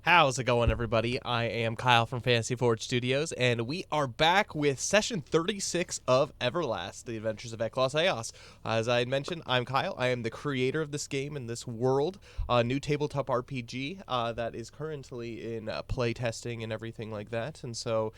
How's it going, everybody? I am Kyle from Fantasy Forge Studios, and we are back with session 36 of Everlast, The Adventures of Ecclas. As I had mentioned, I'm Kyle. I am the creator of this game and this world, a new tabletop RPG that is currently in play testing and everything like that. And so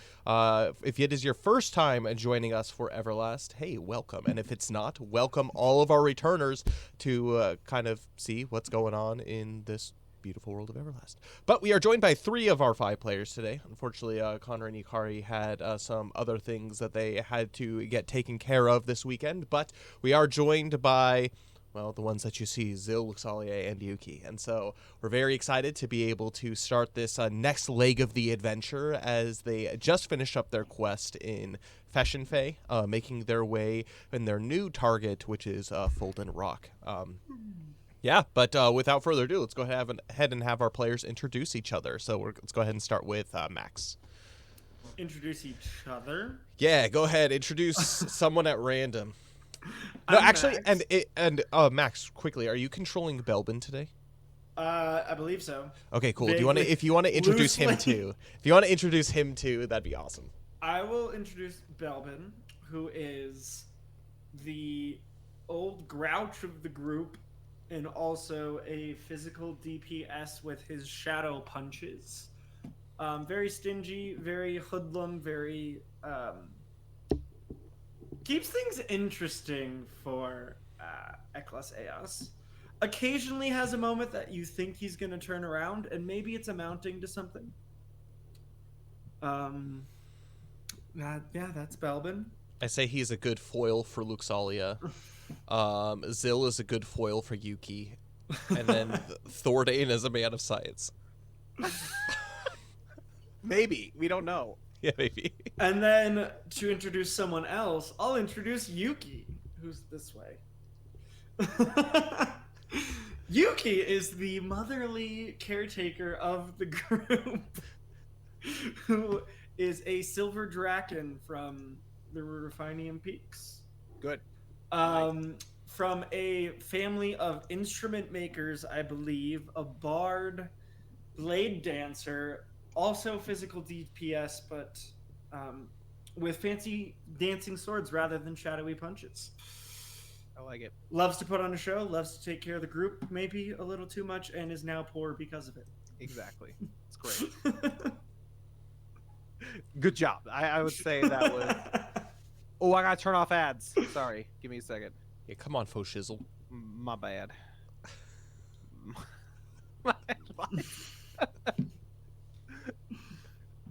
if it is your first time joining us for Everlast, hey, welcome. And if it's not, welcome all of our returners to kind of see what's going on in this beautiful world of Everlast. But we are joined by 3 of our 5 players today. Unfortunately, Connor and Ikari had some other things that they had to get taken care of this weekend, but we are joined by, well, the ones that you see, Zil, Luxalia, and Yuki. And so we're very excited to be able to start this next leg of the adventure as they just finished up their quest in Feshenfei, making their way in their new target, which is Fulden Rock. Yeah, but without further ado, let's go ahead and have our players introduce each other. So let's go ahead and start with Max. Introduce each other? Yeah, go ahead. Introduce someone at random. No, actually, Max. and Max, quickly, are you controlling Belbin today? I believe so. Okay, cool. If you want to introduce him too, that'd be awesome. I will introduce Belbin, who is the old grouch of the group and also a physical DPS with his shadow punches. Very stingy, very hoodlum, very keeps things interesting for Ecclas Eeas. Occasionally has a moment that you think he's going to turn around, and maybe it's amounting to something. Yeah, that's Belbin. I say he's a good foil for Luxalia. Zil is a good foil for Yuki. And then Thordane is a man of science. Maybe. We don't know. Yeah, maybe. And then to introduce someone else, I'll introduce Yuki, who's this way. Yuki is the motherly caretaker of the group, who is a silver draken from the Rufinian Peaks. Good. From a family of instrument makers, I believe, a bard, blade dancer, also physical DPS, but with fancy dancing swords rather than shadowy punches. I like it. Loves to put on a show, loves to take care of the group, maybe a little too much, and is now poor because of it. Exactly. It's great. Good job. I would say that was. Oh, I gotta turn off ads. Sorry. Give me a second. Yeah, come on, faux shizzle. My bad. My bad.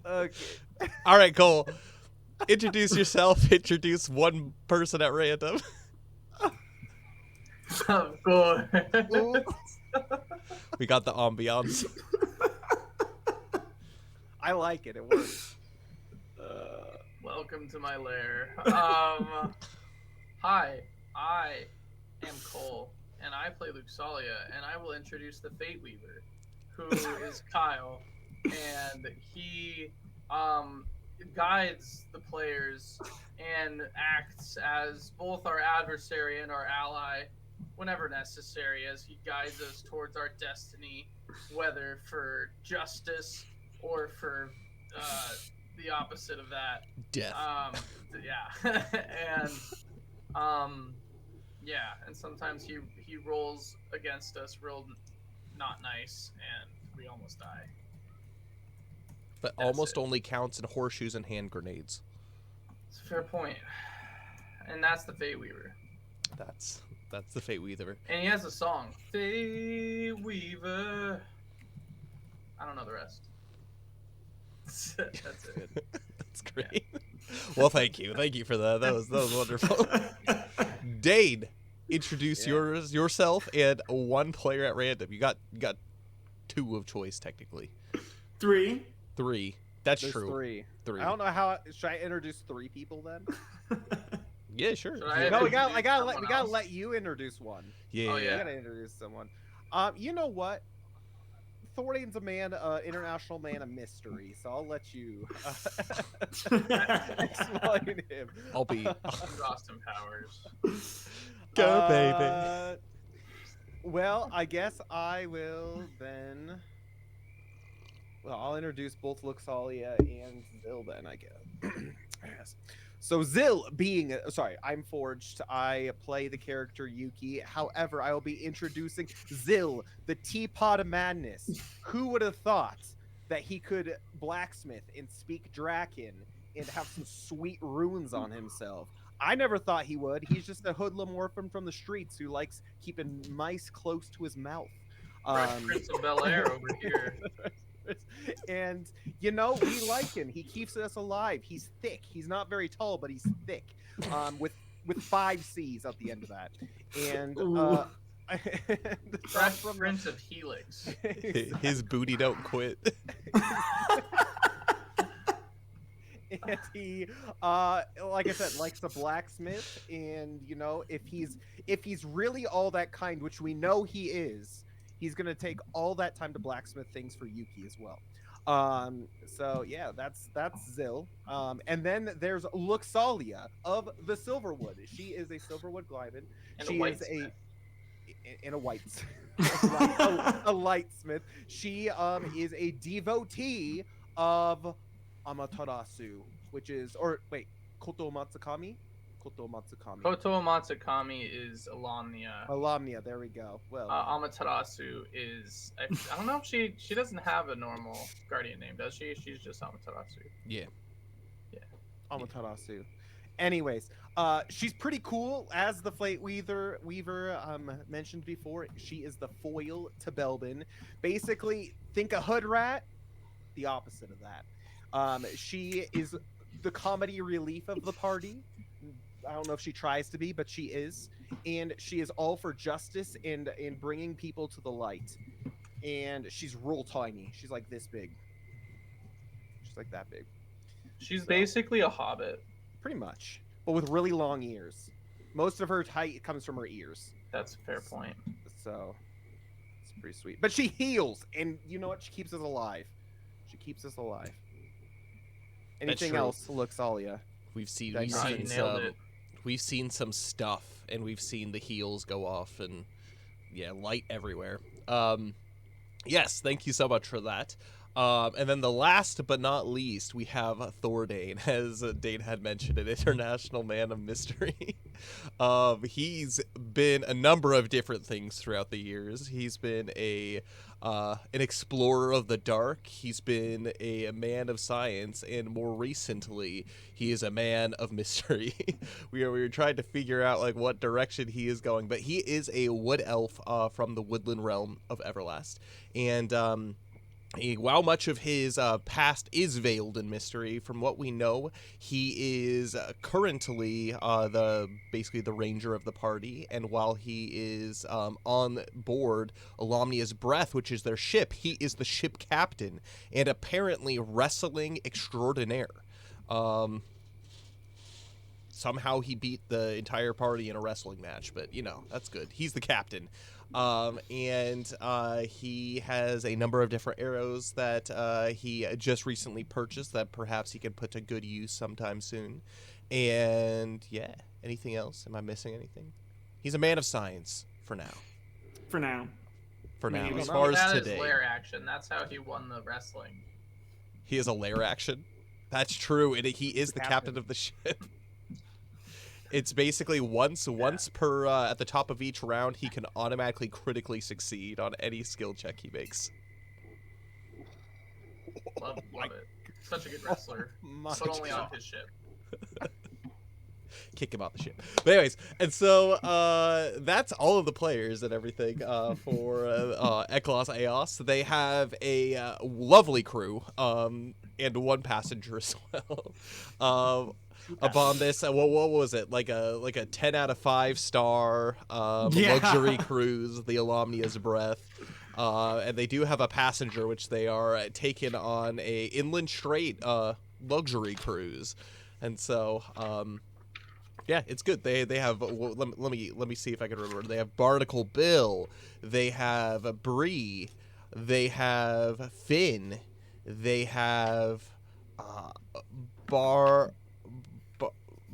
Okay. All right, Cole. Introduce yourself. Introduce one person at random. Of course. We got the ambiance. I like it. It works. Welcome to my lair. Hi, I am Cole, and I play Luxalia, and I will introduce the Fate Weaver, who is Kyle, and he guides the players and acts as both our adversary and our ally whenever necessary, as he guides us towards our destiny, whether for justice or for the opposite of that. Death. Yeah. And sometimes he rolls against us real not nice, and we almost die. But That's almost it. only counts in horseshoes and hand grenades. It's a fair point. And that's the Fate Weaver. That's the Fate Weaver. And he has a song, Fate Weaver. I don't know the rest. That's it. That's great. Well, thank you for that. That was wonderful. Dade, introduce yourself and one player at random. You got two of choice technically. Three. That's There's true. Three. I don't know how. Should I introduce 3 people then? Yeah, sure. No, we gotta let you introduce one. Yeah. Oh, We yeah. gotta introduce someone. You know what? Thordain's a man, international man of mystery, so I'll let you explain him. I'll be Austin Powers. go, baby. Well, I guess I will then. Well, I'll introduce both Luxalia and Zil then, I guess. Yes. So Zil being, I'm Forged. I play the character Yuki. However, I will be introducing Zil, the Teapot of Madness. Who would have thought that he could blacksmith and speak Draken and have some sweet runes on himself? I never thought he would. He's just a hoodlum orphan from the streets who likes keeping mice close to his mouth. Prince of Bel-Air over here. And you know, we like him. He keeps us alive. He's thick. He's not very tall, but he's thick. With 5 C's at the end of that. And Fresh Prince of Helix. His booty don't quit. And he like I said, likes the blacksmith, and you know, if he's really all that kind, which we know he is, he's gonna take all that time to blacksmith things for Yuki as well. So yeah, that's Zil. And then there's Luxalia of the Silverwood. She is a Silverwood Glyven. And She a white is smith. a white a lightsmith. She is a devotee of Amaterasu, which is Koto Matsukami. Koto Matsukami is Alamnia. Alamnia, there we go. Well, Amaterasu is I don't know if she doesn't have a normal guardian name, does she? She's just Amaterasu. Yeah. Amaterasu. Anyways, she's pretty cool. As the Fate Weaver mentioned before, she is the foil to Belbin. Basically, think a hood rat, the opposite of that. She is the comedy relief of the party. I don't know if she tries to be, but she is. And she is all for justice and bringing people to the light. And she's real tiny. She's like this big. She's like that big. She's basically a hobbit. Pretty much. But with really long ears. Most of her height comes from her ears. That's a fair point. So, it's pretty sweet. But she heals. And you know what? She keeps us alive. She keeps us alive. Anything true. else, Luxalia? We've seen You nailed it. we've seen some stuff, and we've seen the heels go off, and yeah, light everywhere. Yes, thank you so much for that. And then the last but not least, we have Thordane, as Dane had mentioned, an international man of mystery. He's been a number of different things throughout the years. He's been an explorer of the dark. He's been a man of science, and more recently, he is a man of mystery. we were trying to figure out like what direction he is going, but he is a wood elf from the woodland realm of Everlast, and while much of his past is veiled in mystery, from what we know, he is currently basically the ranger of the party. And while he is on board Alomnia's Breath, which is their ship, he is the ship captain and apparently wrestling extraordinaire. Somehow he beat the entire party in a wrestling match, but that's good. He's the captain. And he has a number of different arrows that he just recently purchased that perhaps he can put to good use sometime soon. And yeah, anything else? Am I missing anything? He's a man of science for now. For now. Maybe. As far as that today. is lair action. That's how he won the wrestling. He is a lair action. That's true, and he is the captain of the ship. It's basically once per at the top of each round, he can automatically critically succeed on any skill check he makes. Love it. Such a good wrestler, but only on his ship. Kick him off the ship. But anyways, and so that's all of the players and everything for Ecclas Eeas. They have a lovely crew and one passenger as well. Upon this, what was it, like a 10 out of 5 star luxury cruise, the Alomnia's Breath, and they do have a passenger which they are taken on a inland strait luxury cruise, and so yeah, it's good. They have let me see if I can remember. They have Barnacle Bill, they have Bree, they have Finn, they have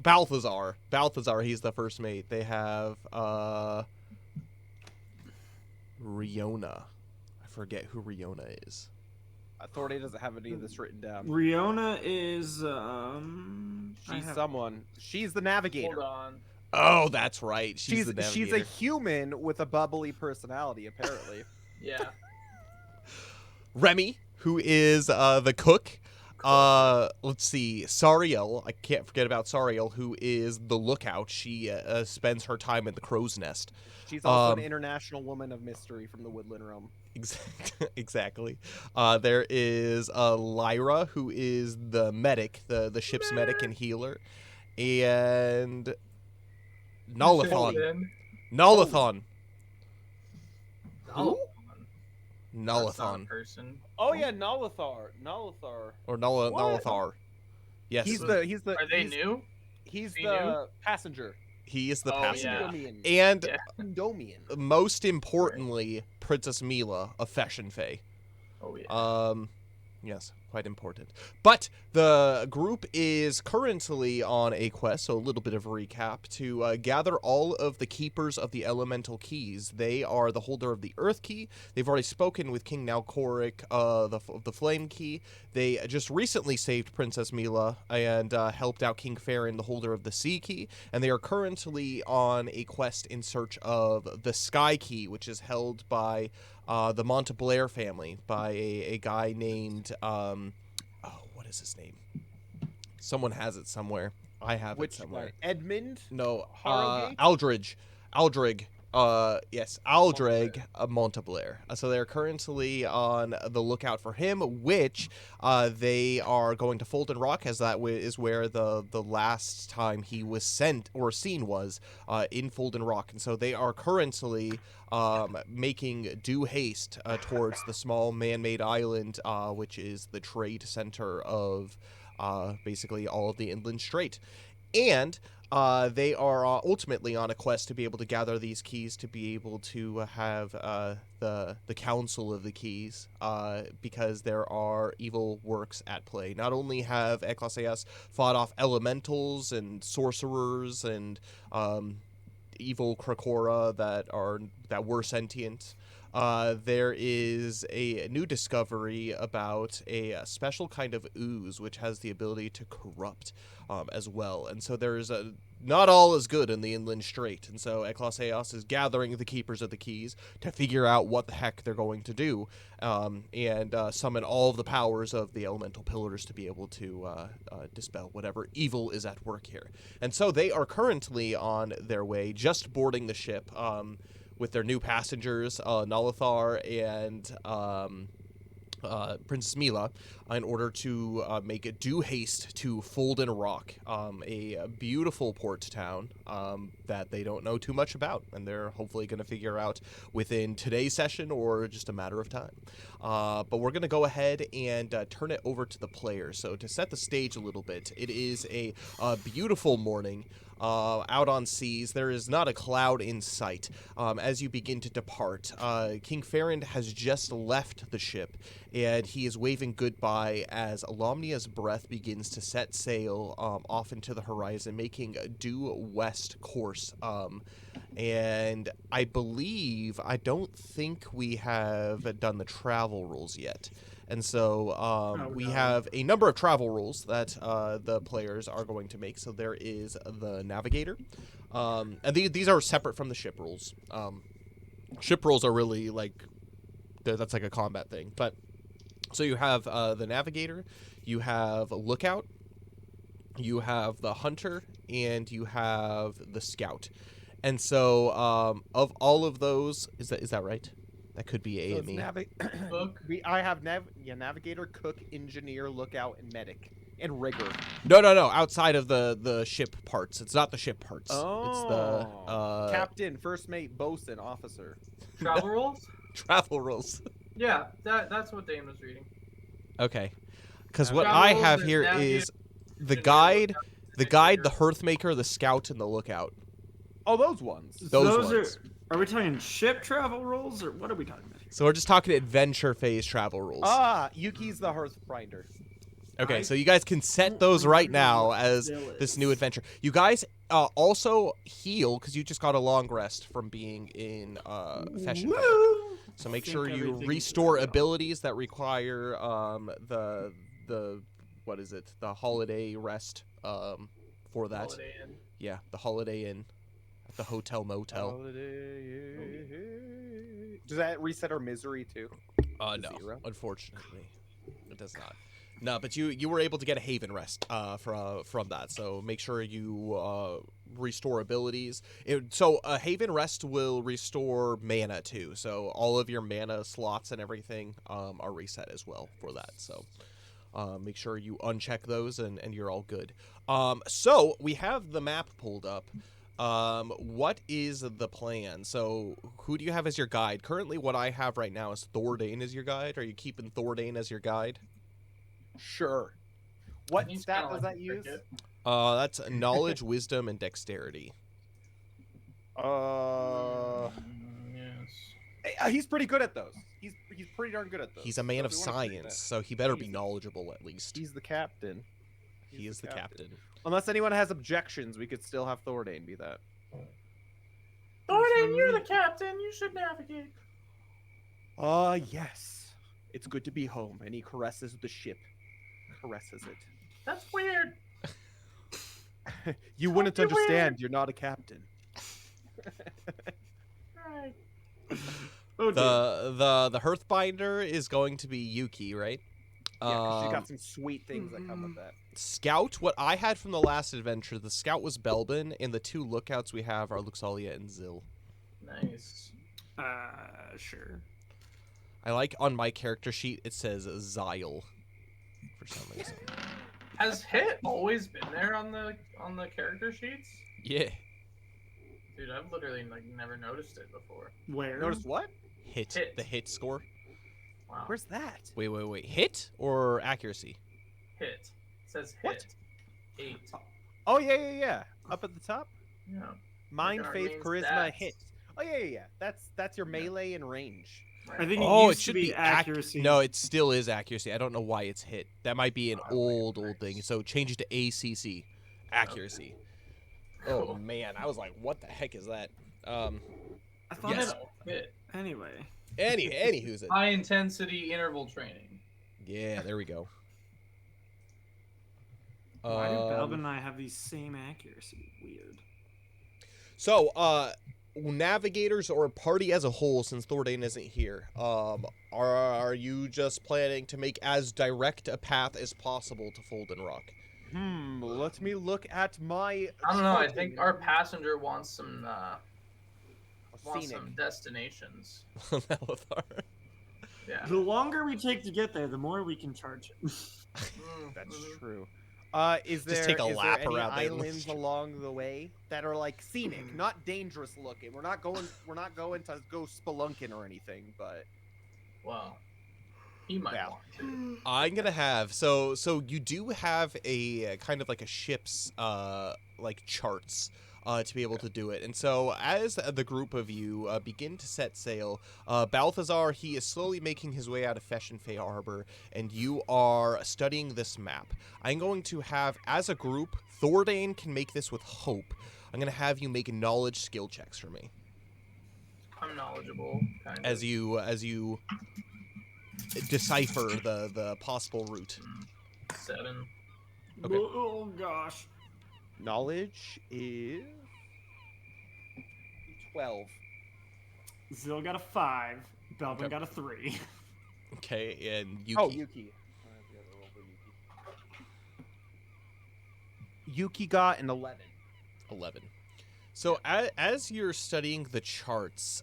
Balthazar, he's the first mate. They have Riona. I forget who Riona is. Thorday doesn't have any of this written down. Riona is She's someone. She's the navigator. Hold on. Oh, that's right. She's the navigator. She's a human with a bubbly personality, apparently. Yeah. Remy, who is the cook. Let's see, Sariel, I can't forget about Sariel, who is the lookout. She spends her time in the crow's nest. She's also an international woman of mystery from the woodland realm. Exactly. There is Lyra, who is the medic, the ship's medic and healer, and Nullathon. Nullathon. Person. Oh yeah, Nullathar. Or Nullathar. Yes. He's the. Are they new? He's He the new? passenger. He is the Oh, passenger. yeah. And Domian. most importantly, Princess Mila of Fashion Fae. Oh yeah. Yes, quite important. But the group is currently on a quest, so a little bit of a recap, to gather all of the keepers of the elemental keys. They are the holder of the Earth Key. They've already spoken with King Nalcoric, the Flame Key. They just recently saved Princess Mila and helped out King Farron, the holder of the Sea Key. And they are currently on a quest in search of the Sky Key, which is held by the Montblair family, by a guy named what is his name? Someone has it somewhere. I have it somewhere. Which Edmund? No, Harrogate? Aldrig. Yes, Aldrig Montblair. So they're currently on the lookout for him, which they are going to Fulton Rock, as that is where the last time he was sent or seen was in Fulton Rock. And so they are currently making due haste towards the small man-made island, which is the trade center of basically all of the inland strait. And they are ultimately on a quest to be able to gather these keys to be able to have the Council of the Keys, because there are evil works at play. Not only have Ecclas Eeas fought off elementals and sorcerers and evil Krakora that are that were sentient. There is a new discovery about a special kind of ooze which has the ability to corrupt as well. And so there's not all is good in the Inland Strait. And so Ecclas is gathering the keepers of the keys to figure out what the heck they're going to do and summon all of the powers of the elemental pillars to be able to dispel whatever evil is at work here. And so they are currently on their way, just boarding the ship with their new passengers, Nalathar and Princess Mila, in order to make a due haste to Folden Rock, a beautiful port town that they don't know too much about, and they're hopefully going to figure out within today's session or just a matter of time. But we're going to go ahead and turn it over to the players. So to set the stage a little bit, it is a beautiful morning. Out on seas, there is not a cloud in sight. As you begin to depart, King Farron has just left the ship, and he is waving goodbye as Lomnia's breath begins to set sail off into the horizon, making a due west course. And I don't think we have done the travel rules yet. And so we have a number of travel rules that the players are going to make. So there is the navigator. And these are separate from the ship rules. Ship rules are really like, that's like a combat thing. But so you have the navigator, you have a lookout, you have the hunter, and you have the scout. And so of all of those, is that right? That could be A and E. I have navigator, cook, engineer, lookout, and medic, and rigger. No. Outside of the ship parts. It's not the ship parts. Oh. It's the captain, first mate, bosun, officer. Travel rules? Travel rules. Yeah, that's what Dane was reading. Okay. Because what Travel I rules have is here navigator, is the engineer, guide, lookout, the hearthmaker, the scout, and the lookout. Oh, those ones. Those ones. Are we talking ship travel rules, or what are we talking about? So we're just talking adventure phase travel rules. Yuki's the hearthfinder. Okay, so you guys can set those right now as this new adventure. You guys also heal because you just got a long rest from being in Fashion Fight. So make sure you restore abilities that require the what is it? The holiday rest for that. Holiday Inn. Yeah, the Holiday Inn at the Hotel Motel. Does that reset our misery too? No, 0? unfortunately, it does not. No, but you were able to get a haven rest from that, so make sure you restore abilities. So a haven rest will restore mana too, so all of your mana slots and everything are reset as well for that. So make sure you uncheck those and you're all good. So we have the map pulled up. What is the plan? So who do you have as your guide? Currently what I have right now is Thordane as your guide. Are you keeping Thordane as your guide? Sure. What He's stat kinda does like that a use? cricket. That's knowledge, wisdom, and dexterity. Yes. He's pretty good at those. He's pretty darn good at those. He's a man So of if we wanna create science, that- so he better be knowledgeable at least. He's the captain. He is the captain. Unless anyone has objections, we could still have Thordane be that. Thornton, you're the captain. You should navigate. Yes. It's good to be home, and he caresses the ship. Caresses it. That's weird. You wouldn't Don't be understand. weird. You're not a captain. Right. Oh, dear. The Hearthbinder is going to be Yuki, right? Yeah, 'cause she's got some sweet things that come with that. Scout, what I had from the last adventure, the Scout was Belbin, and the two lookouts we have are Luxalia and Zil. Nice. Sure. I like on my character sheet it says Zyle for some reason. Has hit always been there on the character sheets? Yeah, Dude, I've literally like never noticed it before. Where? Notice what? hit the hit score. Wow. Where's that? Wait, hit or accuracy? hit? It says hit. What? 8. Oh, yeah. Up at the top? Yeah. Mind, our faith, main charisma, stats. hit. Oh, yeah. That's your melee and range. I think Oh, it it used should to be be accuracy. No, it still is accuracy. I don't know why it's hit. That might be an Oh, old nice. thing. So change it to ACC, accuracy. Cool. Oh man, I was like, what the heck is that? I thought Yes. it Anyway. Any who's it? High intensity interval training. Yeah, there we go. Why do Balvin and I have these same accuracy? Weird. So, navigators or party as a whole, since Thordane isn't here, are you just planning to make as direct a path as possible to Folden Rock? Let me look at my. I don't know. I charting. think our passenger wants some Scenic. destinations. Malithar. Yeah. The longer we take to get there, the more we can charge it. That's true. Is Just there, take a is lap there any around the islands along the way that are like scenic, not dangerous looking? We're not going to go spelunking or anything, but Well, he might Yeah. want to. I'm gonna have so you do have a kind of like a ship's like charts to be able to do it, and so as the group of you begin to set sail, Balthazar, he is slowly making his way out of Fesh and Fey Harbor, and you are studying this map. I'm going to have, as a group, Thordane can make this with hope. I'm gonna have you make knowledge skill checks for me I'm knowledgeable, kind of. as you decipher the possible route. 7. Okay. Oh gosh. knowledge is 12. Zil got a 5. Balvin Okay. got a 3. Okay, and Yuki. Oh, Yuki. Yuki got an 11. 11. So as you're studying the charts,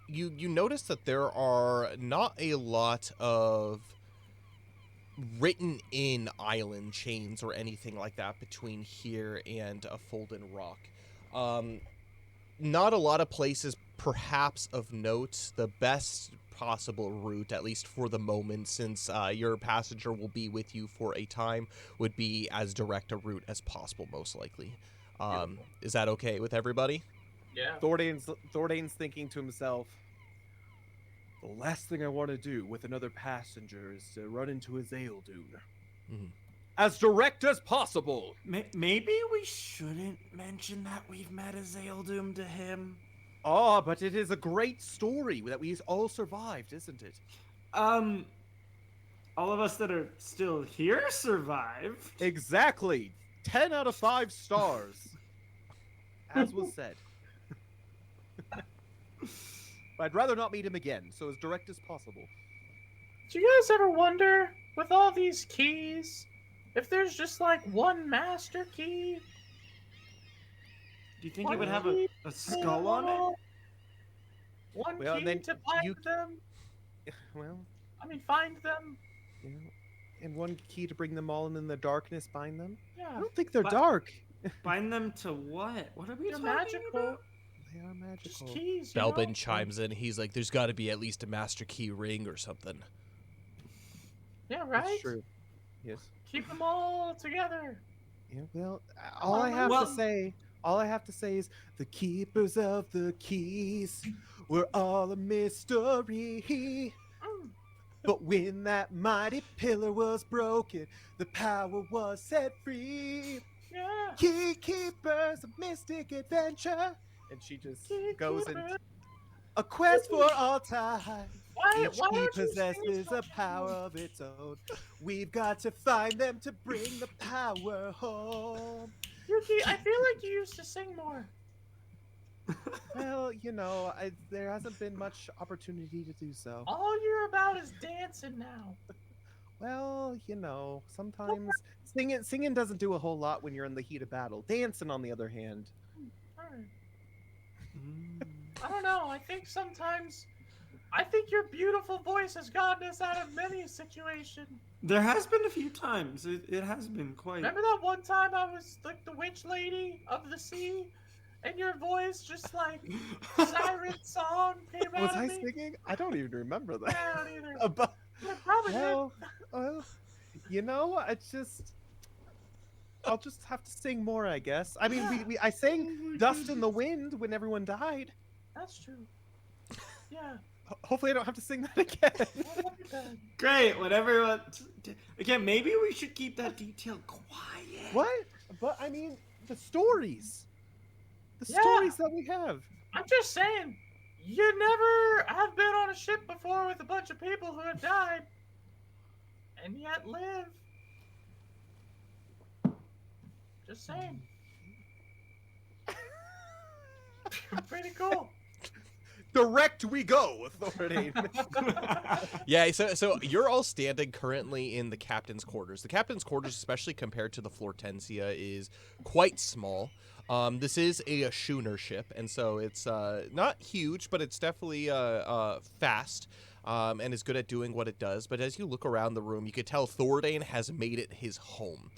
you notice that there are not a lot of written in island chains or anything like that between here and Folden Rock. Not a lot of places perhaps of note. The best possible route, at least for the moment, since your passenger will be with you for a time, would be as direct a route as possible, most likely. Is that okay with everybody? Yeah. Thordane's thinking to himself, the last thing I want to do with another passenger is to run into a Zaildun. Mhm. As direct as possible. Maybe we shouldn't mention that we've met a Zaildum to him. Ah, but it is a great story that we all survived, isn't it? All of us that are still here survived. Exactly. 10 out of 5 stars. As was said. But I'd rather not meet him again, so as direct as possible. Do you guys ever wonder, with all these keys, if there's just like one master key? Do you think it would have a skull on it? One Well, key then to find you- them? Well, I mean, find them? you know, and one key to bring them all in the darkness, bind them. I Yeah. don't think they're But- dark. Bind them to what? What are we They're talking magical. about? They are Just magical. keys, you Belbin know? chimes in. He's like, there's got to be at least a master key ring or something. Yeah, right? That's true. Yes. Keep them all together. Yeah, well, all I have to say is the keepers of the keys were all a mystery. Mm. But when that mighty pillar was broken, the power was set free. Yeah. Key keepers of mystic adventure. And she just goes Keeper. into a quest for all time. Why Each aren't key you singing possesses a something? power of its own. We've got to find them to bring the power home. Yuki, I feel like you used to sing more. Well, there hasn't been much opportunity to do so. All you're about is dancing now. Well, sometimes singing doesn't do a whole lot when you're in the heat of battle. Dancing, on the other hand. Alright. I don't know. I think your beautiful voice has gotten us out of many a situation. There has been a few times. It has been quite. Remember that one time I was like the witch lady of the sea, and your voice just like siren song came out Was of I me? singing? I don't even remember I that. don't either. But, Yeah, probably did. I'll just have to sing more, I guess. I mean, I sang "Dust in the Wind" when everyone died. That's true. Yeah. Hopefully, I don't have to sing that again. Well, that'd be bad. Great. Whatever. Again, maybe we should keep that detail quiet. What? But I mean, the stories. The Yeah. stories that we have. I'm just saying. You never have been on a ship before with a bunch of people who have died and yet live. Just saying. Pretty cool. Direct we go, Authority. Yeah, so you're all standing currently in the captain's quarters. The captain's quarters, especially compared to the Flortensia, is quite small. This is a schooner ship, and so it's not huge, but it's definitely fast. And is good at doing what it does. But as you look around the room, you could tell Thordane has made it his home.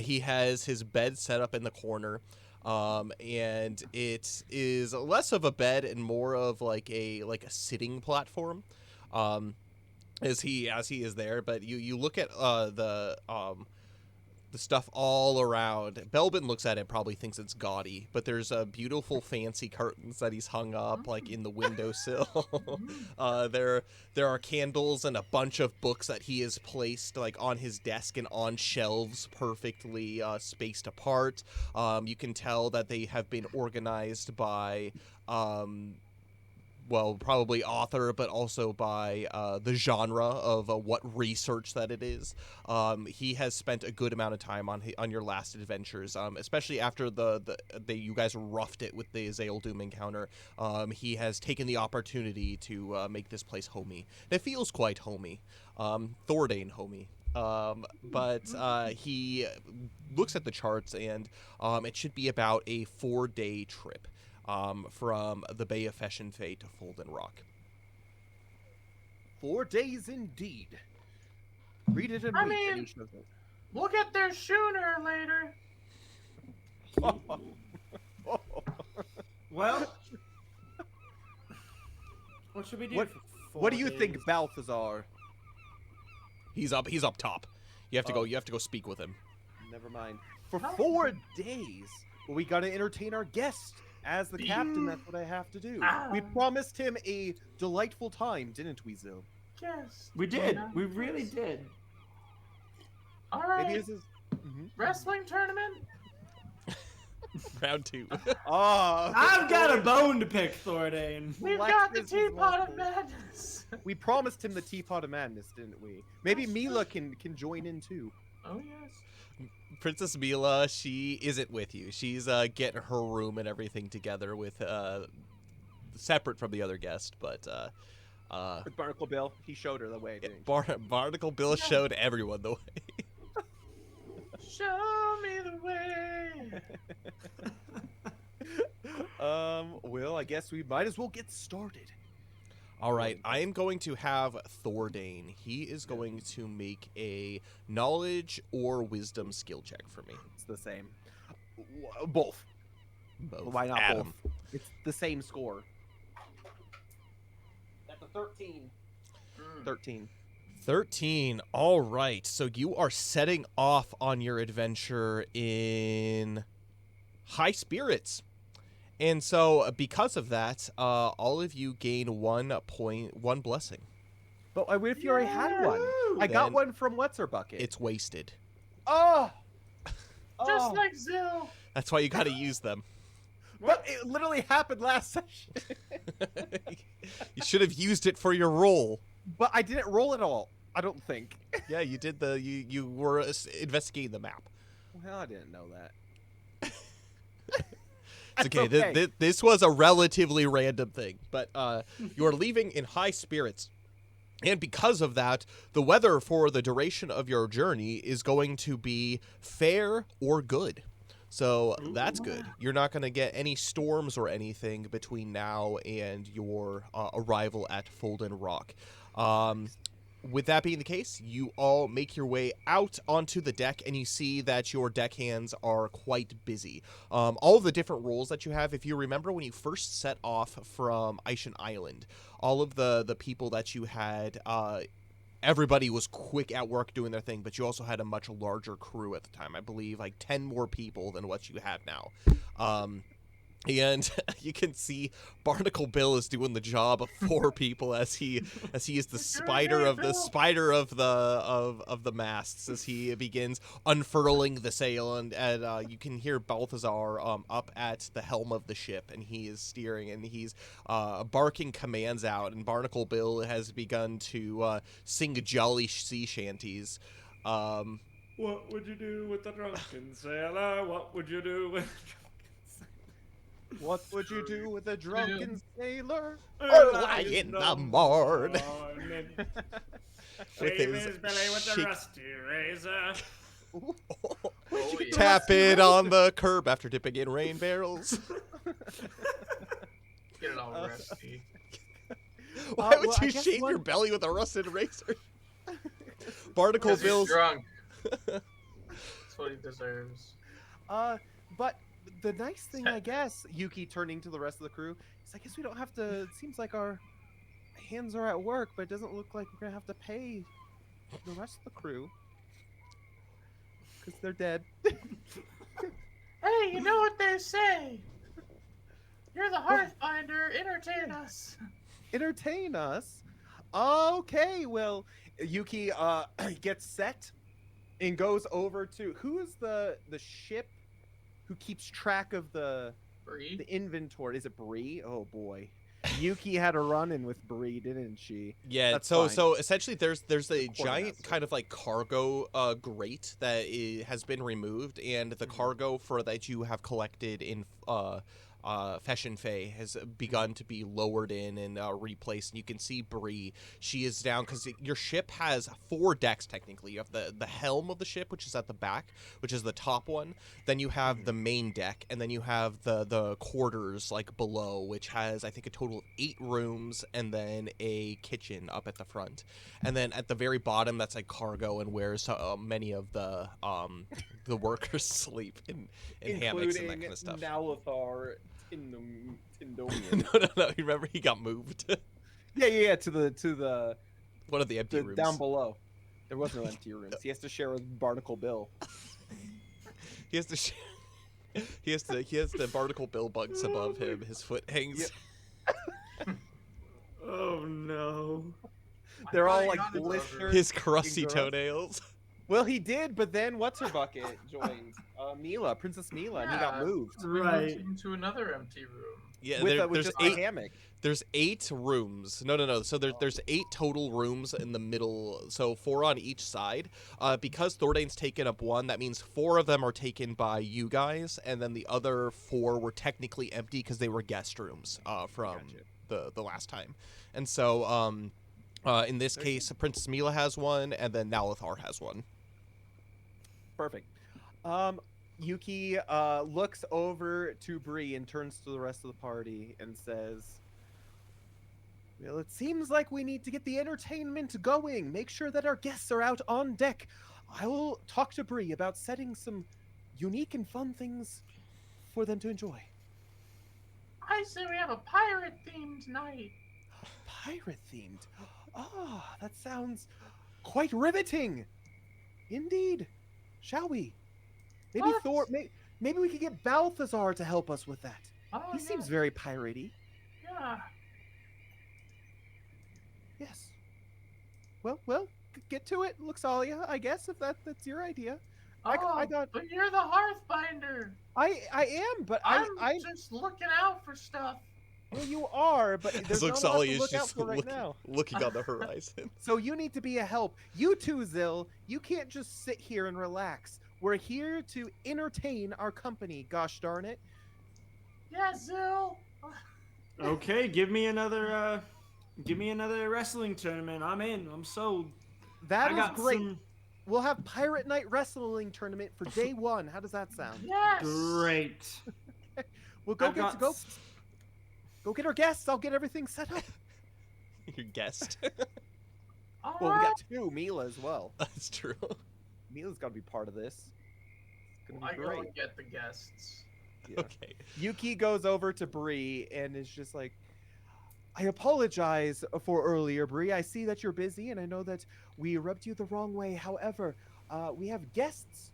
He has his bed set up in the corner. And it is less of a bed and more of like a sitting platform, as he is there. But you look at the stuff all around. Belbin looks at it, probably thinks it's gaudy, but there's beautiful fancy curtains that he's hung up like in the windowsill. There are candles and a bunch of books that he has placed like on his desk and on shelves, perfectly spaced apart. You can tell that they have been organized by well, probably author, but also by the genre of what research that it is. He has spent a good amount of time on your last adventures, especially after you guys roughed it with the Zaeldoom encounter. He has taken the opportunity to make this place homey. It feels quite homey. Thordane homey. But he looks at the charts, and it should be about a 4-day trip. From the Bay of Fesh and Fey to Folden Rock. 4 days indeed. Read it and I read mean, and shows it. We'll get their schooner later. Well, what should we do? What do you think, Balthazar? He's up top. You have to go. You have to go speak with him. Never mind. For 4 days, well, we gotta entertain our guest. As the captain, that's what I have to do. We promised him a delightful time, didn't we, Zil? Yes. We did. We really did. All right. Maybe this is... Wrestling tournament? Round 2. Oh, I've got a bone to pick, Thordane. We've got the Teapot of Madness. We promised him the Teapot of Madness, didn't we? Maybe Mila can join in too. Oh, yes. Princess Mila, she isn't with you. She's getting her room and everything together with separate from the other guest, but With Barnacle Bill, he showed her the way. Didn't Barnacle Bill showed everyone the way. Show me the way. Well, I guess we might as well get started. All right, I am going to have Thordane. He is going to make a knowledge or wisdom skill check for me. It's the same. Both. Why not Adam. both? It's the same score. That's a 13. 13. 13. All right. So you are setting off on your adventure in high spirits. And so because of that, all of you gain 1 blessing. But what if you already had one? I got Then one from What's Her Bucket. It's wasted. Oh! Just like Zill. That's why you got to use them. But it literally happened last session. You should have used it for your roll. But I didn't roll at all. I don't think. Yeah, you did you were investigating the map. Well, I didn't know that. It's okay. This was a relatively random thing, but you're leaving in high spirits. And because of that, the weather for the duration of your journey is going to be fair or good. So that's good. You're not going to get any storms or anything between now and your arrival at Folden Rock. With that being the case, you all make your way out onto the deck, and you see that your deckhands are quite busy. All of the different roles that you have, if you remember when you first set off from Ishan Island, all of the people that you had, everybody was quick at work doing their thing, but you also had a much larger crew at the time. I believe like 10 more people than what you have now. And you can see Barnacle Bill is doing the job of 4 people as he is the spider of the masts as he begins unfurling the sail, and you can hear Balthazar up at the helm of the ship, and he is steering, and he's barking commands out, and Barnacle Bill has begun to sing jolly sea shanties. What would you do with a drunken sailor? What would you do with What would you do with a drunken sailor? Early in the morn. morning? With Shave his his belly with a shake- rusty razor. Oh, yeah. Tap it on the curb after dipping in rain barrels. Get it all rusty. Why would well, I you guess shave your one- belly with a rusted razor? Barnacle Because he's Bill's drunk. That's what he deserves. But the nice thing, I guess, Yuki turning to the rest of the crew, is I guess we don't have to. It seems like our hands are at work, but it doesn't look like we're gonna have to pay the rest of the crew because they're dead. Hey, you know what they say? You're the Hearthfinder. Entertain us. Entertain us. Okay, well, Yuki gets set and goes over to who is the ship who keeps track of the Bree? inventory. Is it Bree? Oh boy. Yuki had a run-in with Bree, didn't she? Yeah, That's so fine. essentially there's a giant Quartermaster. kind of like cargo grate that has been removed, and the cargo for that you have collected in Fesh and Fey has begun to be lowered in and replaced. And you can see Bree. She is down because your ship has 4 decks technically. You have the helm of the ship, which is at the back, which is the top one. Then you have the main deck, and then you have the quarters like below, which has I think a total of 8 rooms, and then a kitchen up at the front. And then at the very bottom, that's like cargo and where many of the workers sleep in hammocks and that kind of stuff. Nalathar Tindomian. No. You remember he got moved. Yeah. To the One of the empty rooms. down below. There was no empty rooms. He has to share with Barnacle Bill. He has to. He has the Barnacle Bill bugs above him. His foot hangs. Oh no. They're all I like got it, blistered. His crusty Gross. toenails. Well, he did, but then what's her bucket joined? Mila, Princess Mila, and he got Yeah. moved So we Right. moved him to another empty room. Yeah, with there's just 8. a hammock. There's 8 rooms. No. So there's 8 total rooms in the middle. So 4 on each side. Because Thordain's taken up 1, that means 4 of them are taken by you guys, and then the other 4 were technically empty because they were guest rooms from the last time. And so in this case, Princess Mila has 1, and then Nalathar has 1. Perfect. Yuki looks over to Bree and turns to the rest of the party and says, well, it seems like we need to get the entertainment going. Make sure that our guests are out on deck. I will talk to Bree about setting some unique and fun things for them to enjoy. I say we have a pirate themed night. Pirate themed. Ah, that sounds quite riveting. Indeed. Shall we? Maybe What? Thor. Maybe we could get Balthazar to help us with that. Oh, He seems very piratey. Yeah. Yes. Well, get to it, Luxalia. I guess if that's your idea. I got. But you're the Hearthfinder. I am, but I'm I. just looking out for stuff. Well, you are, but there's not a lot Luxalia to is look out just for right now. looking on the horizon. So you need to be a help. You too, Zill. You can't just sit here and relax. We're here to entertain our company. Gosh darn it. Yeah, Zill. Okay, give me another wrestling tournament. I'm in. I'm sold. That I is got great. some We'll have Pirate Night Wrestling Tournament for day 1. How does that sound? Yes. great. We'll go I've got go get our guests. I'll get everything set up. Your guest. All Well, we right. got 2, Mila as well. That's true. Mila's got to be part of this. It's gonna I be go great. and get the guests. Yeah. Okay. Yuki goes over to Bree and is just like, I apologize for earlier, Bree. I see that you're busy, and I know that we rubbed you the wrong way. However, we have guests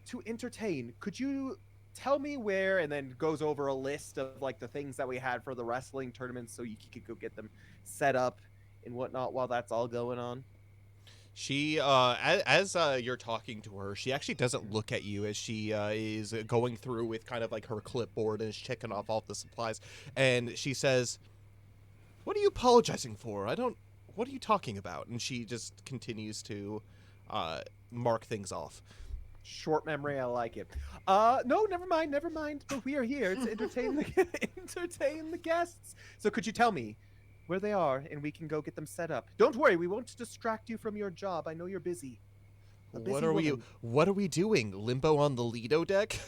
to entertain. Could you tell me where, and then goes over a list of like the things that we had for the wrestling tournament, so you could go get them set up and whatnot while that's all going on. She, as you're talking to her, she actually doesn't look at you as she is going through with kind of like her clipboard and is checking off all the supplies. And she says, "What are you apologizing for? What are you talking about?" And she just continues to mark things off. Short memory, I like it. No, never mind. But we are here to entertain the guests. So could you tell me where they are, and we can go get them set up? Don't worry, we won't distract you from your job. I know you're busy. What are we doing? Limbo on the Lido deck?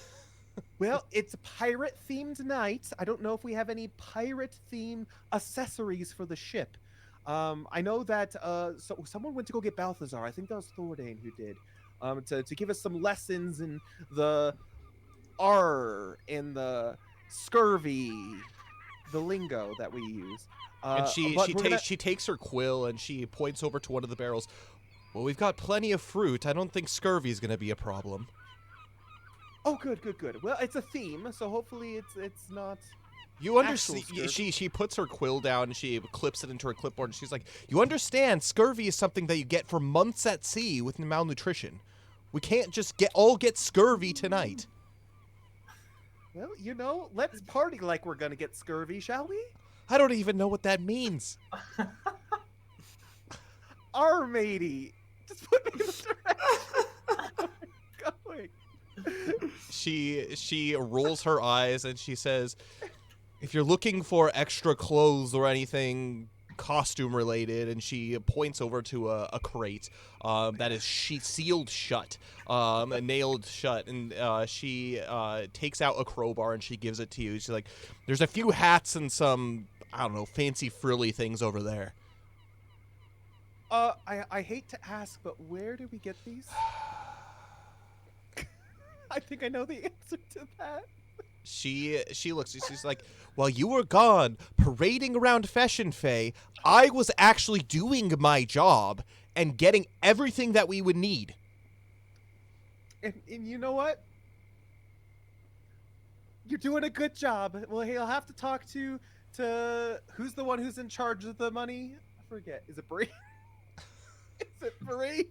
Well, it's a pirate-themed night. I don't know if we have any pirate-themed accessories for the ship. I know that so someone went to go get Balthazar. I think that was Thordane who did. To give us some lessons in the R and the scurvy, the lingo that we use. And she takes her quill and she points over to one of the barrels. Well, we've got plenty of fruit. I don't think scurvy is going to be a problem. Oh, good. Well, it's a theme, so hopefully it's not. You understand? She puts her quill down and she clips it into her clipboard and she's like, "You understand? Scurvy is something that you get for months at sea with malnutrition. We can't just get scurvy tonight." Well, let's party like we're gonna get scurvy, shall we? I don't even know what that means. Our matey, just put me in the direction. Going. She rolls her eyes and she says, "If you're looking for extra clothes or anything costume related," and she points over to a crate that is sealed shut, and nailed shut, and she takes out a crowbar and she gives it to you. She's like, "There's a few hats and some, I don't know, fancy frilly things over there." I hate to ask, but where do we get these? I think I know the answer to that. She looks, she's like, "While you were gone parading around Fashion Faye, I was actually doing my job and getting everything that we would need." And you know what? You're doing a good job. Well, hey, I'll have to talk to who's the one who's in charge of the money? I forget. Is it Bree? Is it Bree?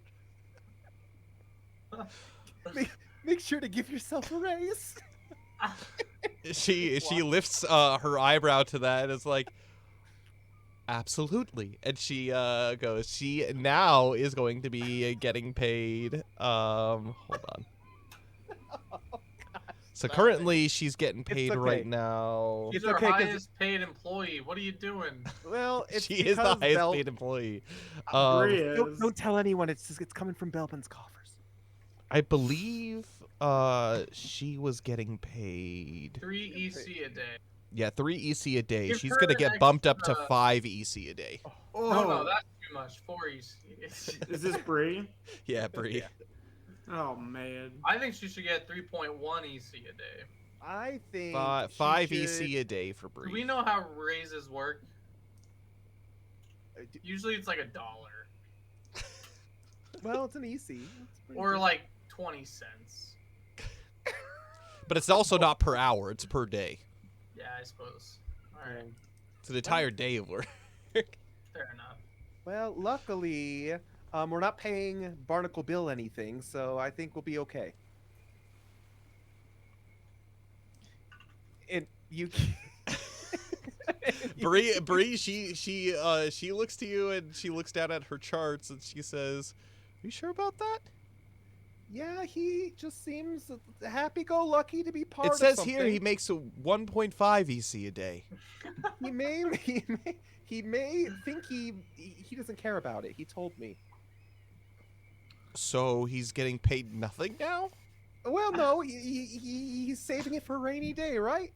Make sure to give yourself a raise. She lifts her eyebrow to that and is like, "Absolutely." And she goes, she now is going to be getting paid. Hold on. So currently she's getting paid right now. She's our highest paid employee. What are you doing? Well, She is the highest paid employee. Don't tell anyone. It's coming from Belbin's coffers. I believe she was getting paid 3 EC a day. Yeah, 3 EC a day. Give She's her gonna an get bumped up to extra- 5 EC a day. Oh no, that's too much. 4 EC. Is this Bree? Yeah, Bree. Oh man. I think she should get 3.1 EC a day. I think 5 she EC should- a day for Bree. Do we know how raises work? Usually it's like $1. Well, it's an EC. Or like 20 cents. But it's also not per hour, it's per day. Yeah, I suppose. Alright, It's an entire day of work. fair enough. Well, luckily, we're not paying Barnacle Bill anything, so I think we'll be okay. And you. Bree, she looks to you and she looks down at her charts and she says, "Are you sure about that?" Yeah, he just seems happy-go-lucky to be part It of says something. here he makes a 1.5 EC a day. He may think he doesn't care about it. He told me. So he's getting paid nothing now? Well, no, he's saving it for a rainy day, right?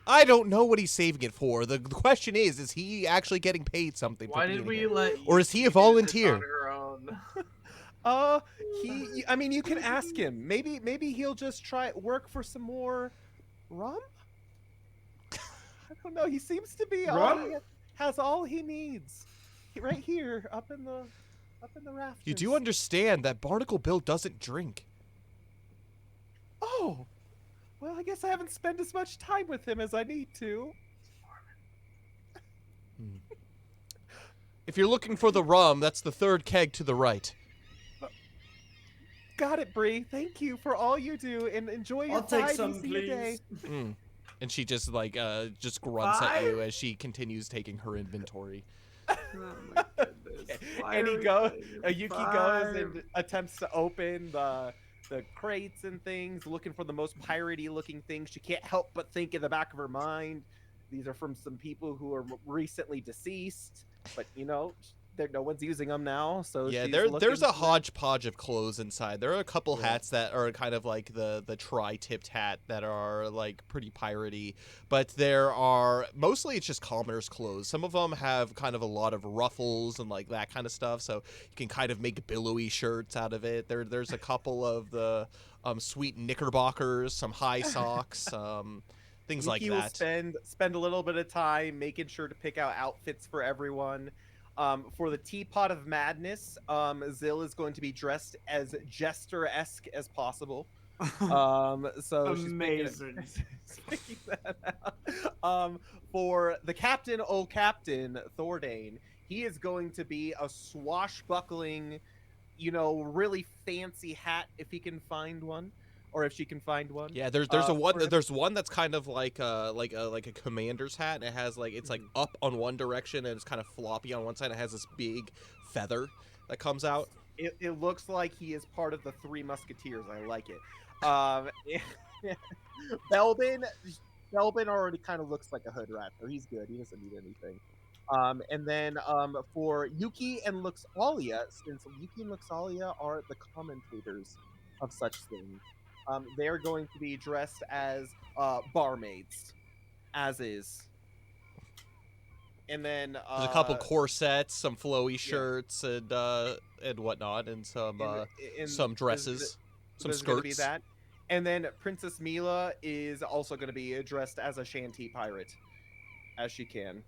I don't know what he's saving it for. The question is he actually getting paid something for Why being did we here? let Or is he a do this volunteer? on her own? I mean, you can ask him. Maybe he'll just try work for some more rum. I don't know. He seems to be has all he needs, right here up in the rafters. You do understand that Barnacle Bill doesn't drink. Oh, Well, I guess I haven't spent as much time with him as I need to. If you're looking for the rum, that's the third keg to the right. Got it, Bree. Thank you for all you do, and enjoy your I'll take time. some, See your day. please. And she just just grunts at you 5? as she continues taking her inventory. Oh my goodness. Why And are he we goes. playing at Yuki 5? goes and attempts to open the crates and things, looking for the most piratey looking things. She can't help but think in the back of her mind, these are from some people who are recently deceased, but no one's using them now. So Yeah, she's there's looking a for- hodgepodge of clothes inside. There are a couple Yeah. hats that are kind of like the tri-tipped hat that are like pretty piratey, but there are mostly it's just commoners' clothes. Some of them have kind of a lot of ruffles and like that kind of stuff, so you can kind of make billowy shirts out of it. There's a couple of the sweet knickerbockers, some high socks, things like Yuki will that. spend a little bit of time making sure to pick out outfits for everyone. For the Teapot of Madness, Zill is going to be dressed as jester-esque as possible. So Amazing. she's picking that out. For the Captain, old Captain Thordane, he is going to be a swashbuckling, really fancy hat if he can find one. Or if she can find one. Yeah, there's one that's kind of like a commander's hat, and it has like it's like up on one direction and it's kind of floppy on one side. It has this big feather that comes out. It looks like he is part of the Three Musketeers. I like it. Belbin already kind of looks like a hood rat, so he's good. He doesn't need anything. And then for Yuki and Luxalia, since Yuki and Luxalia are the commentators of such things, they're going to be dressed as barmaids, as is. And then There's a couple corsets, some flowy shirts, and whatnot, and some dresses, some there's gonna be skirts. that. And then Princess Mila is also going to be dressed as a shanty pirate, as she can.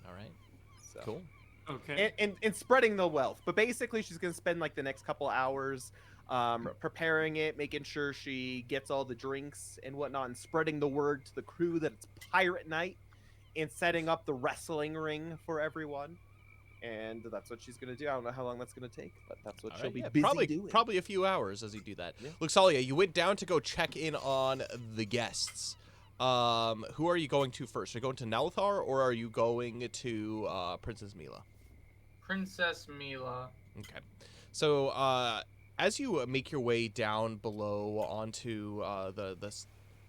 All right, So. cool. Okay. And spreading the wealth. But basically, she's going to spend like the next couple hours preparing it, making sure she gets all the drinks and whatnot, and spreading the word to the crew that it's pirate night, and setting up the wrestling ring for everyone. And that's what she's going to do. I don't know how long that's going to take, but that's what she'll be busy doing. Probably a few hours as you do that. Yeah. Luxalia, you went down to go check in on the guests. Who are you going to first? Are you going to Nalthar, or are you going to Princess Mila? Princess Mila. Okay. So, as you make your way down below onto the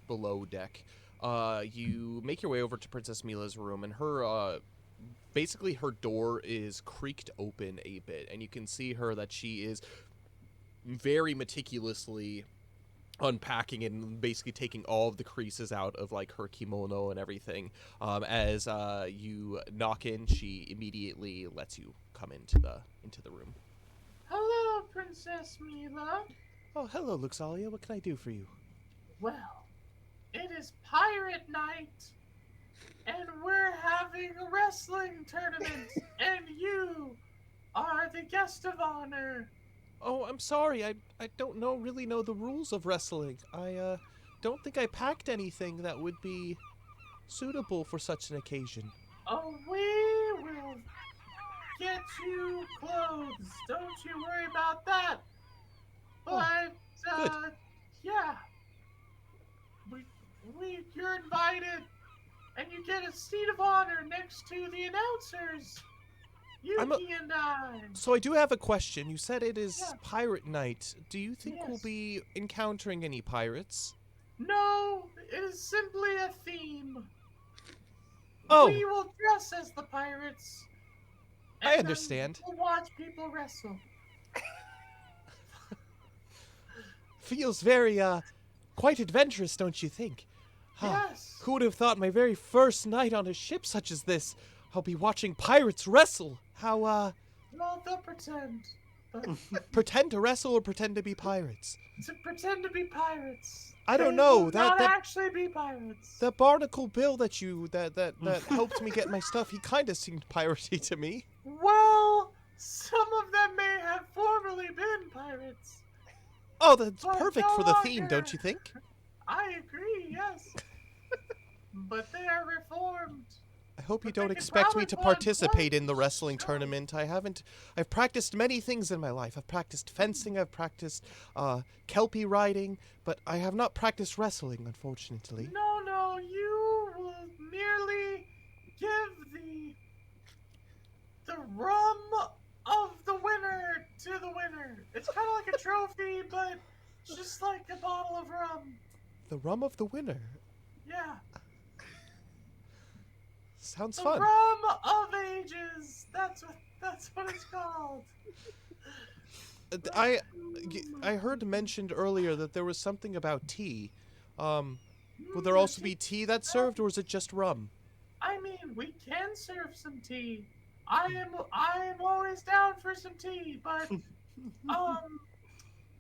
below deck, you make your way over to Princess Mila's room, and her basically her door is creaked open a bit, and you can see her that she is very meticulously unpacking and basically taking all of the creases out of like her kimono and everything. As you knock in, she immediately lets you come into the room. Hello, Princess Mila. Oh, hello, Luxalia. What can I do for you? Well, it is Pirate Night, and we're having a wrestling tournament, and you are the guest of honor. Oh, I'm sorry. I don't really know the rules of wrestling. I don't think I packed anything that would be suitable for such an occasion. Oh, we will get you clothes. Don't you worry about that. But, good. yeah. You're invited, and you get a seat of honor next to the announcers. Yuki and I. So I do have a question. You said it is Yeah. pirate night. Do you think we'll Yes. be encountering any pirates? No, it is simply a theme. Oh, We will dress as the pirates. I and then understand. We'll watch people wrestle. feels very, quite adventurous, don't you think? Yes. Who would have thought my very first night on a ship such as this, I'll be watching pirates wrestle? How, Well, they'll pretend. But pretend to wrestle or pretend to be pirates? to pretend to be pirates. I don't They know, will that- not that- actually be pirates. The barnacle Bill that helped me get my stuff, he kind of seemed piratey to me. Well, some of them may have formerly been pirates. Oh, that's But perfect no for the theme, longer. don't you think? I agree, yes. But they are reformed. I hope you But they don't could expect me probably to put on participate in the points. wrestling Sure. tournament. I've practiced many things in my life. I've practiced fencing, I've practiced kelpie riding, but I have not practiced wrestling, unfortunately. No, you will merely give the rum of the winner to the winner. It's kind of like a trophy, but just like a bottle of rum. The rum of the winner. Yeah. Sounds The fun. rum of ages. That's what it's called. I heard mentioned earlier that there was something about tea. Will there also be tea that's served, or is it just rum? I mean, we can serve some tea. I am always down for some tea, but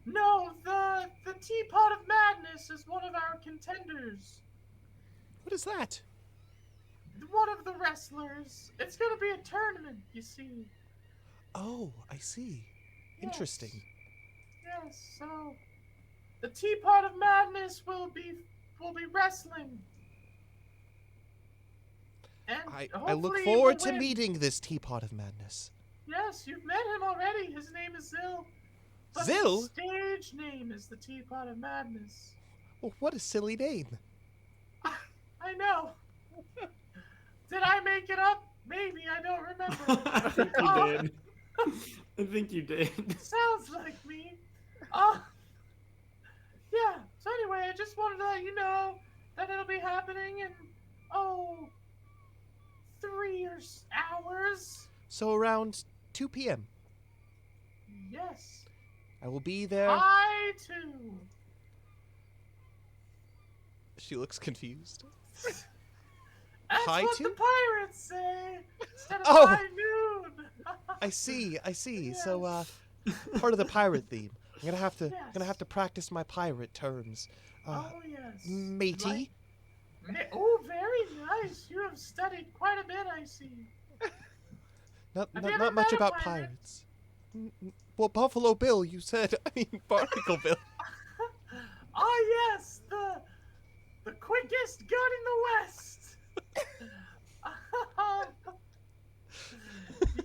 no, the Teapot of Madness is one of our contenders. What is that? One of the wrestlers. It's gonna be a tournament, you see. Oh, I see. Yes. Interesting. Yes, so the Teapot of Madness will be wrestling. And I look hopefully forward we'll to win. meeting this Teapot of Madness. Yes, you've met him already. His name is Zill. But Zill? his stage name is the Teapot of Madness. Oh, what a silly name. I know. Did I make it up? Maybe, I don't remember. I think you did. I think you did. Sounds like me. Yeah, so anyway, I just wanted to let you know that it'll be happening in, 3 hours. So around 2 p.m. Yes. I will be there. I too. She looks confused. That's Hi what to? the pirates say. Instead of Oh! high noon. I see. Yes. So, part of the pirate theme. I'm gonna have to Yes. practice my pirate terms. Oh yes. Matey. Oh, very nice. You have studied quite a bit, I see. Have you ever Not much met a about pirate? pirates. Well, Buffalo Bill, you said. I mean, Barnacle Bill. Oh yes, the quickest gun in the West.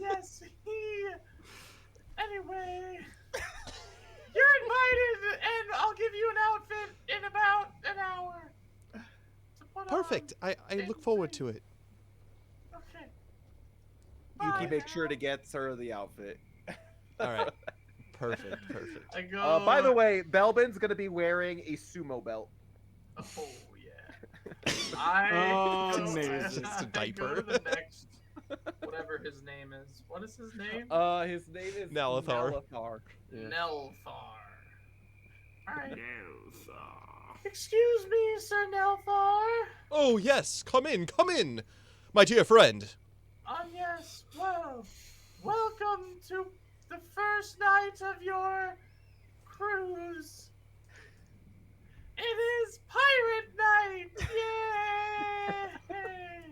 Yes, he. Anyway, you're invited, and I'll give you an outfit in about an hour. To put Perfect. on. I look forward to it. Okay. Yuki, Bye make sure now. to get her the outfit. All right. Perfect. I go. By the way, Belbin's gonna be wearing a sumo belt. Oh yeah. I Amazing. Just a I go diaper. to the next, whatever his name is. What is his name? His name is Nalathar. Yeah. Nelthar. Alright. Nelthar. Excuse me, Sir Nelthar. Oh yes, come in, my dear friend. Yes, well, welcome to the first night of your cruise. It is Pirate Night! Yay!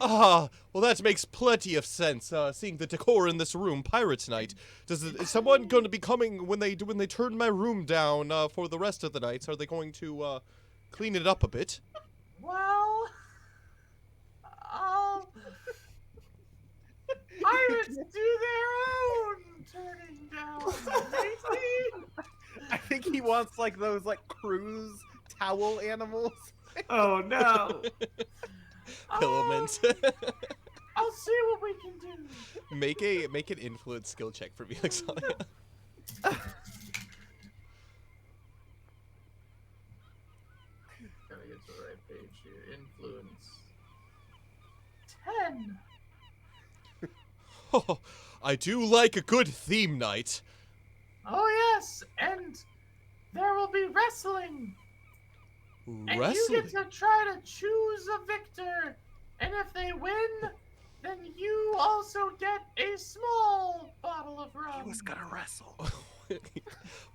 Ah, well that makes plenty of sense. Seeing the decor in this room, Pirates Night. Is someone going to be coming when they turn my room down for the rest of the nights? Are they going to clean it up a bit? Well, pirates do their own turning down, matey. I think he wants like those like cruise towel animals. Oh no. Filament. I'll see what we can do. make an influence skill check for me, Alexandria. Gotta get to the right page here. Influence. 10. Oh, I do like a good theme night. Oh yes, and there will be wrestling. And Wrestling. you get to try to choose a victor. And if they win, then you also get a small bottle of rum. He was gonna wrestle.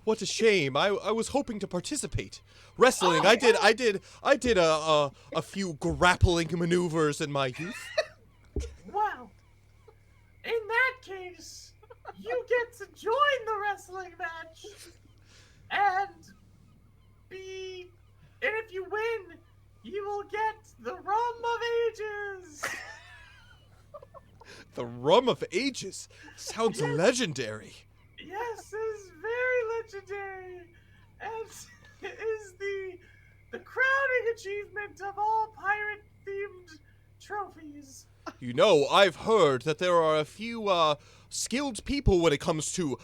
What a shame. I was hoping to participate. Wrestling. I did a few grappling maneuvers in my youth. Well, in that case, you get to join the wrestling match and be And if you win, you will get the Rum of Ages. The Rum of Ages sounds Yes. legendary. Yes, it is very legendary, and it is the crowning achievement of all pirate-themed trophies. You know, I've heard that there are a few skilled people when it comes to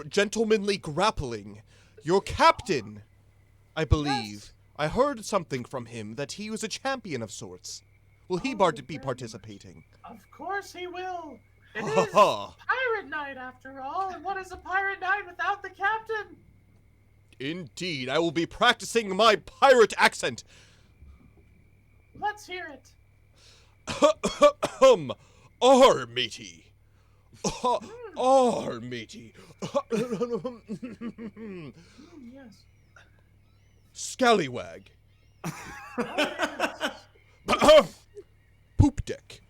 gentlemanly grappling. Your captain, I believe. Yes. I heard something from him that he was a champion of sorts. Will he Oh, be very participating? Of course he will. It Ha is ha. pirate night after all, and what is a pirate night without the captain? Indeed, I will be practicing my pirate accent. Let's hear it. Arr, matey. Arr, matey. Yes. Scallywag. Oh, Poop deck.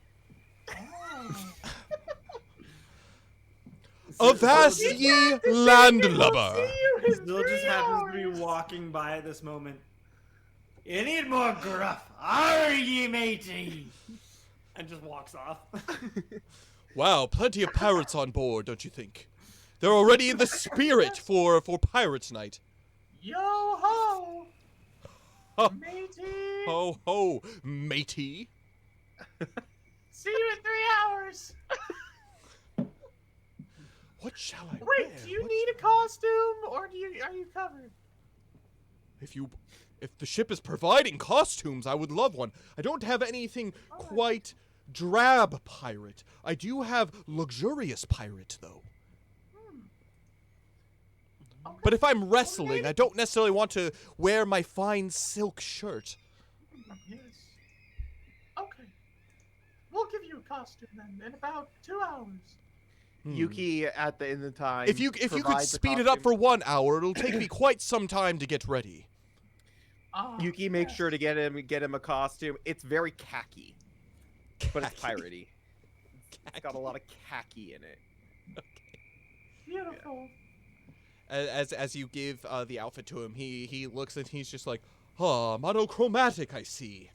oh. Avast ye landlubber. Still just happens to be walking by at this moment. You need more gruff. Are ye, matey? And just walks off. Wow, plenty of pirates on board, don't you think? They're already in the spirit for Pirates Night. Yo ho, Ho, matey. ho, ho, matey. See you in 3 hours. What shall I wear? Wait, do you What need a costume, or are you covered? If the ship is providing costumes, I would love one. I don't have anything quite drab pirate. I do have luxurious pirate, though. Okay. But if I'm wrestling, I don't necessarily want to wear my fine silk shirt. Yes. Okay. We'll give you a costume then in about 2 hours. Yuki in the time. If you could provides the speed it up for costume. 1 hour, it'll take me quite some time to get ready. Ah, Yuki makes yes. sure to get him a costume. It's very khaki, but it's Khaki. piratey. It's got a lot of khaki in it. Beautiful. As you give the outfit to him, he looks and he's just like, monochromatic, I see.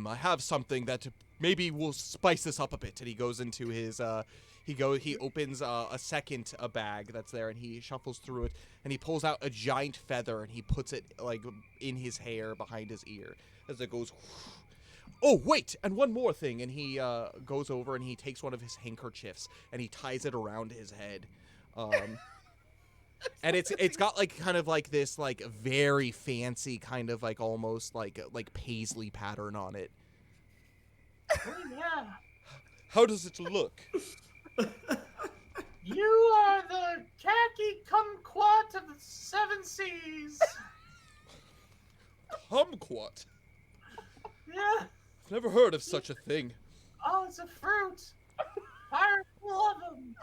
I have something that maybe will spice this up a bit. And he goes into his he opens a second bag that's there, and he shuffles through it, and he pulls out a giant feather, and he puts it like in his hair behind his ear as it goes. Oh wait, and one more thing, and he goes over and he takes one of his handkerchiefs and he ties it around his head. And it's got like kind of like this like very fancy kind of like almost like paisley pattern on it. Oh, yeah. How does it look? You are the khaki kumquat of the 7 seas. Kumquat? Yeah. I've never heard of such a thing. Oh, it's a fruit. Pirates love them.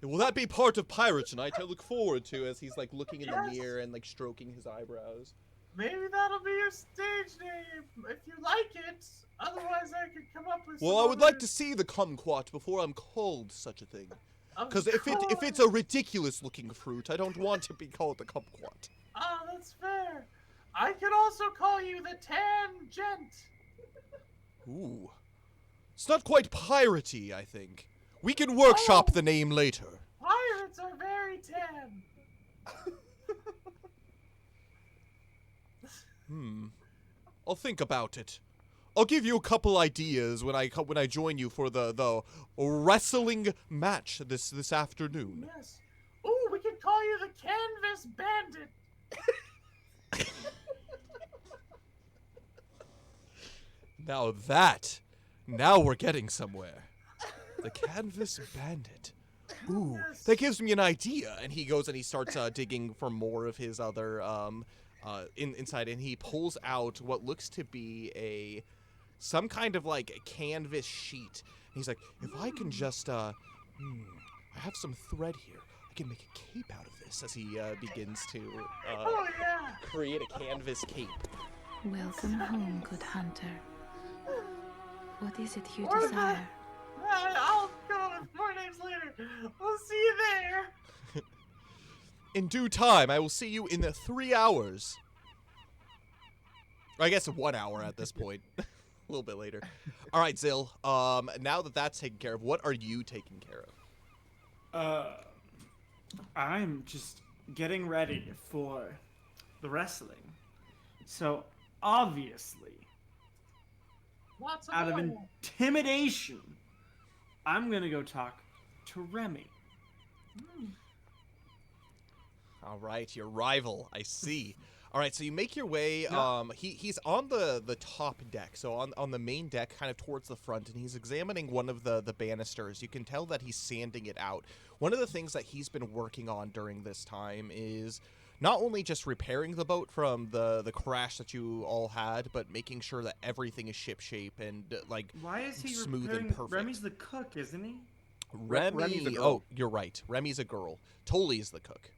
Will that be part of Pirates Night? I look forward to as he's like looking in the Yes. mirror and like stroking his eyebrows. Maybe that'll be your stage name if you like it. Otherwise, I could come up with. Well, some I would like other- to see the kumquat before I'm called such a thing. Of Because if it's course. a ridiculous looking fruit, I don't want to be called the kumquat. Oh, that's fair. I could also call you the Tangent. Ooh. It's not quite piratey, I think. We can workshop Oh. the name later. Pirates are very tan. I'll think about it. I'll give you a couple ideas when I join you for the wrestling match this afternoon. Yes. Ooh, we could call you the Canvas Bandit. Now we're getting somewhere. The Canvas Bandit. Ooh, Yes. that gives me an idea. And he goes and he starts digging for more of his other inside, and he pulls out what looks to be some kind of like a canvas sheet. And he's like, if I can just I have some thread here. I can make a cape out of this as he begins to Oh yeah. create a canvas cape. Welcome home, good hunter. What is it you Or desire? I'll go with more names later. We'll see you there. In due time, I will see you in 3 hours. I guess 1 hour at this point. A little bit later. All right, Zill. Now that that's taken care of, what are you taking care of? I'm just getting ready for the wrestling. So, obviously, Lots of out of oil. intimidation, I'm gonna go talk to Remy. All right, your rival. I see. All right, so you make your way. No. He's on the top deck, so on the main deck, kind of towards the front, and he's examining one of the banisters. You can tell that he's sanding it out. One of the things that he's been working on during this time is not only just repairing the boat from the crash that you all had, but making sure that everything is shipshape and like Why is he smooth and repairing? perfect. Remy's the cook, isn't he? Remy's a girl. Oh, you're right. Remy's a girl. Tolly is the cook.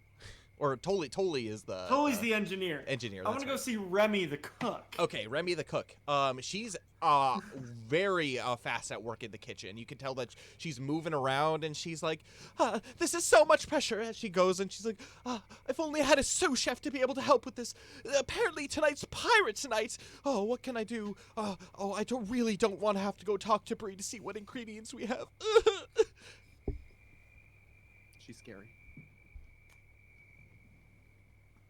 Or Tolly is the Tolly's the engineer. engineer. I want to go see Remy the cook. Okay, Remy the cook. She's very fast at work in the kitchen. You can tell that she's moving around, and she's like, "This is so much pressure." As she goes, and she's like, "If only I had a sous chef to be able to help with this. Apparently tonight's pirate night. Oh, what can I do? I really don't want to have to go talk to Bree to see what ingredients we have." She's scary.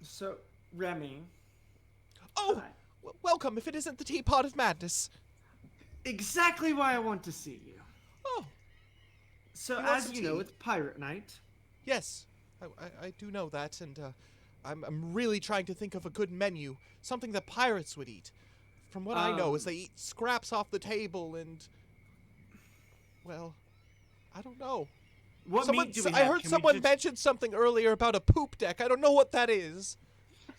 So, Remy. Oh, Hi. welcome. If it isn't the Teapot of Madness. Exactly why I want to see you. Oh, So, You want as some you know, tea? it's pirate night. yes. I do know that, and I'm really trying to think of a good menu, something that pirates would eat. From what I know, is they eat scraps off the table and, well, I don't know. What meat do we I have? heard Can we someone just- mention something earlier about a poop deck. I don't know what that is.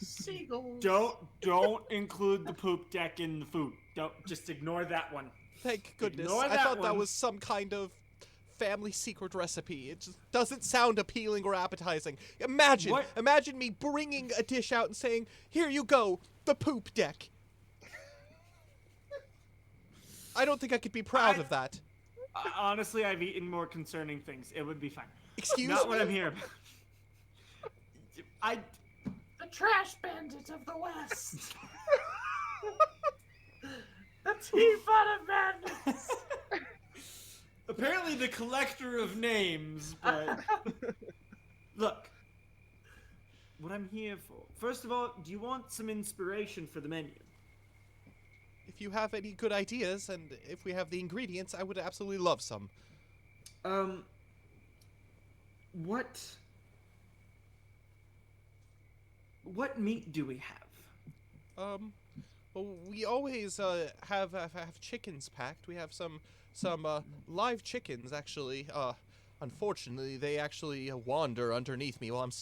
Seagulls. Don't include the poop deck in the food. Don't just ignore that one. Thank goodness. Ignore I that thought that one. was some kind of family secret recipe. It just doesn't sound appealing or appetizing. What? Imagine me bringing a dish out and saying, "Here you go, the poop deck." I don't think I could be proud of that. Honestly, I've eaten more concerning things. It would be fine. Excuse Not me? what I'm here about. The trash bandit of the West. The Teapot of Madness. Apparently the collector of names, but look. What I'm here for. First of all, do you want some inspiration for the menu? If you have any good ideas and if we have the ingredients, I would absolutely love some. What meat do we have? Well, we always have chickens packed. We have some live chickens actually. Unfortunately, they actually wander underneath me while I'm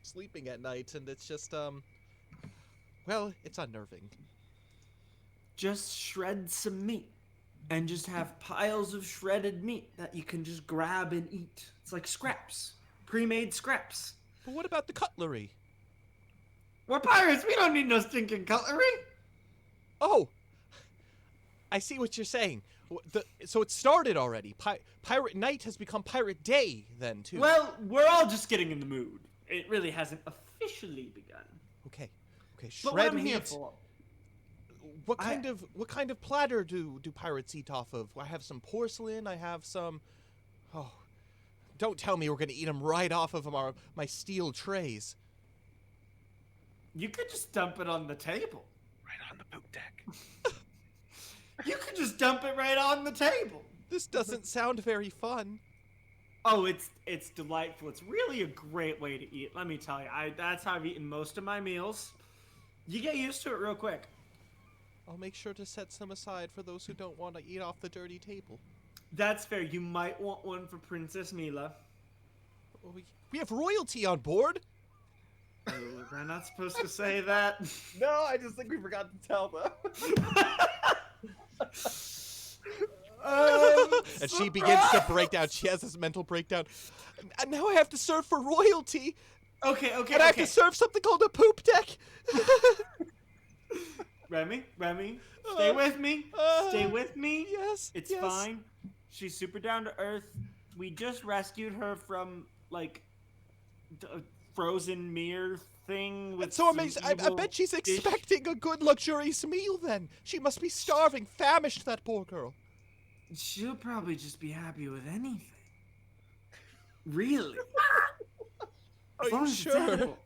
sleeping at night, and it's just well, it's unnerving. Just shred some meat and just have piles of shredded meat that you can just grab and eat. It's like scraps, pre-made scraps. But what about the cutlery? We're pirates. We don't need no stinking cutlery. Oh, I see what you're saying. So it started already. Pirate Night has become Pirate Day then too. Well, we're all just getting in the mood. It really hasn't officially begun. Okay. But what Shred I'm here meat. for. What kind of platter do pirates eat off of? I have some porcelain. I have some. Oh, don't tell me we're gonna eat them right off of my steel trays. You could just dump it on the table. Right on the poop deck. You could just dump it right on the table. This doesn't sound very fun. Oh, it's delightful. It's really a great way to eat. Let me tell you, that's how I've eaten most of my meals. You get used to it real quick. I'll make sure to set some aside for those who don't want to eat off the dirty table. That's fair. You might want one for Princess Mila. We have royalty on board. Oh, we're not supposed to say that. No, I just think we forgot to tell them. And she begins to break down. She has this mental breakdown. And now I have to serve for royalty. Okay. And I have to serve something called a poop deck. Remy, stay with me. Stay with me. Yes. It's yes. fine. She's super down to earth. We just rescued her from, like, frozen mirror thing with That's so amazing. I evil bet she's dish. expecting a good, luxurious meal then. She must be starving, famished, that poor girl. She'll probably just be happy with anything. Really? As Are long you as it's sure? edible.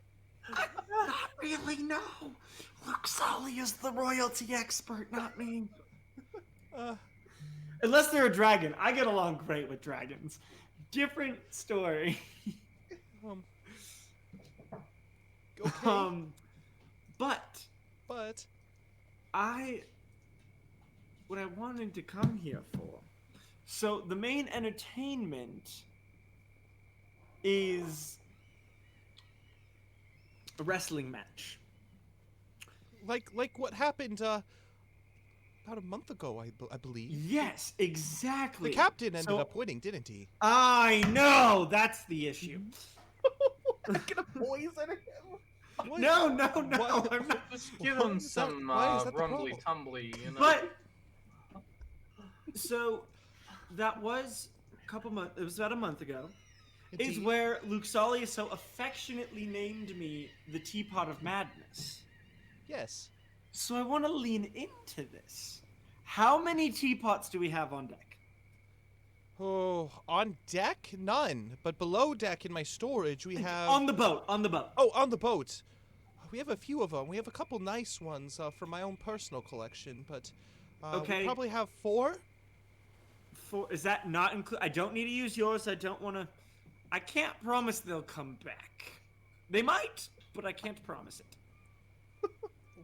Not really, no. Look, Sully is the royalty expert, not me. Unless they're a dragon. I get along great with dragons. Different story. Okay. But But what I wanted to come here for. So the main entertainment is a wrestling match. like what happened about a month ago, I believe. Yes, exactly. The captain ended So- up winning, didn't he? I know, that's the issue. I'm gonna poison him. What? No, What? I'm not. Just give Why him is that- some why is that the rumbly problem? tumbly, you know. But so that was a couple months. It was about a month ago. Is Indeed. where Luke Solly so affectionately named me the Teapot of Madness. Yes. So I want to lean into this. How many teapots do we have on deck? Oh, on deck, none. But below deck in my storage, we have. On the boat. On the boat. Oh, on the boat. We have a few of them. We have a couple nice ones for my own personal collection, but Okay. we probably have 4. Is that not include? I don't need to use yours. I don't want to. I can't promise they'll come back. They might, but I can't promise it.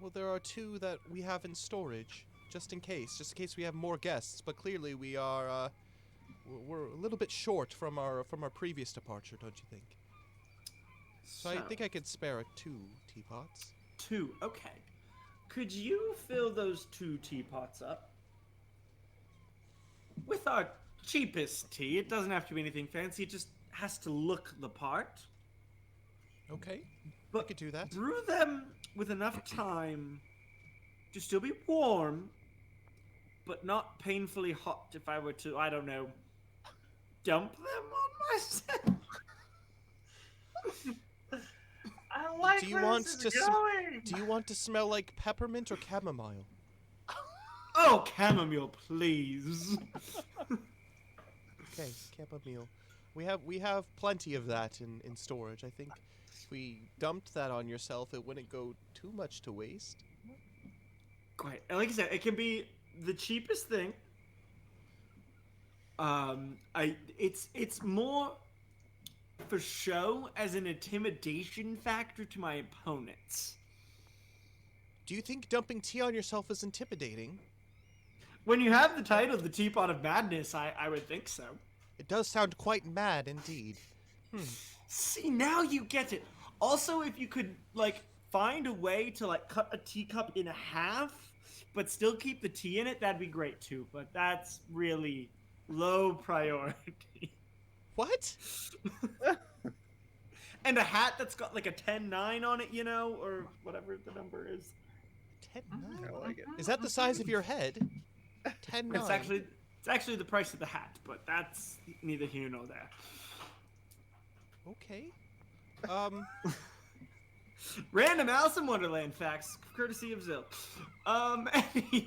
Well, there are 2 that we have in storage, just in case we have more guests. But clearly, we are we're a little bit short from our previous departure, don't you think? So I think I could spare 2 teapots. 2. Okay. Could you fill those 2 teapots up with our cheapest tea? It doesn't have to be anything fancy. It just has to look the part. Okay, But I could do that. brew them with enough time to still be warm, but not painfully hot. If I were to, I don't know, dump them on myself. I like Do you where want this to is going. Do you want to smell like peppermint or chamomile? Oh, chamomile, please. Okay, chamomile. We have plenty of that in storage. I think if we dumped that on yourself, it wouldn't go too much to waste. Great. And like I said, it can be the cheapest thing. It's more for show as an intimidation factor to my opponents. Do you think dumping tea on yourself is intimidating? When you have the title, the Teapot of Madness, I would think so. It does sound quite mad indeed. See, now you get it. Also, if you could, like, find a way to, like, cut a teacup in half, but still keep the tea in it, that'd be great, too. But that's really low priority. What? And a hat that's got, like, a 10-9 on it, you know, or whatever the number is. 10.9? I like it. Is that the size of your head? 10.9. It's actually the price of the hat, but that's neither here nor there. Okay. Random Alice in Wonderland facts, courtesy of Zill. Anyway.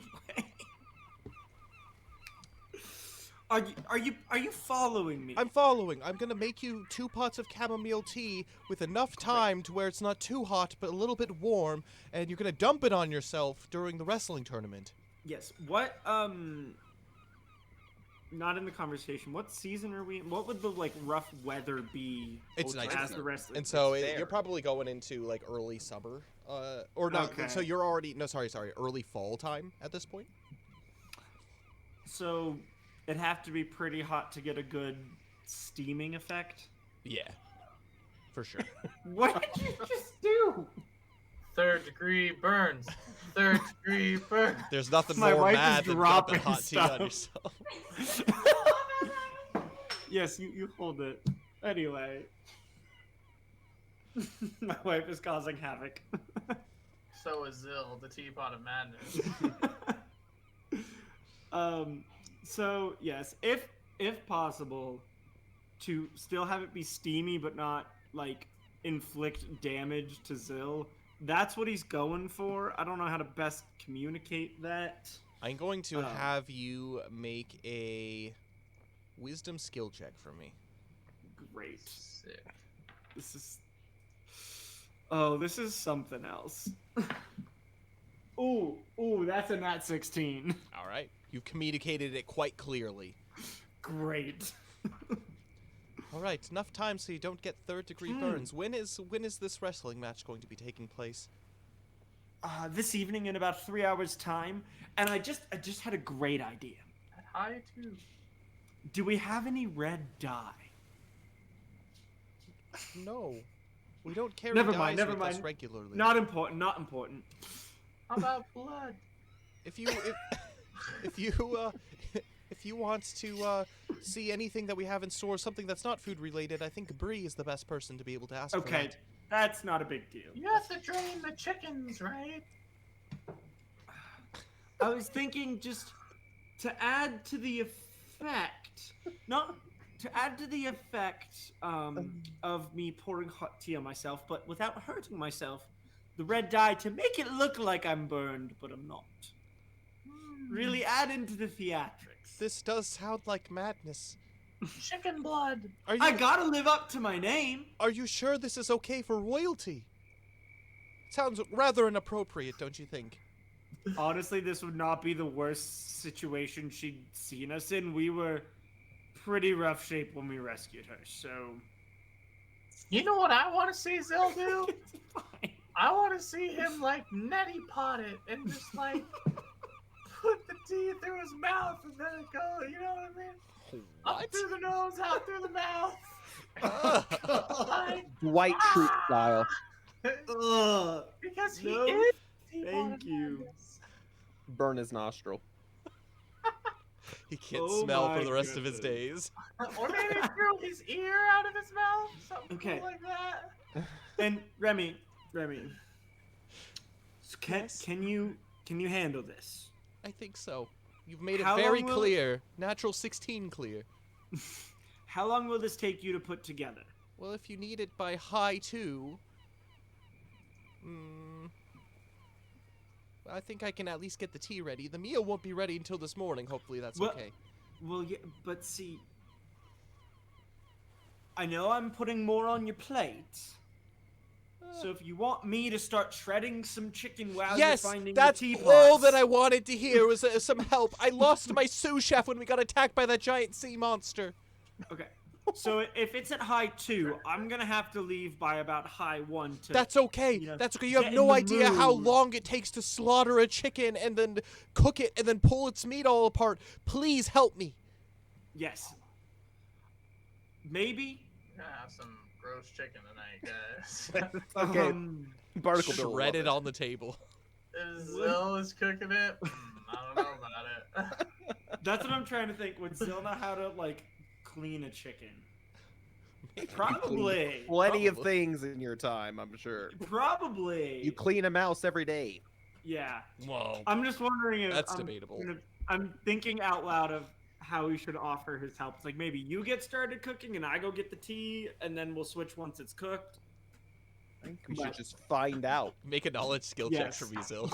Are you following me? I'm following. I'm gonna make you 2 pots of chamomile tea with enough time to where it's not too hot but a little bit warm, and you're gonna dump it on yourself during the wrestling tournament. Yes. What not in the conversation. What season are we in? What would the like rough weather be It's nice. as the wrestling? And so It's fair. you're probably going into like early summer, or not. Okay. So you're already sorry, early fall time at this point. So it'd have to be pretty hot to get a good steaming effect. Yeah, for sure. What did you just do? 3rd degree burns. 3rd degree burns. There's nothing My more wife mad is than dropping dumping hot tea on stuff. yourself. Yes, you hold it. Anyway. My wife is causing havoc. So is Zill, the Teapot of Madness. So yes, if possible, to still have it be steamy but not like inflict damage to Zill. That's what he's going for. I don't know how to best communicate that. I'm going to have you make a wisdom skill check for me. Great. Sick. This is... Oh, this is something else. Ooh, that's a nat 16. All right. You've communicated it quite clearly. Great. All right, enough time so you don't get third-degree burns. When is this wrestling match going to be taking place? This evening in about 3 hours' time, and I just had a great idea. At high too. Do we have any red dye? No. We don't carry Never dyes mind, never with us mind. regularly. Not important, not important. How about blood? If you want to see anything that we have in store, something that's not food related, I think Bree is the best person to be able to ask for Okay, that. that's not a big deal. You have to drain the chickens, right? I was thinking just to add to the effect, not to add to the effect of me pouring hot tea on myself, but without hurting myself, the red dye to make it look like I'm burned, but I'm not. Really add into the theatrics. This does sound like madness. Chicken blood. I gotta live up to my name. Are you sure this is okay for royalty? Sounds rather inappropriate, don't you think? Honestly, this would not be the worst situation she'd seen us in. We were pretty rough shape when we rescued her, so... You know what I want to see Zill do? It's fine. I want to see him, like, neti pot it and just, like, put the tea through his mouth and then it goes, you know what I mean? What? Up through the nose, out through the mouth. Like, Dwight Schrute style. Ugh. because he No, is. thank you. Burn his nostril. He can't Oh smell for my the rest of his goodness. days. Or maybe through his ear out of his mouth. Something Okay. cool like that. And Remy, Yes? can you handle this? I think so. You've made it How very long will- clear. Natural 16 clear. How long will this take you to put together? Well, if you need it by high 2... I think I can at least get the tea ready. The meal won't be ready until this morning. Hopefully that's Well- okay. Well, yeah, but see, I know I'm putting more on your plate. So if you want me to start shredding some chicken while Yes, you're finding that's the teapots, all that I wanted to hear was some help. I lost my sous chef when we got attacked by that giant sea monster. Okay. So if it's at high 2, I'm gonna have to leave by about high 1 to. That's okay. you know, That's okay. You get have in no the idea how mood. long it takes to slaughter a chicken and then cook it and then pull its meat all apart. Please help me. Yes. Maybe. We're gonna have some gross chicken tonight, guys. Okay. Barnacle Bill will Shred love it on the table. If Zill is cooking it, I don't know about it. That's what I'm trying to think. Would Zill know how to like clean a chicken? Probably. Plenty of Probably. things in your time, I'm sure. Probably. You clean a mouse every day. Yeah. Whoa. I'm just wondering if That's debatable. I'm thinking out loud of how we should offer his help. It's like maybe you get started cooking and I go get the tea, and then we'll switch once it's cooked. I think we should just find out. Make a knowledge skill check Yes. for me, Zil.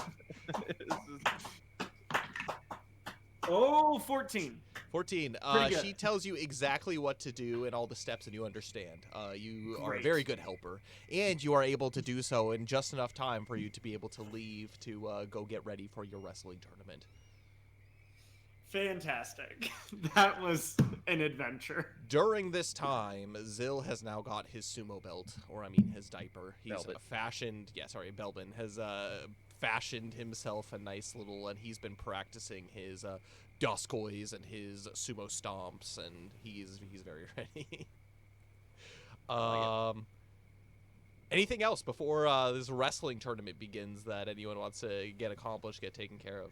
Oh, 14. 14. Pretty good. She tells you exactly what to do and all the steps, and you understand. You are a Great. very good helper, and you are able to do so in just enough time for you to be able to leave to go get ready for your wrestling tournament. Fantastic. That was an adventure. During this time, Zil has now got his sumo belt, or I mean his diaper. He's Belbin. Belbin has fashioned himself a nice little, and he's been practicing his doskois and his sumo stomps, and he's very ready. Anything else before this wrestling tournament begins that anyone wants to get accomplished, get taken care of?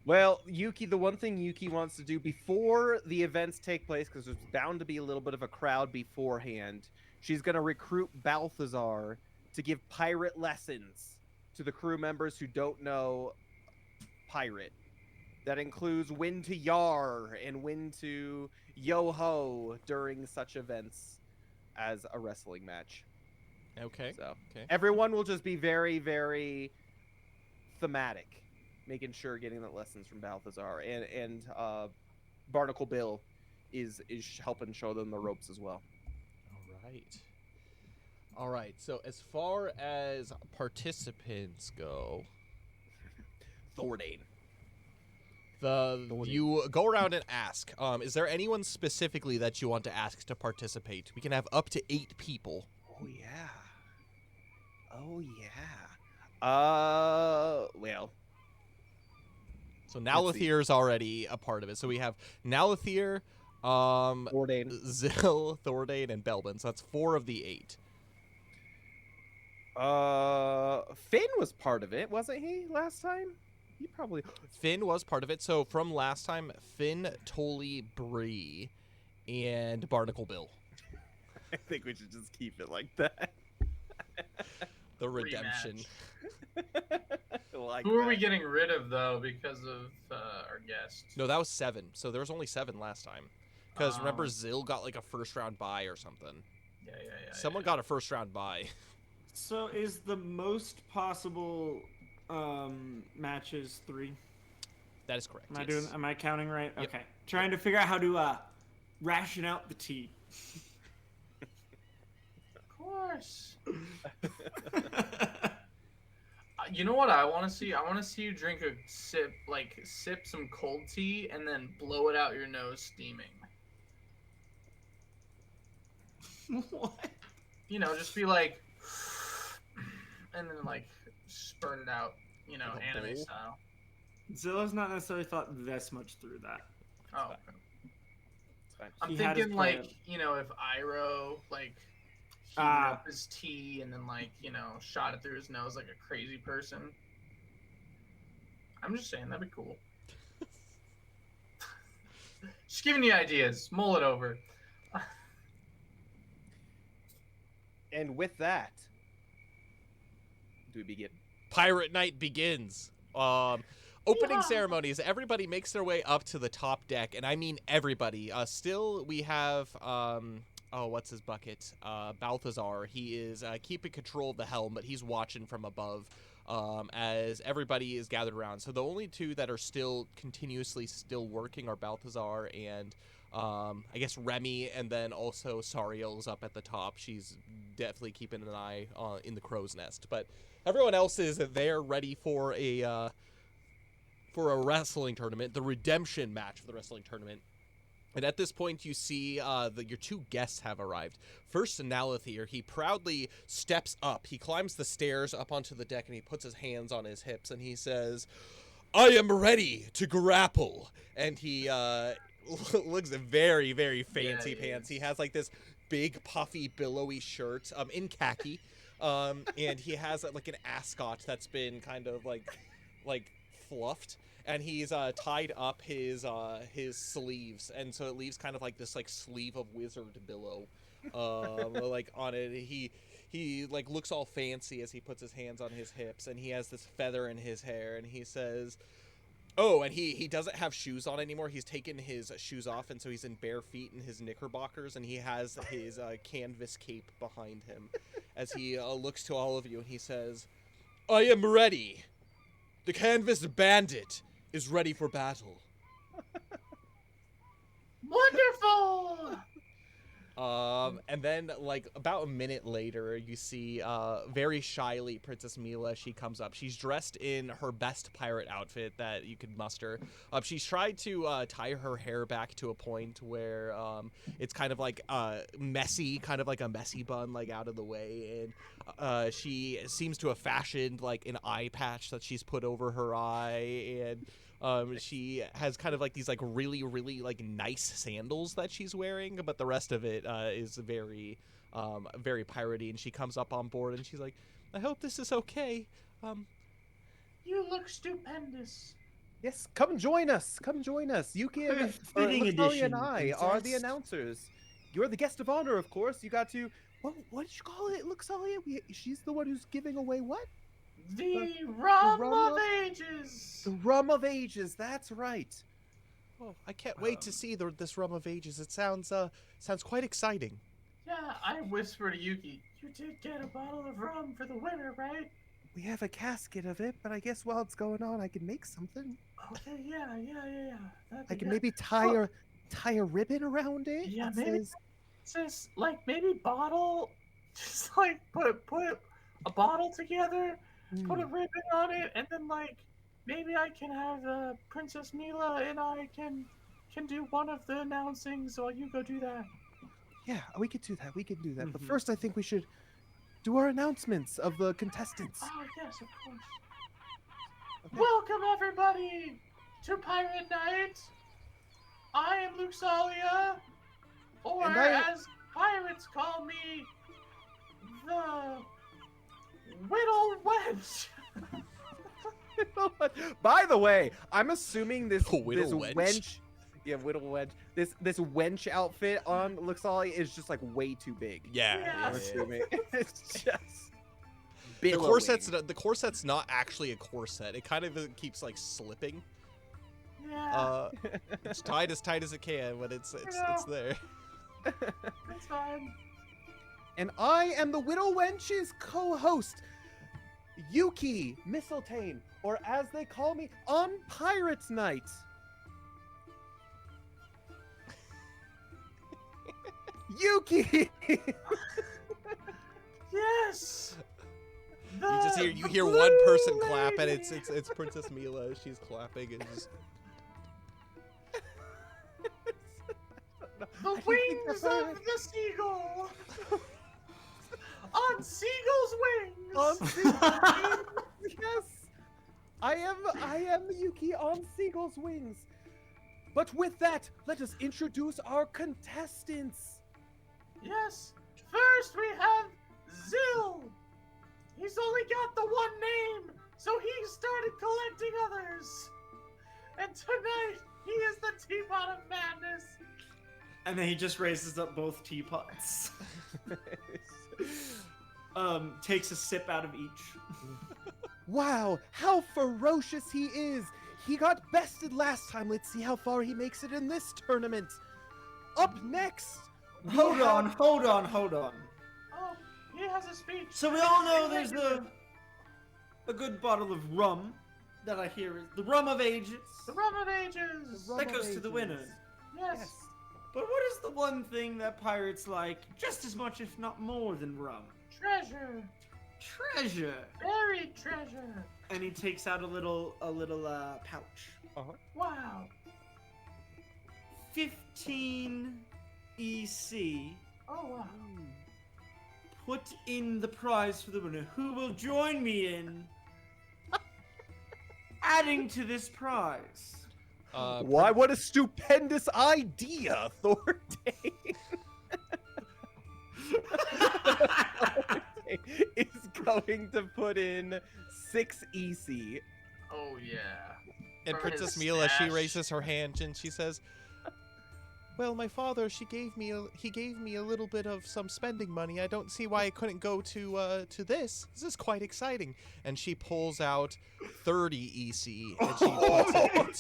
Well, Yuki, the one thing Yuki wants to do before the events take place, because there's bound to be a little bit of a crowd beforehand, she's going to recruit Balthazar to give pirate lessons to the crew members who don't know pirate. That includes when to yar and when to yo-ho during such events as a wrestling match. Okay. So Okay. everyone will just be very, very thematic, making sure getting the lessons from Balthazar, and Barnacle Bill is helping show them the ropes as well. All right. All right. So as far as participants go, Thordane. you go around and ask. Is there anyone specifically that you want to ask to participate? We can have up to 8 people. Oh yeah. Oh yeah. Well. So Let's see. Nalathir's already a part of it. So we have Nalathir, Thordane. Zill, Thordane, and Belbin. So that's 4 of the 8. Finn was part of it, wasn't he? Last time, he probably. Finn was part of it. So from last time, Finn, Tolly, Bree, and Barnacle Bill. I think we should just keep it like that. The redemption. Like Who are that. we getting rid of though because of our guest? No, that was 7. So there was only 7 last time. Because remember, Oh. Zill got like a first round bye or something. Yeah. Someone got a first round bye. So is the most possible matches 3? That is correct. Am I yes. doing? Am I counting right? Yep. Okay. Trying to figure out how to ration out the tea. Of course. You know what I want to see? I want to see you drink a sip some cold tea and then blow it out your nose steaming. What? You know, just be like, and then like spurt it out. You know, Like a anime bowl? style. Zilla's not necessarily thought this much through that. Oh, fine. okay. It's fine. I'm He had his thinking plan. like, you know, if Iroh like heated Ah. up his tea and then like, you know, shot it through his nose like a crazy person. I'm just saying that'd be cool. Just giving you ideas. Mull it over. And with that, do we begin? Pirate Night begins. Opening Yeah. ceremonies. Everybody makes their way up to the top deck, and I mean everybody. Still, we have what's his bucket? Balthazar. He is keeping control of the helm, but he's watching from above as everybody is gathered around. So the only 2 that are still continuously working are Balthazar and I guess Remy, and then also Sariel's up at the top. She's definitely keeping an eye in the crow's nest. But everyone else is there ready for a wrestling tournament, the redemption match of the wrestling tournament. And at this point, you see your 2 guests have arrived. First, Nalathir. He proudly steps up. He climbs the stairs up onto the deck, and he puts his hands on his hips, and he says, "I am ready to grapple." And he looks very, very fancy Yeah, he pants. He is. has like this big, puffy, billowy shirt in khaki. And he has like an ascot that's been kind of like fluffed. And he's tied up his sleeves, and so it leaves kind of like this like sleeve of wizard billow, like on it. He like looks all fancy as he puts his hands on his hips, and he has this feather in his hair, and he says, "Oh," and he doesn't have shoes on anymore. He's taken his shoes off, and so he's in bare feet in his knickerbockers, and he has his canvas cape behind him, as he looks to all of you, and he says, "I am ready. The canvas bandit is ready for battle." Wonderful! And then, like, about a minute later, you see, very shyly, Princess Mila, she comes up. She's dressed in her best pirate outfit that you could muster. She's tried to tie her hair back to a point where it's kind of like messy, kind of like a messy bun, like, out of the way. And she seems to have fashioned, like, an eye patch that she's put over her eye. And she has kind of like these like really, really like nice sandals that she's wearing, but the rest of it is very, very piratey. And she comes up on board and she's like, "I hope this is okay." You look stupendous. Yes, come join us. Come join us. You can. Fitting Latoya and edition, I are the princess. announcers. You're the guest of honor, of course. You got to. What did you call it, Luxalia? She's the one who's giving away what? The rum rum of of- ages. The rum of ages. That's right. Oh, I can't wait to see this Rum of Ages. It sounds quite exciting. Yeah, I whisper to Yuki, you did get a bottle of rum for the winner, right? We have a casket of it, but I guess while it's going on, I can make something. Okay, yeah. That'd I be can good. maybe tie a ribbon around it. Yeah, that maybe says, just like maybe bottle, just like put a bottle together, put a "Hmm, ribbon on it, and then like maybe I can have Princess Mila and I can do one of the announcing. So you go do that. yeah, we could do that. We could do that. But Mhm. first, I think we should do our announcements of the contestants. Oh yes, of course. Okay. Welcome everybody to Pirate Night. I am Luxalia, or And I- as pirates call me, the Whittle Wench. By the way, I'm assuming this Whittle this wench? wench, yeah, whittle wench. This wench outfit on Luxali is just like way too big. Yeah. Yeah. I'm assuming it's just The billowing. corset's not actually a corset. It kind of keeps like slipping. Yeah, It's tied as it can, but it's there. it's fine. And I am the Whittle Wench's co-host, Yuki Mistletoe, or as they call me, on Pirates Night. Yuki. Yes. You hear one person clap, and it's Princess Mila. She's clapping and just. The wings of the seagull. On seagull's wings. On Seagull's wings. Yes, I am Yuki on Seagull's wings. But with that, let us introduce our contestants. Yes. First we have Zill. He's only got the one name, so he started collecting others. And tonight he is the Teapot of Madness. And then he just raises up both teapots. Takes a sip out of each. Wow, how ferocious he is! He got bested last time. Let's see how far he makes it in this tournament. Up next, we Hold have- on. Oh, he has a speech. So we all know there's a good bottle of rum that I hear is the rum of ages. The Rum of Ages. The Rum That of goes to the Ages. winner. Yes. Yes. But what is the one thing that pirates like just as much, if not more, than rum? Treasure. Treasure. Buried treasure. And he takes out a little pouch. Wow. 15 EC. Oh wow. Put in the prize for the winner. Who will join me in adding to this prize? Why? What a stupendous idea, Thornton is going to put in 6 EC. Oh yeah. And From Princess his Mila, she stash. raises her hand and she says, "Well, my father, he gave me a little bit of some spending money. I don't see why I couldn't go to this. This is quite exciting." And she pulls out 30 EC and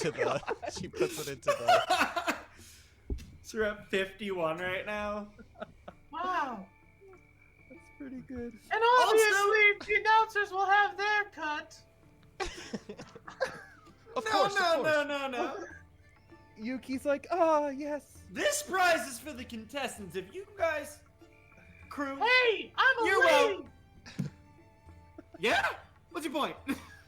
she puts it into the. So we're at 51 right now. Wow. That's pretty good. And obviously the announcers will have their cut. Of No, course, no, of course. no, no, no. Yuki's like, ah, yes. This prize is for the contestants. If you guys, crew, Hey, I'm a You lady. won't. yeah. What's your point?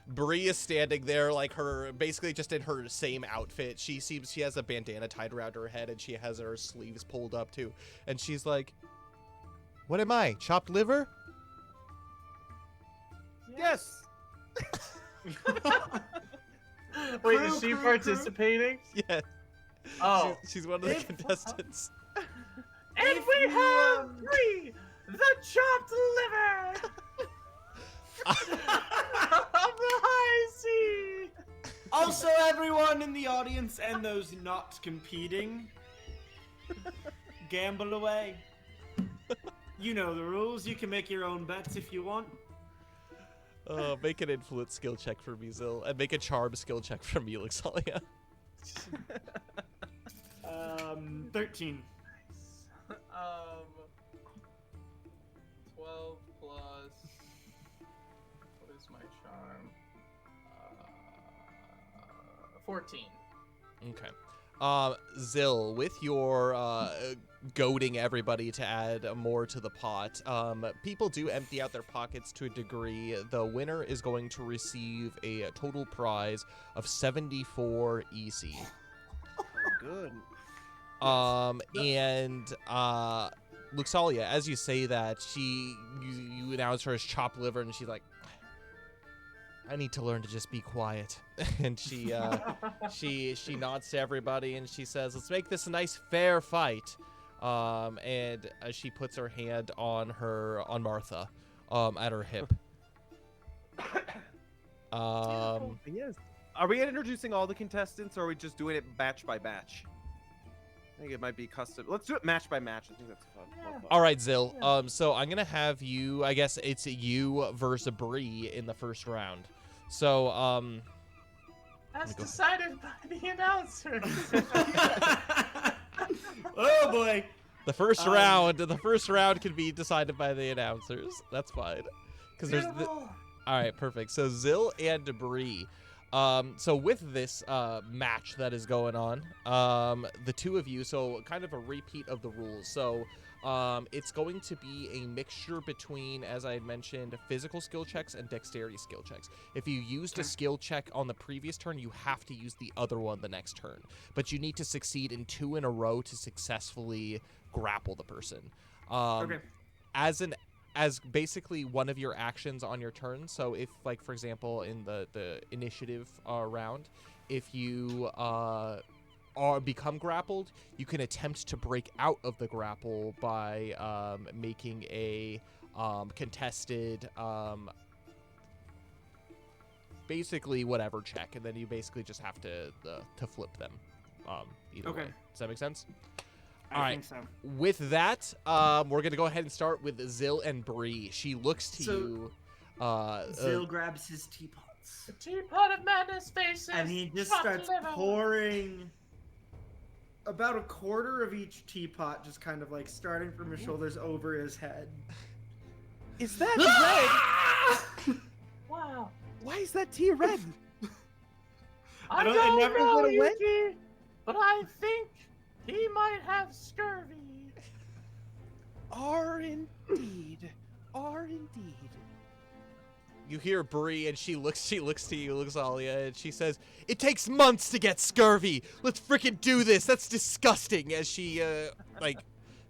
Bree is standing there like basically just in her same outfit. She has a bandana tied around her head and she has her sleeves pulled up too. And she's like, "What am I? Chopped liver?" Yes. Wait, Crew, is she crew, participating? Yeah. Oh. She's one of the If- contestants. And If we you, have Bree, the chopped liver of the high sea. Also, everyone in the audience and those not competing, gamble away. You know the rules. You can make your own bets if you want. Make an influence skill check for me, Zil, and make a charm skill check for me, Luxalia. 13. What's my charm? 14. Okay. Zill, with your goading everybody to add more to the pot, people do empty out their pockets to a degree. The winner is going to receive a total prize of 74 EC. Good. And Luxalia, as you say that, you announce her as chopped liver, and she's like, I need to learn to just be quiet. And she nods to everybody and she says, let's make this a nice fair fight. And she puts her hand on Martha, at her hip. Yes. Are we introducing all the contestants, or are we just doing it batch by batch? I think it might be custom. Let's do it match by match. I think that's fun. Yeah. More fun. All right, Zill. So I'm gonna have you. I guess it's you versus Bree in the first round. So As decided by the announcer. Oh boy. the first round can be decided by the announcers. That's fine, because there's. All right, perfect. So Zill and Bree. So with this match that is going on, the two of you, so kind of a repeat of the rules. So it's going to be a mixture between, as I had mentioned, physical skill checks and dexterity skill checks. If you used a skill check on the previous turn, you have to use the other one the next turn. But you need to succeed in 2 in a row to successfully grapple the person. Okay. As basically one of your actions on your turn. So if, like, for example, in the initiative round, if you become grappled, you can attempt to break out of the grapple by making a contested basically whatever check, and then you basically just have to flip them either Okay. way. Does that make sense? I think so. With that, we're gonna go ahead and start with Zill and Bree. She looks to you. Zill grabs his teapots. The teapot of madness faces. And he just chopped starts liver. pouring about a quarter of each teapot, just kind of like starting from his shoulders over his head. Is that red? Wow. Why is that tea red? I don't- don't it never know, went away? Yuki, but I think he might have scurvy. Are indeed. Are indeed. You hear Bree, and she looks to you, Luxalia, and she says, "It takes months to get scurvy. Let's freaking do this. That's disgusting." As she like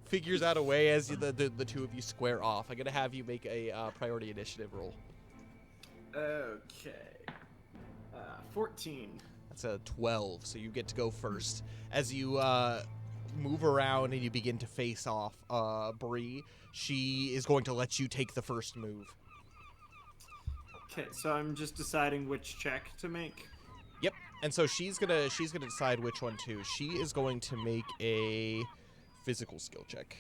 figures out a way as the two of you square off. I'm gonna have you make a priority initiative roll. Okay. 14. That's a 12, so you get to go first. As you move around and you begin to face off Bree, she is going to let you take the first move. Okay, so I'm just deciding which check to make. Yep. And so she's gonna decide which one too. She is going to make a physical skill check.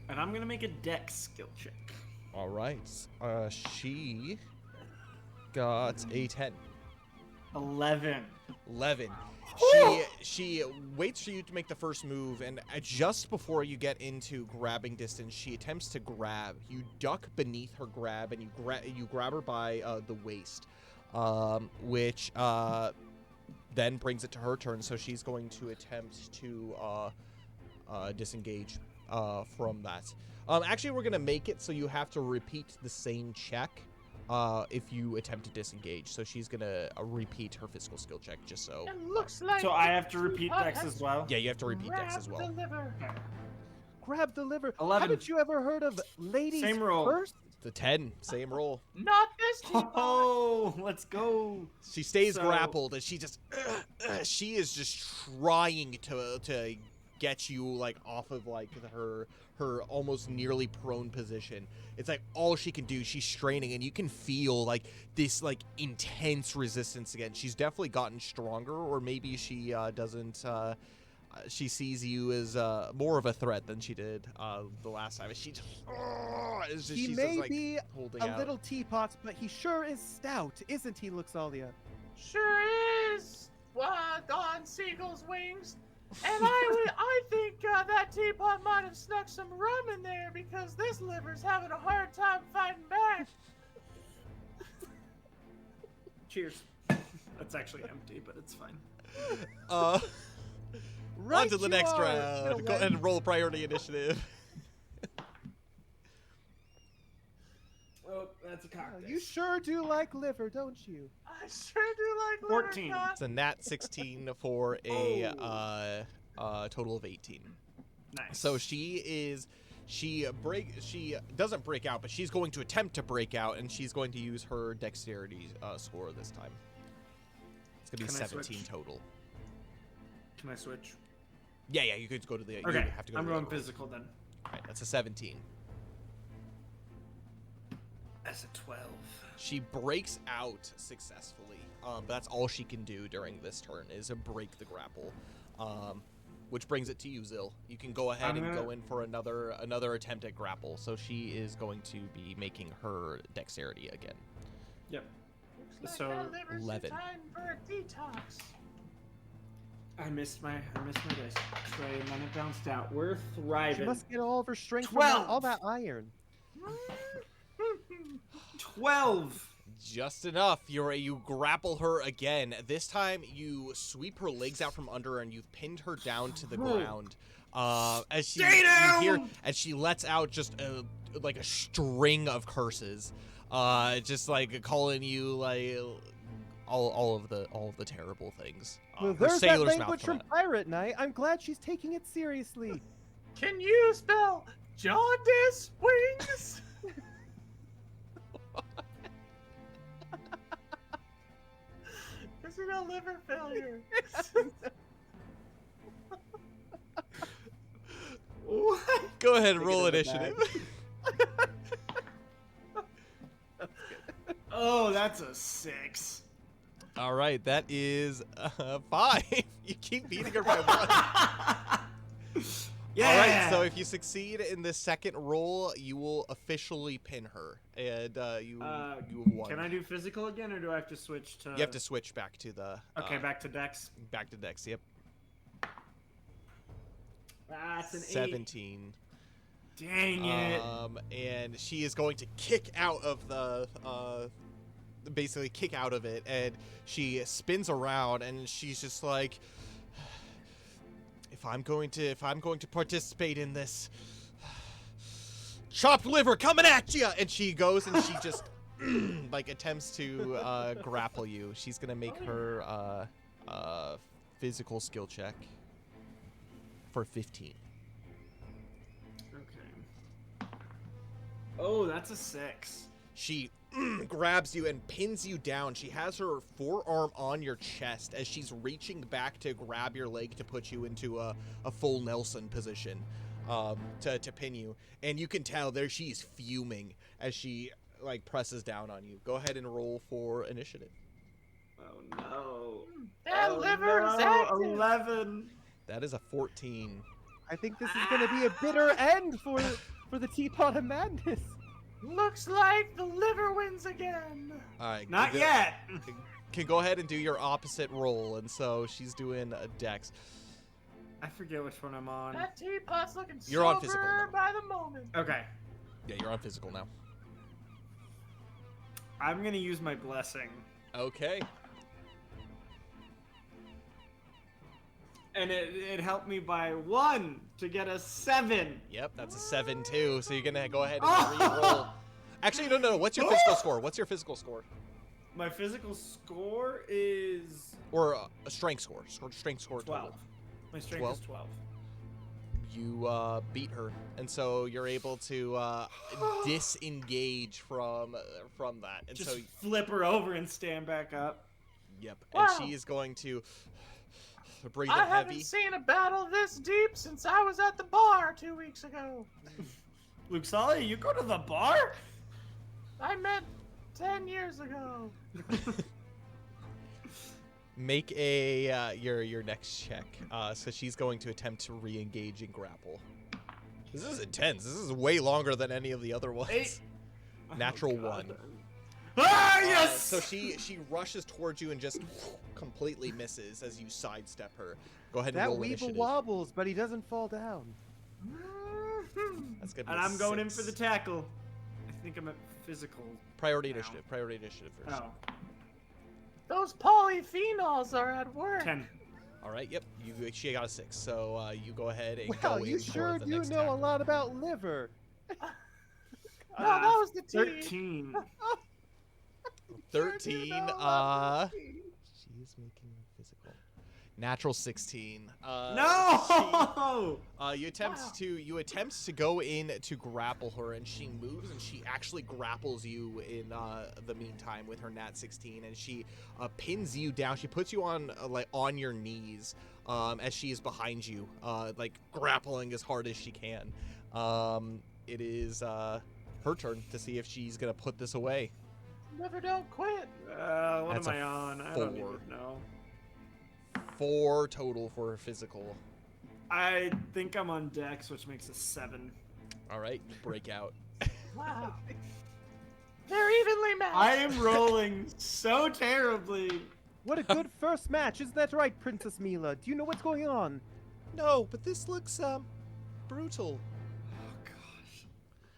And I'm gonna make a dex skill check. All right. She got a 10. 11. 11. She waits for you to make the first move, and just before you get into grabbing distance, she attempts to grab. You duck beneath her grab, and you grab her by the waist, which then brings it to her turn. So she's going to attempt to disengage from that. Actually, we're gonna make it so you have to repeat the same check if you attempt to disengage. So she's gonna repeat her physical skill check, just so. It looks like So I have to the repeat teapot dex has as well? Yeah, you have to repeat dex as grabbed well. the liver. Grab the liver. 11. Haven't you ever heard of ladies Same roll. first? The 10, same roll. Not this teapot. Oh, let's go. She stays So- grappled, and she just she is just trying to get you like off of like her almost nearly prone position. It's like all she can do. She's straining, and you can feel like this like intense resistance again. She's definitely gotten stronger, or maybe she doesn't. She sees you as more of a threat than she did the last time. She she's He just, may like, be holding a out. little teapot, but he sure is stout, isn't he, Luxalia? Sure is. On seagull's wings. And I think that teapot might have snuck some rum in there because this liver's having a hard time fighting back. Cheers. That's actually empty, but it's fine. Right On to the you next are, round. Go Middleman. ahead and roll priority initiative. Oh, that's a cock. You sure do like liver, don't you? I sure do like 14. liver It's a nat 16 for a total of 18. Nice. So she doesn't break out, but she's going to attempt to break out, and she's going to use her dexterity score this time. It's gonna be Can I 17 switch? total. Can I switch? Yeah, you could go to the. Okay, You have to go I'm to the going other roll. physical then. All right, that's a 17. That's a 12. She breaks out successfully, but that's all she can do during this turn is break the grapple. Which brings it to you, Zil. You can go ahead and go in for another attempt at grapple. So she is going to be making her dexterity again. Yep. Looks So, like that liver's 11. time for a detox. I missed my dice tray, and then it bounced out. We're She thriving. must get all of her strength from 12. all that iron. 12. Just enough. You grapple her again. This time you sweep her legs out from under her and you've pinned her down to the ground. As she Stay you hear down! as she lets out just like a string of curses, just like calling you like all of the terrible things. Well, Her there's that sailor's mouth language come from out. Pirate Night. I'm glad she's taking it seriously. Can you spell jaundice wings? Is it a liver failure? What? Go ahead and Take roll it in the initiative. Oh, that's a 6. All right, that is 5. You keep beating her by 1. Yeah. All right, so if you succeed in the second roll, you will officially pin her, and you have won. Can I do physical again, or do I have to switch to? You have to switch back to the. Okay, back to Dex. Back to Dex. Yep. That's an 8. 17. Dang it. And she is going to kick out of the. Basically, kick out of it, and she spins around, and she's just like, If I'm going to participate in this, chopped liver coming at you, and she goes and she just like attempts to grapple you. She's gonna make her physical skill check for 15. Okay. Oh, that's a 6. She grabs you and pins you down. She has her forearm on your chest as she's reaching back to grab your leg to put you into a full Nelson position to pin you. And you can tell there she's fuming as she like presses down on you. Go ahead and roll for initiative. Oh no. That liver is active. 11. That is a 14. I think this is going to be a bitter end for the Teapot of Madness. Looks like the liver wins again. All right. Not yet. Can go ahead and do your opposite roll. And so she's doing a dex. I forget which one I'm on. That teapot's looking You're on sober physical now. by the moment. Okay. Yeah, you're on physical now. I'm gonna use my blessing. Okay. And it helped me by 1 to get a 7. Yep, that's a 7 too. So you're gonna go ahead and re-roll. Actually, no. What's your physical score? What's your physical score? My physical score is Or a strength score. Strength score 12. total. My strength 12? is 12. You beat her, and so you're able to disengage from that. And Just so, flip her over and stand back up. yep. Wow. And she is going to breathe I in haven't heavy. seen a battle this deep since I was at the bar 2 weeks ago. Luke Sully, you go to the bar? I meant 10 years ago. Make a your next check. So she's going to attempt to re-engage and grapple. This is intense. This is way longer than any of the other ones. 8. Natural Oh, God. 1. Ah, yes! So she rushes towards you and just completely misses as you sidestep her. Go ahead and That roll Weevil initiative. wobbles, but he doesn't fall down. That's gonna be And a I'm going in for 6. the tackle. I think I'm at physical. Priority now. initiative. Priority initiative first. Oh. Those polyphenols are at work. 10. All right. Yep. She got a 6. So you go ahead and Wow, go you in sure for the do next know a tackle. lot about liver. No, that was the T. 13. 13. She's making a physical. Natural 16. No! You attempt to go in to grapple her, and she moves, and she actually grapples you in the meantime with her nat 16, and she pins you down. She puts you on on your knees as she is behind you, grappling as hard as she can. It is her turn to see if she's gonna put this away. Never don't quit. What That's am a I on? I don't 4. even know. 4 total for her physical. I think I'm on Dex, which makes a 7. All right, break out. Wow. They're evenly matched. I am rolling so terribly. What a good first match, isn't that right, Princess Mila? Do you know what's going on? No, but this looks brutal. Oh gosh.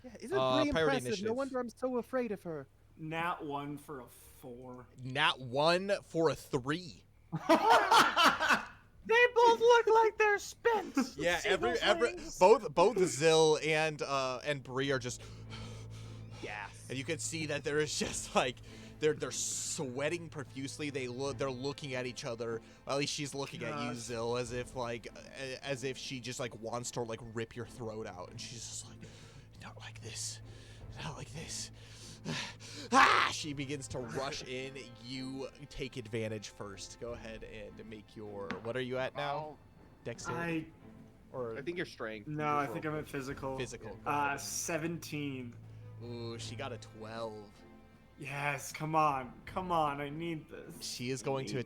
Yeah, isn't Priority Bree impressive? initiative. No wonder I'm so afraid of her. Nat 1 for a 4. Nat 1 for a 3. They both look like they're spent. Yeah, See every those rings? both Zill and Bree are just, Yes. and you can see that there is just like they're sweating profusely. They're looking at each other. Well, at least she's looking at you, Gosh. Zill, as if she just wants to rip your throat out, and she's just like, not like this, not like this. She begins to rush in. You take advantage first. Go ahead and make your. What are you at now? Dexterity? I think your strength. No, I think I'm at physical. Physical. Go ahead. 17. Ooh, she got a 12. Yes, come on, I need this. She is going to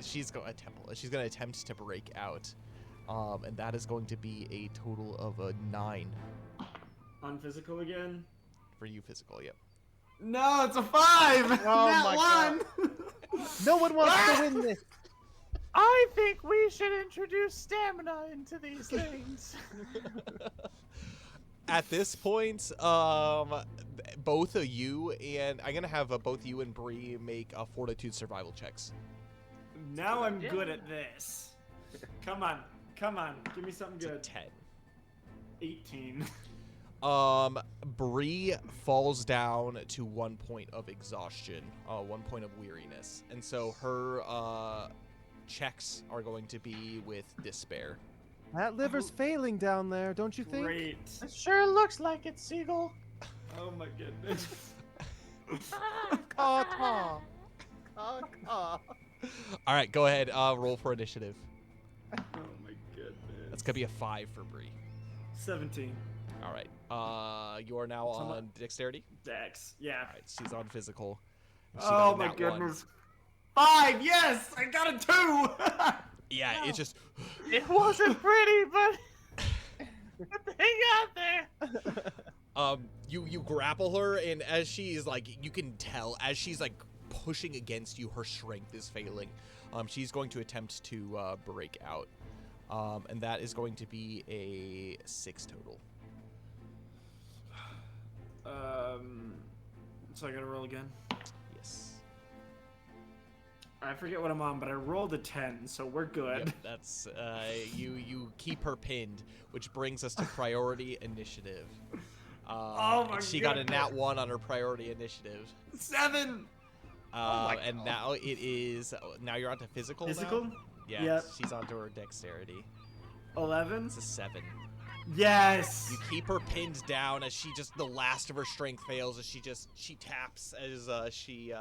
She's going to attempt to break out, and that is going to be a total of a 9 On physical again? for you, physical. Yep. No, it's a 5. Oh Nat my 1. No one wants to win this. I think we should introduce stamina into these things. At this point, both of you and I'm gonna have both you and Bree make fortitude survival checks. Now I'm good at this. Come on, give me something It's a good. 10. 18. Bree falls down to 1 point of exhaustion, 1 point of weariness, and so her checks are going to be with despair. That liver's failing down there, don't you think? Great. It sure looks like it, Seagull. Oh my goodness. Caw, caw. All right, go ahead. Roll for initiative. Oh my goodness. That's gonna be a 5 for Bree. 17. All right. You are now on dexterity. Dex. Yeah. All right, she's on physical. And she Oh got a my nat 1. goodness. 5. Yes, I got a 2. Yeah, it just. It wasn't pretty, but they got there. You grapple her, and as she's you can tell as she's pushing against you, her strength is failing. She's going to attempt to break out, and that is going to be a 6 total. So I gotta roll again. Yes. I forget what I'm on, but I rolled a 10, so we're good. Yep, that's you keep her pinned, which brings us to priority initiative. Oh my and she got a goodness. nat 1 on her priority initiative. 7. And now it is. Now you're on to physical. Physical? Now? Yeah. Yep. She's on to her dexterity. 11. It's a 7. Yes. You keep her pinned down as she the last of her strength fails as she taps as she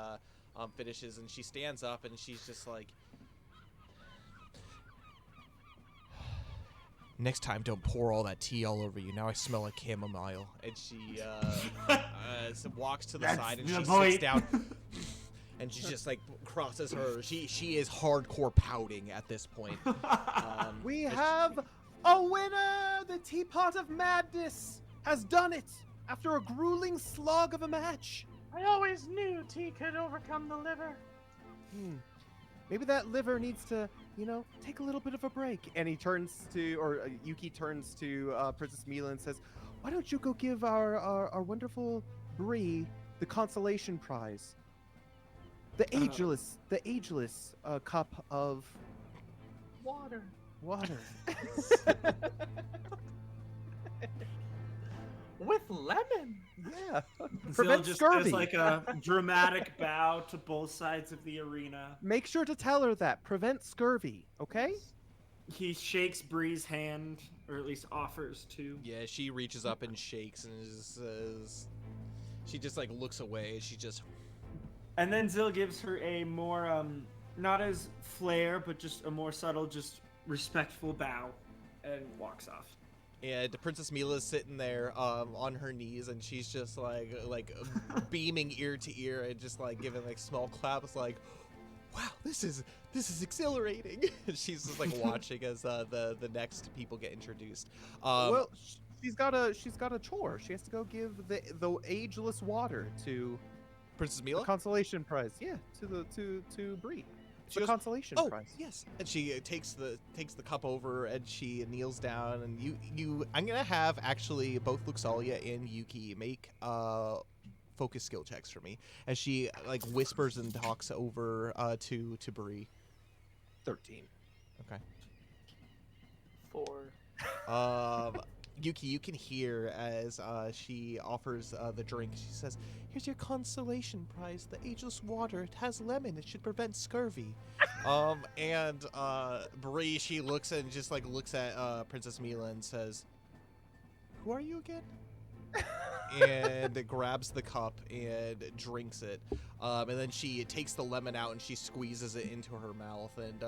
finishes, and she stands up and she's just like, next time don't pour all that tea all over you. Now I smell like chamomile. And she walks to the side and she sits down and she just crosses her. She is hardcore pouting at this point. We have a winner! The Teapot of Madness has done it after a grueling slog of a match. I always knew tea could overcome the liver. Maybe that liver needs to, take a little bit of a break. And he turns to, or Yuki turns to Princess Mila and says, why don't you go give our wonderful Bree the consolation prize? The ageless cup of Water. water. With lemon. Yeah. Zill Prevent just scurvy. does like a dramatic bow to both sides of the arena. Make sure to tell her that. Prevent scurvy, okay? He shakes Bree's hand, or at least offers to. Yeah, she reaches up and shakes and just says, she just like looks away. She just, And then Zill gives her a more, not as flair, but just a more subtle, just respectful bow, and walks off. and Princess Mila's sitting there on her knees, and she's just like beaming ear to ear and just like giving like small claps, like, wow, this is exhilarating. She's just like watching as the next people get introduced. Well, she's got a chore. She has to go give the ageless water to Princess the Mila. consolation prize. Yeah, to Bree. She The goes, consolation Oh prize. yes, and she takes the cup over and she kneels down, and I'm gonna have actually both Luxalia and Yuki make focus skill checks for me as she like whispers and talks over to Bree. 13. Okay. 4. Yuki, you can hear as she offers the drink. She says, "Here's your consolation prize, the ageless water. It has lemon. It should prevent scurvy." And Bree, she looks and just like looks at Princess Mila and says, "Who are you again?" And grabs the cup and drinks it. And then she takes the lemon out and she squeezes it into her mouth and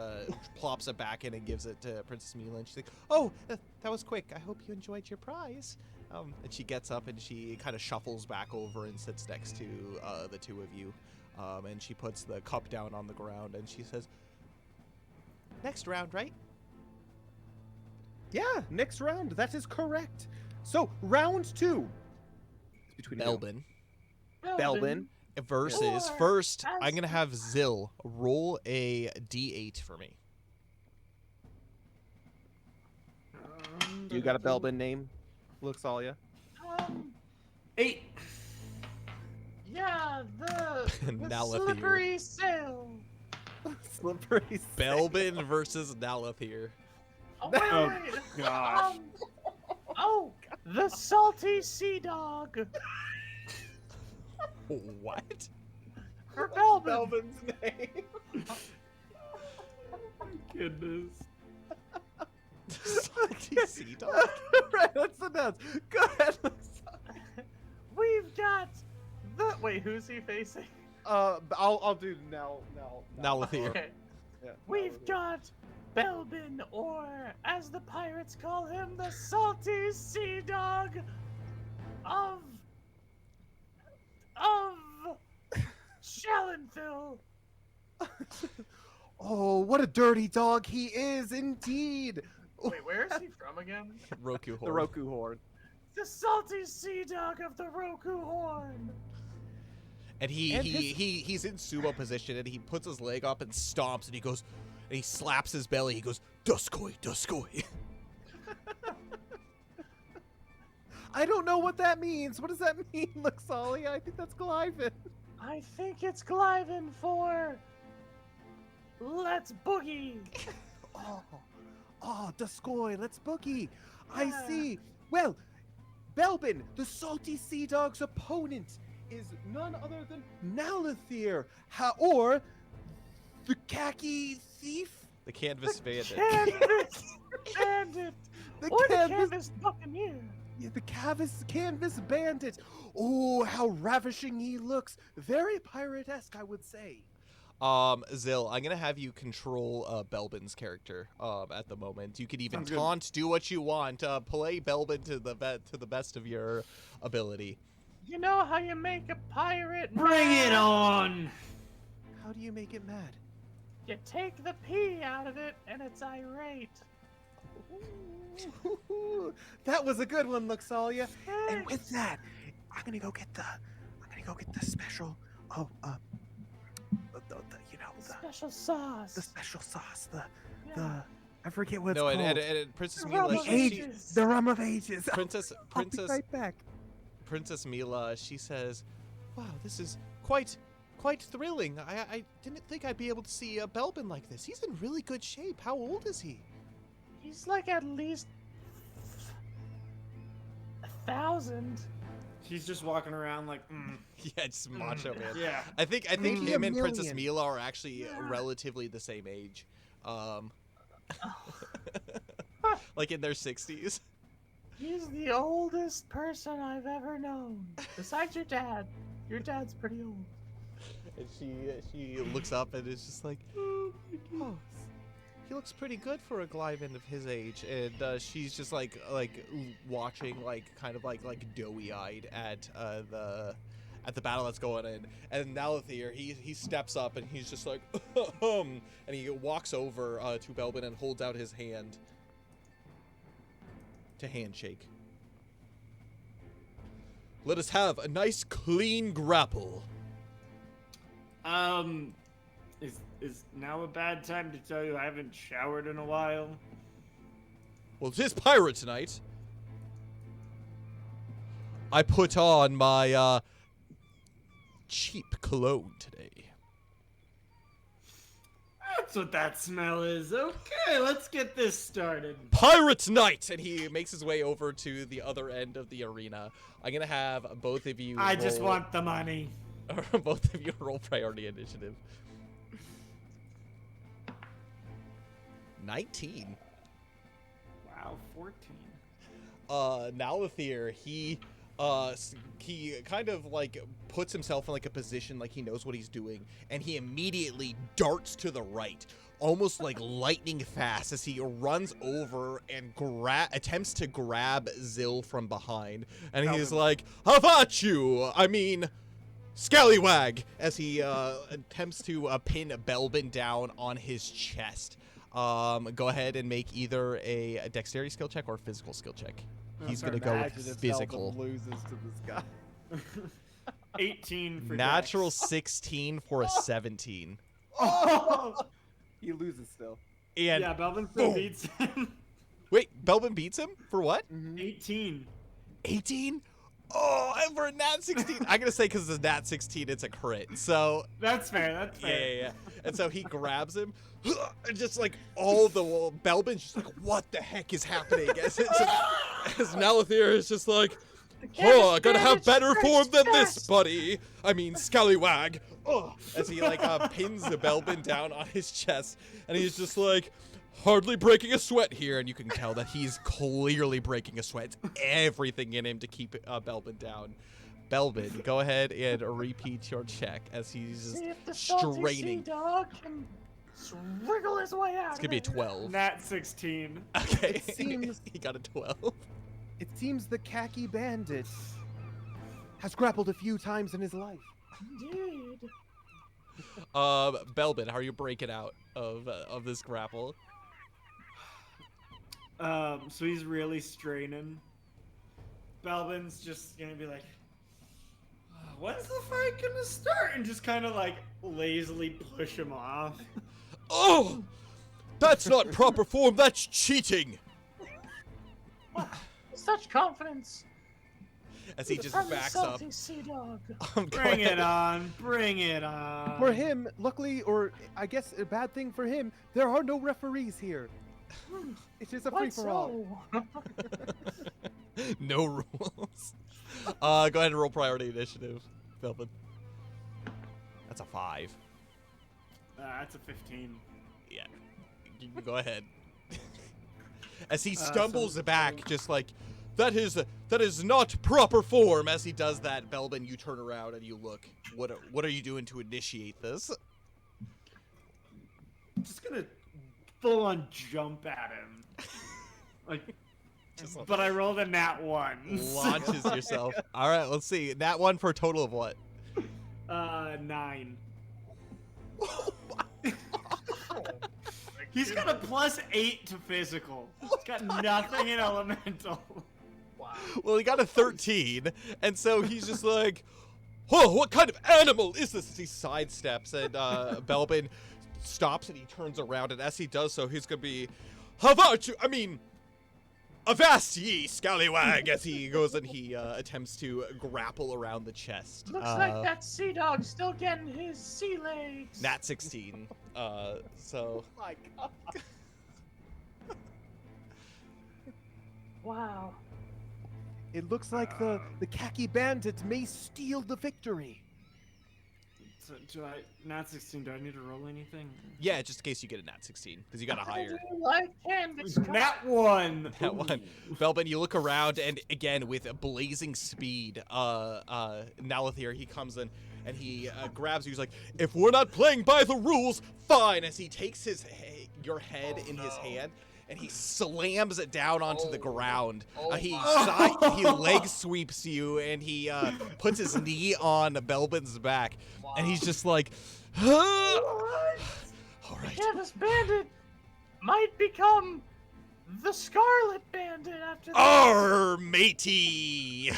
plops it back in and gives it to Princess Mila. And she's like, "Oh, that was quick. I hope you enjoyed your prize." And she gets up and she kind of shuffles back over and sits next to the two of you. And she puts the cup down on the ground and she says, "Next round, right?" Yeah, next round. That is correct. So round 2. It's between Belbin. Belbin. Versus, Or first, as- I'm going to have Zill roll a d8 for me. You got a Belbin name? Luxalia. 8. Yeah, the Nalathir. slippery sail. Slippery. Belbin versus Nalathir. Oh, wait, Oh, wait. gosh. Oh, the salty sea dog. What? For Belbin. Belbin's name. Goodness. Salty sea dog? Right, let's announce. Go ahead, Luxalia. We've got the. Wait, who's he facing? I'll do now. Nalathir. Okay. Yeah, We've got Belbin, or as the pirates call him, the salty sea dog of Shallenville. Oh, what a dirty dog he is, indeed. Wait, where is he from again? Roku The horn. Roku Horde. The salty sea dog of the Roku Horn. And And he's in sumo position and he puts his leg up and stomps and he goes and he slaps his belly. He goes, "Duskoi, Duskoi." I don't know what that means. What does that mean, Luxalia? I think that's Glyvin. I think it's Glyvin for Let's Boogie. Oh, Duskoy, let's boogie. I Yeah. see. Well, Belbin, the salty sea dog's opponent, is none other than Nalathir, or the khaki thief. The canvas bandit. Canvas Bandit. The Or the canvas, Canvas Buccaneer. yeah, the canvas bandit. Oh, how ravishing he looks. Very pirate-esque, I would say. Zill, I'm gonna have you control Belbin's character at the moment. You could even Sounds good. taunt, do what you want. Play Belbin to the best of your ability. You know how you make a pirate Bring it mad? on! How do you make it mad? You take the P out of it and it's irate. Ooh, that was a good one, Luxalia. And Thanks. with that, I'm gonna go get the special. Oh, Special sauce. the special sauce. Yeah. I forget what it's No, called. and Princess The Mila, rum of she, ages. The rum of ages. Princess I'll be right back. Princess Mila, she says, "Wow, this is quite quite thrilling. I didn't think I'd be able to see Belbin like this. He's in really good shape. How old is he? He's like at least 1,000. He's just walking around like, Yeah, it's macho man. yeah. I think Maybe him a and Princess million. Mila are actually relatively the same age. Like in their 60s. He's the oldest person I've ever known. Besides your dad. Your dad's pretty old. And she looks up and is just like, oh, he looks pretty good for a Glyvin of his age. And she's just like watching, like kind of like doughy-eyed at the battle that's going on. And Nalathir, he steps up and he's just like, and he walks over to Belbin and holds out his hand to handshake. Let us have a nice clean grapple. Is now a bad time to tell you I haven't showered in a while? Well, it is pirate night. I put on my cheap cologne today. That's what that smell is. Okay, let's get this started. Pirate night! And he makes his way over to the other end of the arena. I'm gonna have both of you I just roll- want the money. both of you roll priority initiative. 19. Wow, 14. Nalathir, he kind of like puts himself in like a position like he knows what he's doing, and he immediately darts to the right, almost like lightning fast, as he runs over and attempts to grab Zill from behind, and he's like, "How about you? I mean, scallywag!" As he attempts to pin Belbin down on his chest. Go ahead and make either a dexterity skill check or a physical skill check. He's gonna go Imagine with if physical. Belbin loses to this guy. 18 for Natural Dex. 16 for a 17. Oh! He loses still. And Yeah, Belvin still boom. beats him. wait, Belbin beats him for what? 18. 18? Oh, and for a nat 16. I'm gonna say because it's a nat 16, it's a crit. So That's fair, that's fair. yeah. And so he grabs him, and just like all the Belbin's just like, what the heck is happening? As Nalathir is just like, oh, I gotta have better form than this, buddy. I mean, scallywag. Oh, as he like pins the Belbin down on his chest, and he's just like, hardly breaking a sweat here, and you can tell that he's clearly breaking a sweat. It's everything in him to keep Belbin down. Belbin, go ahead and repeat your check as he's See if the just salty straining. sea dog can wriggle his way out. It's gonna be a 12. Nat 16. Okay, It seems- he got a 12. It seems the khaki bandit has grappled a few times in his life. Indeed. Belbin, how are you breaking out of this grapple? So he's really straining. Belvin's just gonna be like, when's the fight gonna start? And just kind of like lazily push him off. Oh, that's not proper form. That's cheating. Such confidence. As he just From the backs up. salty sea dog. Bring it on, bring it on. For him, luckily, or I guess a bad thing for him, there are no referees here. It's just a Quite free-for-all. so. No rules. Go ahead and roll priority initiative, Belbin. That's a 5. That's a 15. Yeah, you can go ahead. As he stumbles back, just like, that is not proper form. As he does that, Belbin, you turn around and you look. What are you doing to initiate this? Just gonna full on jump at him. Like, Just but I rolled a nat 1. launches yourself. All right, let's see. That one for a total of what? 9. He's got a +8 to physical. He's got nothing in elemental. Wow. Well, he got a 13, and so he's just like, oh, what kind of animal is this? As he sidesteps, and Belbin stops and he turns around, and as he does so, he's gonna be, how about you? I mean, Avast ye, scallywag! As he goes and he attempts to grapple around the chest. Looks like that sea dog's still getting his sea legs. Nat 16. So My God. Wow. It looks like the khaki bandit may steal the victory. So do I Nat 16? Do I need to roll anything? yeah, just in case you get a Nat 16, because you got a How higher. do you like canvas? Nat 1. That one. Velbin, you look around, and again, with a blazing speed, Nalathir, he comes in, and he grabs you. He's like, if we're not playing by the rules, fine. As he takes your head in his hand, and he slams it down onto the ground. He leg sweeps you, and he puts his knee on Belbin's back, and he's just like, all right. Canvas Bandit might become the Scarlet Bandit after that. Arr, matey!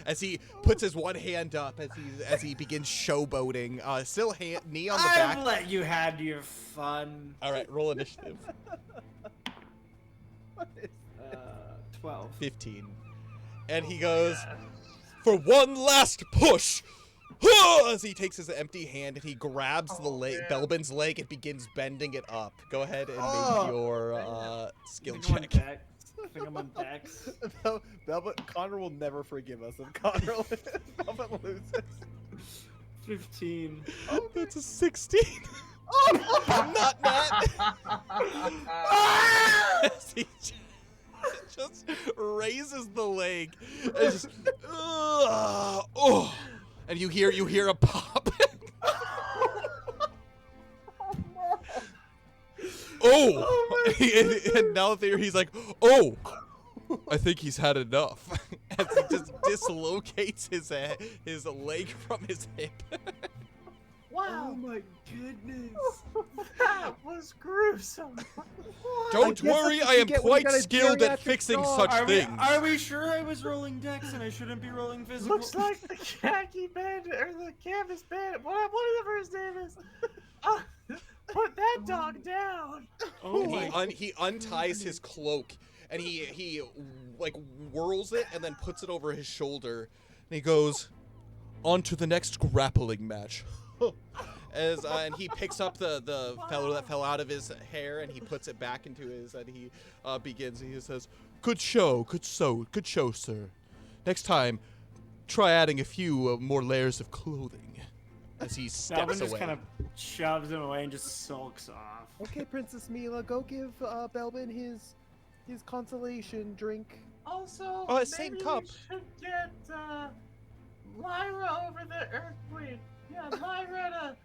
As he puts his one hand up as he begins showboating, still knee on the back. I've let you had your fun. All right, roll initiative. What is 12. 15. And he goes, for one last push! Huh! As he takes his empty hand and he grabs the Belbin's leg and begins bending it up. Go ahead and make your skill check. I think I'm on Dex. Velvet? Connor will never forgive us if Connor Velvet loses. 15. That's a 16. Not that. As he just raises the leg and just, and you hear a pop. And now he's like, I think he's had enough. As he just dislocates his leg from his hip. Wow. Oh my goodness. That was gruesome. Don't guess worry, that's I what you am get when you quite got a skilled at geriatric fixing dog. such Are things. we sure I was rolling Dex and I shouldn't be rolling physical? Looks like the khaki bandit or the canvas bandit, whatever his name is. Put that dog down. Oh my. He unties his cloak and he like whirls it and then puts it over his shoulder and he goes, on to the next grappling match. And he picks up the fellow that fell out of his hair and he puts it back into his, and he begins. He says, good show, sir. Next time, try adding a few more layers of clothing. As he steps Dalvin just away. kind of shoves him away and just sulks off. Okay, Princess Mila, go give Belbin his consolation drink. Also, Oh, same maybe cup. we should get Lyra over there. Lyra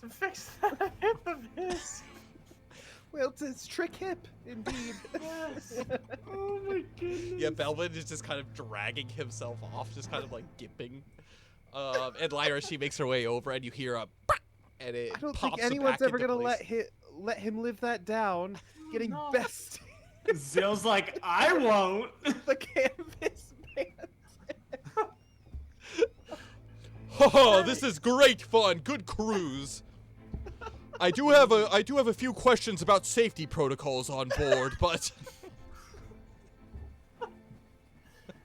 to fix that hip of his. Well, it's trick hip, indeed. Yes. Oh my goodness. Yeah, Belvin is just kind of dragging himself off, just kind of like gimping. And Lyra, she makes her way over, and you hear a, and it I don't pops think anyone's back ever into gonna place. let him live that down. Getting No. best Zill's like, I won't. the canvas man. Oh, this is great fun. Good cruise. I do have a few questions about safety protocols on board, but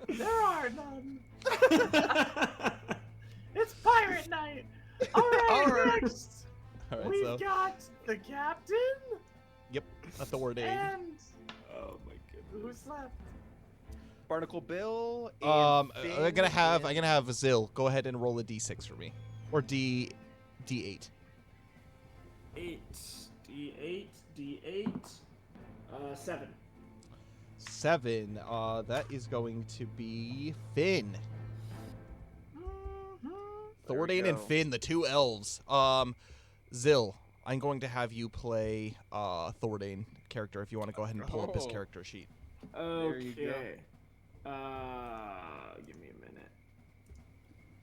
There are none. It's pirate night. All right, next all right, we've so got the captain authority. and Oh my goodness. who's left? Barnacle Bill. And I'm Finn gonna have and- Zill go ahead and roll a d6 for me, or D8. 8. D8. 7. 7. That is going to be Finn. There we Thordain and go. Finn, the two elves. Zill, I'm going to have you play Thordain character if you want to go ahead and pull up his Oh. character sheet. There you go. Okay. Give me a minute.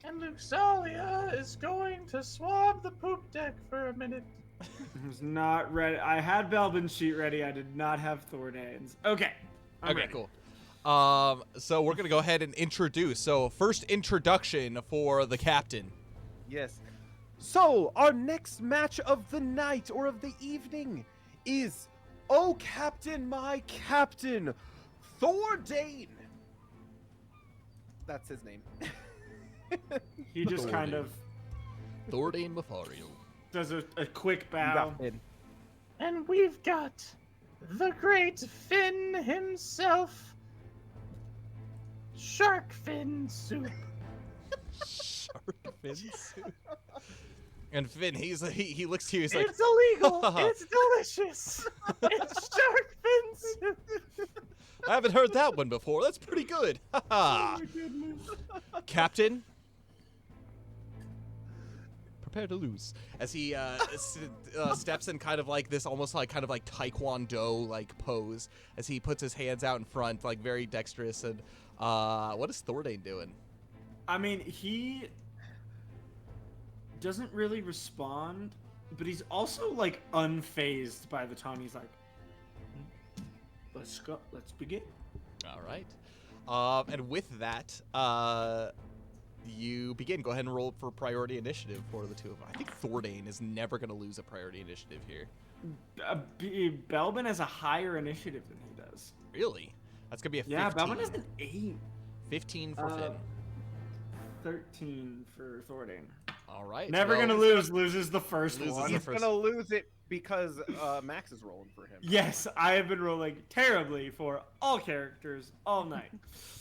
And Luxalia is going to swab the poop deck for a minute. I was not ready. I had Belbin's sheet ready. I did not have Thordain's. Okay. I'm ready. Cool. So we're gonna go ahead and introduce. So first introduction for the captain. Yes. So, our next match of the night or of the evening is Oh, Captain, my Captain, Thordane. That's his name. He just kind of Thordane Mafario. does a quick You bow. got Finn. And we've got the great Finn himself. Shark fin soup. Shark fin soup. And Finn, he looks to you. He's like, It's illegal. It's delicious. It's shark fin soup. I haven't heard that one before. That's pretty good. Oh my goodness. Captain, prepare to lose. As he steps in kind of like this, almost like kind of like Taekwondo like pose, as he puts his hands out in front, like very dexterous. And what is Thordane doing? I mean, he doesn't really respond, but he's also like unfazed by the time he's like, let's go, let's begin. All right. And with that, you begin. Go ahead and roll for priority initiative for the two of them. I think Thordane is never going to lose a priority initiative here. Belbin has a higher initiative than he does. Really? That's going to be a 15. Yeah, Belbin has an 8. 15 for Finn. 13 for Thordane. All right. Never well, gonna lose. Loses the first Loses one. the He's gonna lose it because Max is rolling for him. Yes, I have been rolling terribly for all characters all night.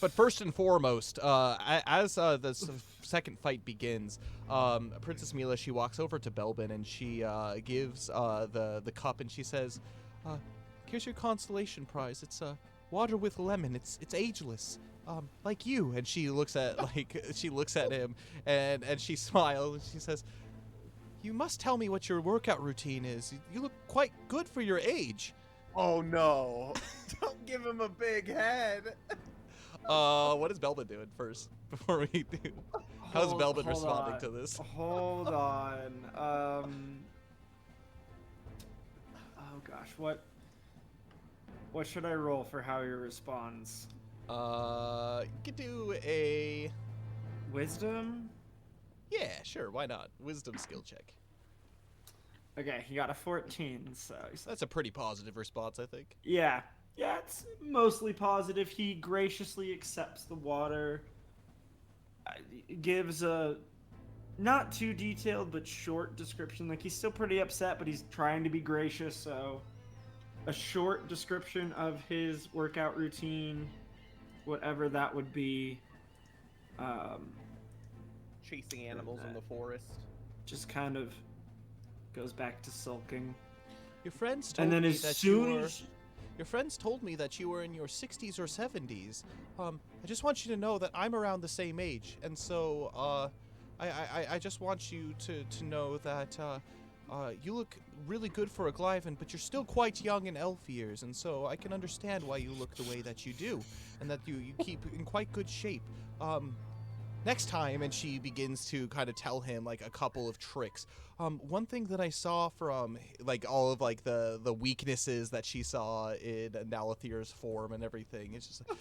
But first and foremost, as the second fight begins, Princess Mila, she walks over to Belbin and she gives the cup and she says, "Here's your constellation prize. It's water with lemon. It's ageless, like you." And she looks at him and she smiles and she says, "You must tell me what your workout routine is. You look quite good for your age." Oh no! Don't give him a big head. What is Belbin doing first before we do? How's Belbin responding to this? Hold on. Oh gosh, what should I roll for how he responds? You could do a... Wisdom? Yeah, sure, why not? Wisdom skill check. Okay, he got a 14, so he's That's a pretty positive response, I think. yeah, it's mostly positive. He graciously accepts the water, gives a not too detailed but short description. Like, he's still pretty upset, but he's trying to be gracious, so a short description of his workout routine, whatever that would be. Chasing animals in the forest. Just kind of goes back to sulking. Your friends told And then me as that soon you were... as Your friends told me that you were in your 60s or 70s. I just want you to know that I'm around the same age, and so I just want you to know that you look really good for a Glyvan, but you're still quite young in elf years, and so I can understand why you look the way that you do, and that you keep in quite good shape. Next time, and she begins to kind of tell him like a couple of tricks. One thing that I saw from like all of like the weaknesses that she saw in Nalathir's form and everything, it's just like,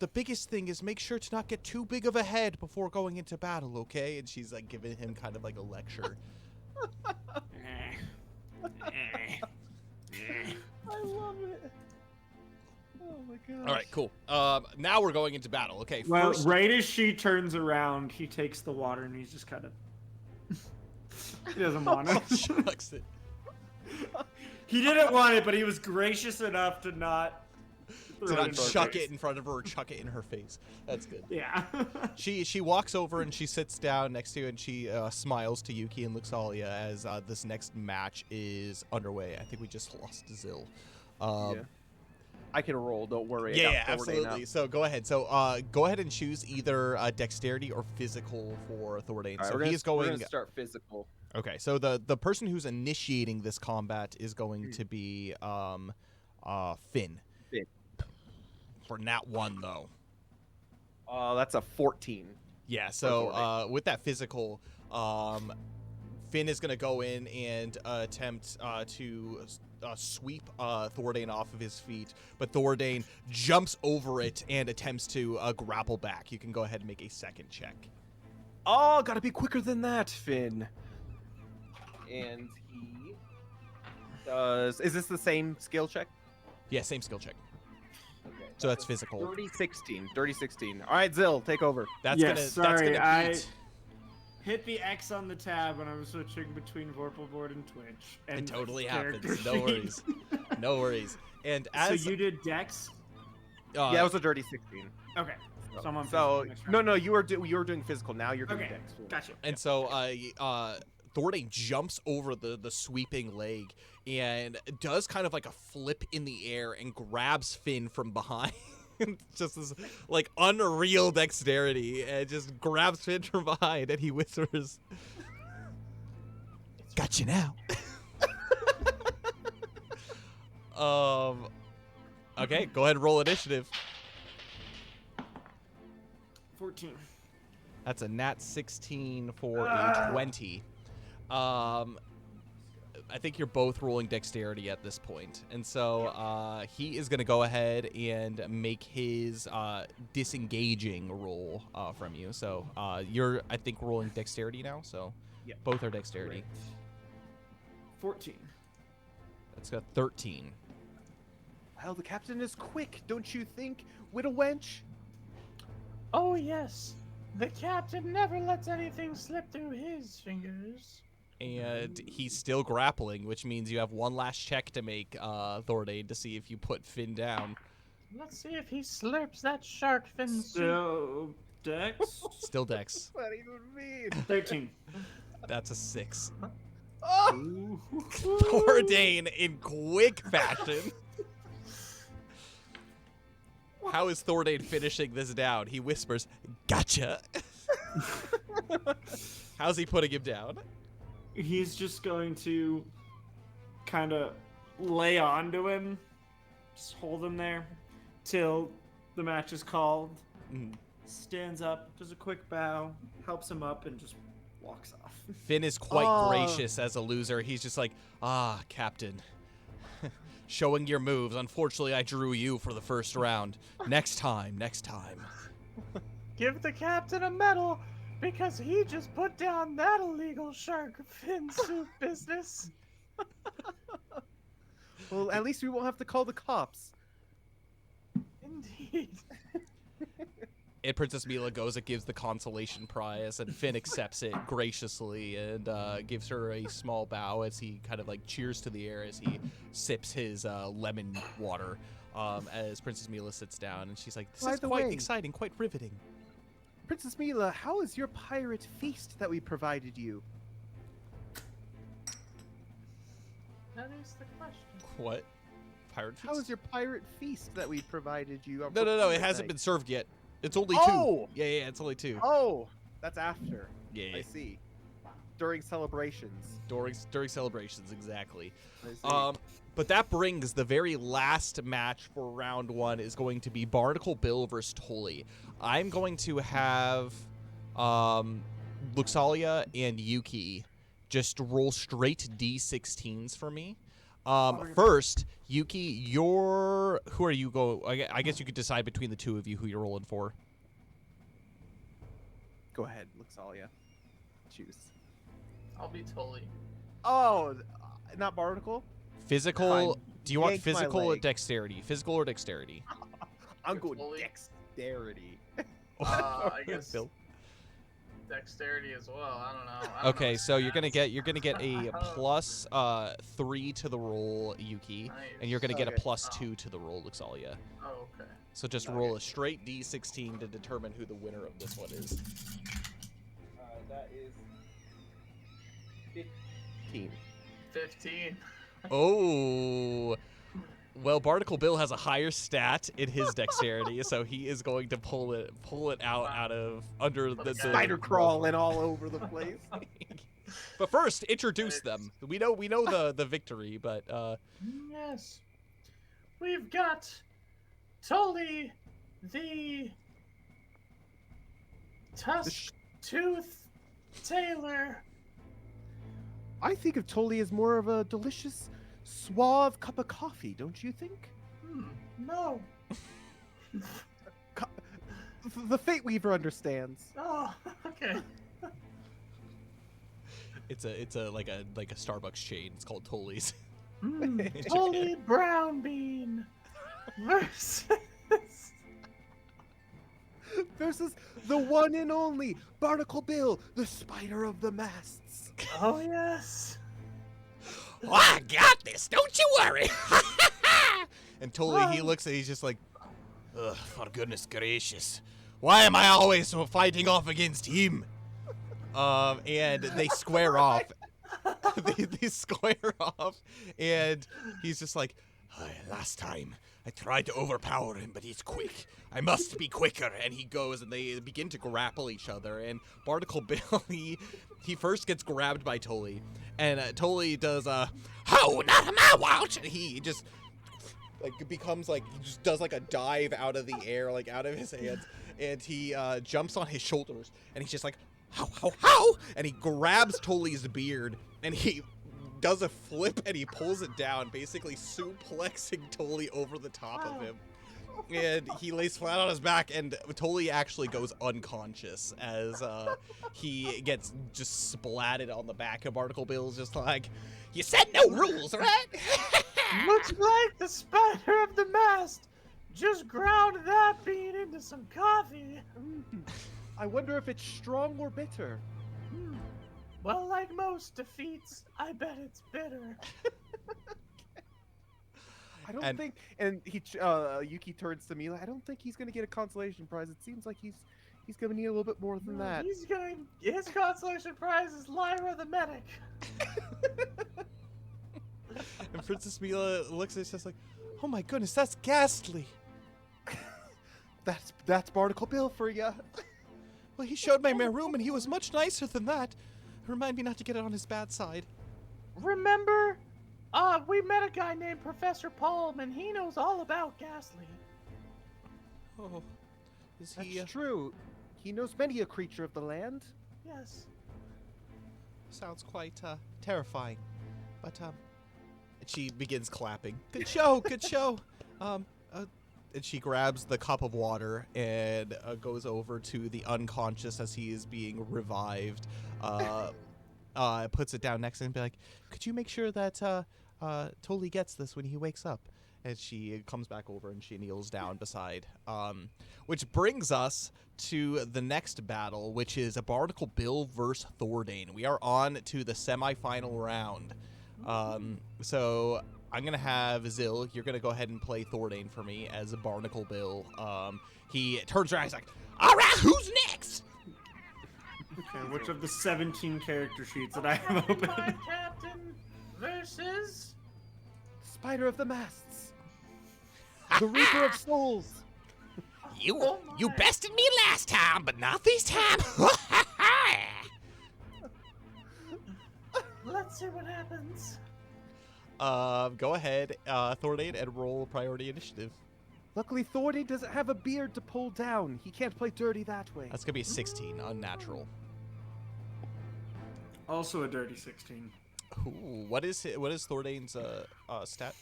the biggest thing is make sure to not get too big of a head before going into battle, okay? And she's like giving him kind of like a lecture. I love it. Oh my god. All right, cool. Now we're going into battle. Okay. Well, First, right as she turns around, he takes the water and he's just kind of. He doesn't want it. chucks it. He didn't want it, but he was gracious enough to not. To throw not in her chuck face. it in front of her or chuck it in her face. That's good. Yeah. She walks over and she sits down next to you and she smiles to Yuki and Luxalia as this next match is underway. I think we just lost Zil. Yeah. I can roll. Don't worry. I Yeah, got Thordane absolutely. up. So go ahead. So go ahead and choose either dexterity or physical for Thordane. All right, So we're he is we're going. gonna start physical. Okay, so the person who's initiating this combat is going to be Finn. Finn. For nat 1 though. That's a 14. Yeah, so with that physical, Finn is going to go in and attempt to sweep Thordane off of his feet, but Thordane jumps over it and attempts to grapple back. You can go ahead and make a second check. Oh, gotta be quicker than that, Finn. And he does. Is this the same skill check? Yeah, same skill check. Okay. So that's physical. Dirty 16. Dirty 16. All right, Zill, take over. That's Yes, gonna sorry, I beat. hit the X on the tab when I was switching between Vorpalboard and Twitch. And It totally character happens. No sheet. worries. No worries. And as So you did Dex? Yeah, it was a dirty 16. Okay. So I'm on So physical next round. no, you were doing physical. Now you're doing Okay, dex. gotcha. And so Thordane jumps over the sweeping leg and does kind of like a flip in the air and grabs Finn from behind. Just this like unreal dexterity, and just grabs Finn from behind, and he whispers, "Got you now." Okay, go ahead and roll initiative. 14. That's a nat 16 for a 20. I think you're both rolling dexterity at this point. And so he is going to go ahead and make his disengaging roll from you. So you're, I think, rolling dexterity now. So Yep. both are dexterity. Great. 14. That's got 13. Well, the captain is quick, don't you think, widow wench? Oh, yes. The captain never lets anything slip through his fingers. And he's still grappling, which means you have one last check to make, Thordane, to see if you put Finn down. Let's see if he slurps that shark fin soup. So, Dex? Still dex. What do you mean? 13. That's a 6. Oh! Thordane in quick fashion. How is Thordane finishing this down? He whispers, "Gotcha." How's he putting him down? He's just going to kind of lay onto him, just hold him there till the match is called. Mhm. Stands up, does a quick bow, helps him up, and just walks off. Finn is quite Oh. gracious as a loser. He's just like, "Ah, Captain. Showing your moves. Unfortunately, I drew you for the first round. Next time, next time." Give the captain a medal because he just put down that illegal shark fin soup business. Well, at least we won't have to call the cops. Indeed. And Princess Mila goes and gives the consolation prize, and Finn accepts it graciously and gives her a small bow as he kind of like cheers to the air as he sips his lemon water. As Princess Mila sits down, and she's like, "This By is the quite way- exciting, quite riveting." Princess Mila, how is your pirate feast that we provided you? That is the question. What? Pirate feast? How is your pirate feast that we provided you? No, no, no, it Pirate hasn't Night? been served yet. It's only Oh! 2. Yeah, it's only 2. Oh, that's after. Yeah, I see. During celebrations. during celebrations, exactly. I see. But that brings the very last match for round 1 is going to be Barnacle Bill versus Tully. I'm going to have Luxalia and Yuki just roll straight D16s for me. First, Yuki, who are you I guess you could decide between the two of you who you're rolling for. Go ahead, Luxalia. Choose. I'll be Tully. Oh, not Barnacle? Physical. Fine. Do you want Yank my physical or leg. dexterity? Physical or dexterity? I'm Good going Tully. dexterity. I guess Bill. dexterity as well. I don't know. I don't Okay, know so you're gonna stats. get a plus 3 to the roll, Yuki, and you're gonna get a Okay. plus 2 to the roll, Luxalia. Oh, okay. So just roll a straight D16 to determine who the winner of this one is. That is 15. 15. Oh. Well, Barnacle Bill has a higher stat in his dexterity, so he is going to pull it out of under the Spider crawling all over the place. But first, introduce them. We know the victory, but Yes. We've got Tully, the tusk tooth tailor. I think of Tully as more of a delicious, suave cup of coffee, don't you think? No. The Fate Weaver understands. Oh, okay. it's a like a Starbucks chain. It's called Tully's. Holy brown bean versus the one and only Barnacle Bill, the spider of the masts. Oh yes. Oh, I got this. Don't you worry. And totally, he looks and he's just like, ugh, for goodness gracious. Why am I always fighting off against him? And they square off. they square off, and he's just like, last time I tried to overpower him, but he's quick. I must be quicker. And he goes, and they begin to grapple each other. And Barnacle Bill, he first gets grabbed by Tully, and Tully does "How, not my watch!" And he just becomes he just does a dive out of the air, out of his hands, and he jumps on his shoulders, and he's just like, how, and he grabs Tully's beard, and he does a flip, and he pulls it down, basically suplexing Tully over the top of him. And he lays flat on his back, and Tully actually goes unconscious as he gets just splatted on the back, and Barnacle Bill's just like, you said no rules, right? Looks like the spider of the mast just ground that bean into some coffee. I wonder if it's strong or bitter. Well, like most defeats, I bet it's bitter. I don't think, and Yuki turns to Mila. I don't think he's gonna get a consolation prize. It seems like he's gonna need a little bit more than that. His consolation prize is Lyra the medic. And Princess Mila looks at it, just like, oh my goodness, that's ghastly. That's Barnacle Bill for you. Well, he showed my room, and he was much nicer than that. Remind me not to get it on his bad side. Remember, we met a guy named Professor Palm, and he knows all about ghastly. Oh, is he? That's true. He knows many a creature of the land. Yes. Sounds quite terrifying. But and she begins clapping. Good show, good show. And she grabs the cup of water and goes over to the unconscious as he is being revived. Puts it down next to him and be like, could you make sure that Tully gets this when he wakes up? And she comes back over and she kneels down beside. Which brings us to the next battle, which is a Barnacle Bill versus Thordane. We are on to the semifinal round. So I'm going to have Zil. You're going to go ahead and play Thordane for me as a Barnacle Bill. He turns around. He's like, all right, who's next? Okay, which of the 17 character sheets that I have open? My captain versus... Spider of the masts. The Reaper of Souls. You bested me last time, but not this time. Let's see what happens. Go ahead, Thordane, and roll priority initiative. Luckily, Thordane doesn't have a beard to pull down. He can't play dirty that way. That's gonna be a 16, unnatural. Also a dirty 16. Ooh, what is Thordane's stat?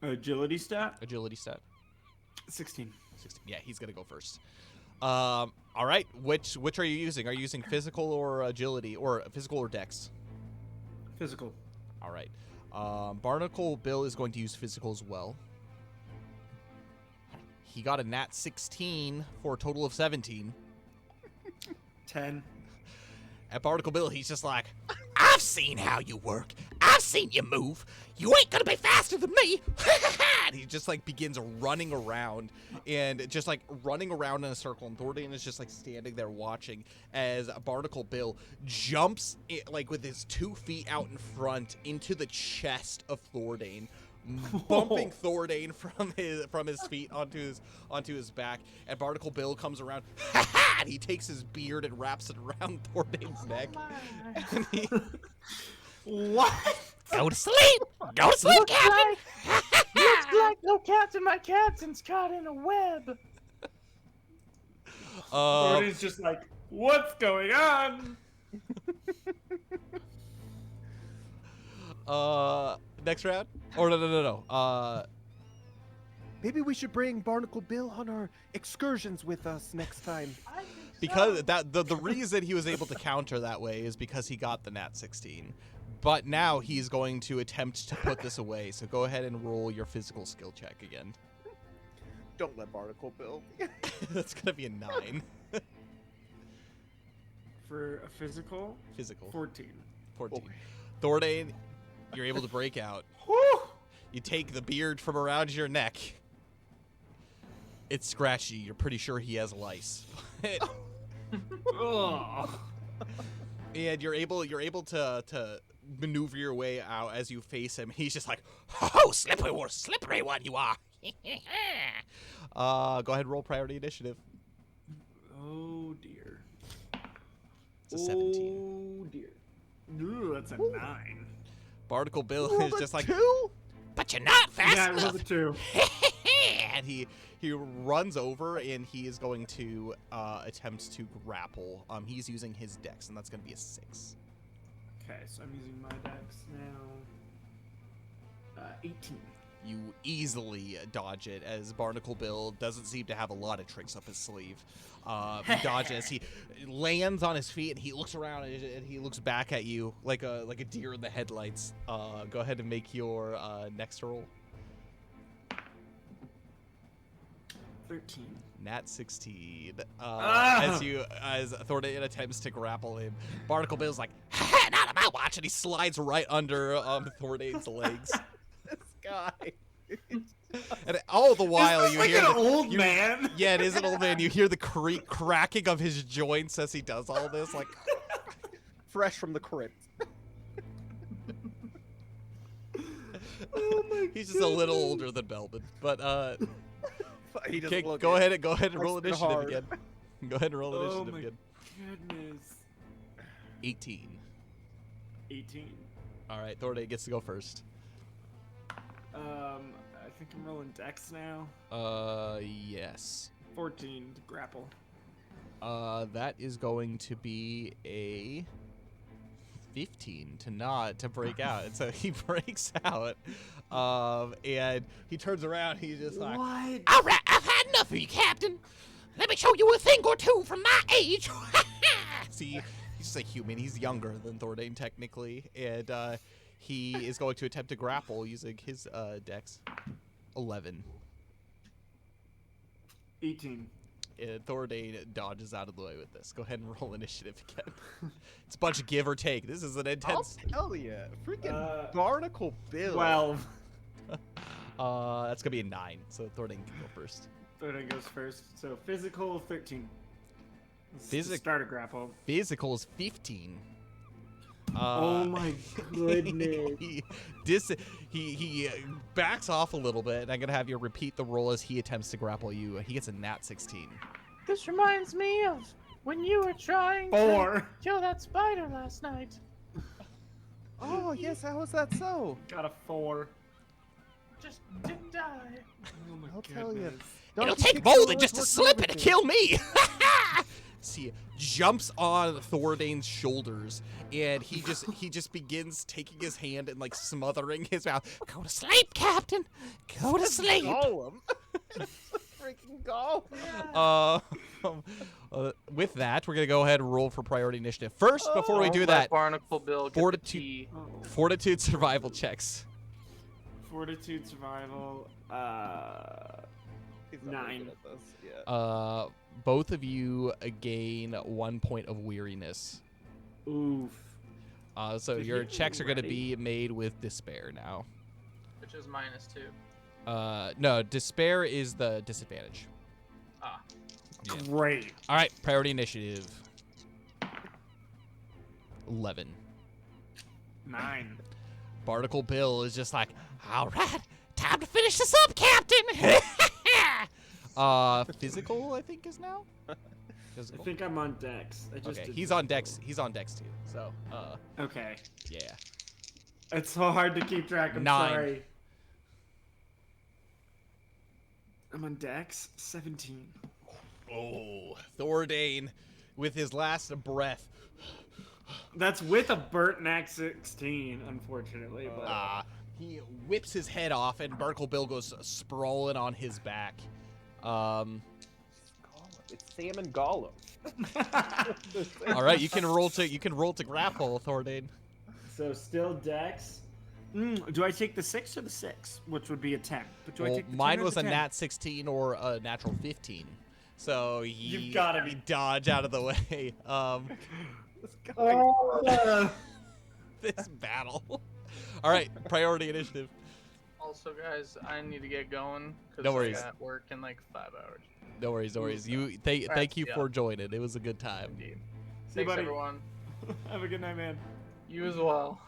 Agility stat? Agility stat. 16. 16. Yeah, he's gonna go first. All right. Which are you using? Are you using physical or agility, or physical or dex? Physical. All right. Barnacle Bill is going to use physical as well. He got a nat 16 for a total of 17. 10. At Barnacle Bill, he's just like, I've seen how you work. I've seen you move. You ain't gonna be faster than me. And he just begins running around and just running around in a circle. And Thordane is just standing there watching as Barnacle Bill jumps with his 2 feet out in front into the chest of Thordane, bumping Thordane from his feet onto his back. And Barnacle Bill comes around, and he takes his beard and wraps it around Thordane's neck. And he, What? go to sleep, Captain. Looks like no captain. My captain's caught in a web. Thordane's just like, what's going on? Next round? Or no. Maybe we should bring Barnacle Bill on our excursions with us next time. I think Because so. the reason he was able to counter that way is because he got the nat 16. but now he's going to attempt to put this away. So go ahead and roll your physical skill check again. Don't let Barnacle build. That's gonna be a 9. For a physical, Physical. 14. 14. Thordane, you're able to break out. You take the beard from around your neck. It's scratchy. You're pretty sure he has lice. Ugh. And you're able to maneuver your way out as you face him. He's just like, "Oh, slippery one you are." Go ahead and roll priority initiative. Oh dear. It's a 17. Oh dear. Ooh, that's a 9. Barnacle Bill is just like, 2? "But you're not fast Yeah, it enough." was a 2. And he runs over and he is going to attempt to grapple. He's using his dex, and that's going to be a 6. Okay, so I'm using my dex now. 18. You easily dodge it, as Barnacle Bill doesn't seem to have a lot of tricks up his sleeve. You dodge as he lands on his feet, and he looks around and he looks back at you like a deer in the headlights. Go ahead and make your next roll. 13. Nat 16. As Thornton attempts to grapple him, Barnacle Bill's like, "Ha, not on my watch," and he slides right under Thornton's legs. This guy. And all the while Is this you like hear an old man. Yeah, it is an old man. You hear the cracking of his joints as he does all this, like Fresh from the crypt. Oh my he's just a little older than Belbin. But He doesn't okay, look go it. ahead and roll Works initiative hard. again. Go ahead and roll Oh initiative my again. goodness. 18. 18. All right, Thornton gets to go first. I think I'm rolling dex now. Yes. 14 to grapple. That is going to be a 15 to break out. And so he breaks out. And he turns around. He's just like, What? "All right, I've had enough of you, Captain. Let me show you a thing or two from my age." See, he's just a human. He's younger than Thordane, technically. And he is going to attempt to grapple using his dex. 11. 18. And Thordane dodges out of the way with this. Go ahead and roll initiative again. It's a bunch of give or take. This is an I'll intense. tell ya. Freaking Barnacle Bill. 12. That's gonna be a 9. So Thordane can go first. Thornton goes first. So physical 13. Physic- Start a grapple. Physical is 15. Oh my goodness. He backs off a little bit, and I'm gonna have you repeat the roll as he attempts to grapple you. He gets a nat 16. This reminds me of when you were trying 4. to kill that spider last night. Oh, yes, how was that so? Got a 4. Just didn't die. Oh my I'll goodness. tell you. It'll Donkey take kicks more always than just a work for slip and to everything. kill me. See, jumps on Thordane's shoulders, and he just begins taking his hand and like smothering his mouth. "Go to sleep, Captain. Go to sleep." Gollum. Freaking Gollum. With that, we're gonna go ahead and roll for priority initiative. First, before we Don't do let that, Barnacle Bill get the Fortitude- key. Oh. fortitude survival checks. Fortitude survival. He's not very 9. good at this. Yeah. Both of you gain 1 point of weariness. Oof. So Did your you checks are gonna already? be made with despair now. Which is -2. No, despair is the disadvantage. Ah. Yeah. Great. All right, priority initiative. 11. 9. Barnacle Bill is just like, "All right, time to finish this up, Captain." Physical, I think, is now. I Physical. think I'm on dex. I just Okay, did he's on physical. dex. He's on dex too. So, Okay. yeah. It's so hard to keep track. I'm 9. sorry. I'm on dex 17. Oh, Thordane, with his last breath, That's with a burnt neck 16, unfortunately. But he whips his head off, and Barnacle Bill goes sprawling on his back. Gollum. It's Salmon Gollum. All right, you can roll to grapple, Thordane. So still Dex. Do I take the 6 or the 6, which would be a 10? But do I Well, take the 10 mine or was the a 10? nat 16 or a natural 15. So You've gotta be- he dodge out of the way. Oh, This battle. All right, priority initiative. Also, guys, I need to get going because No worries. I got work in like 5 hours. No worries, no worries. Thank you for joining. It was a good time. Indeed. See you, Thanks, buddy. everyone. Have a good night, man. You as well.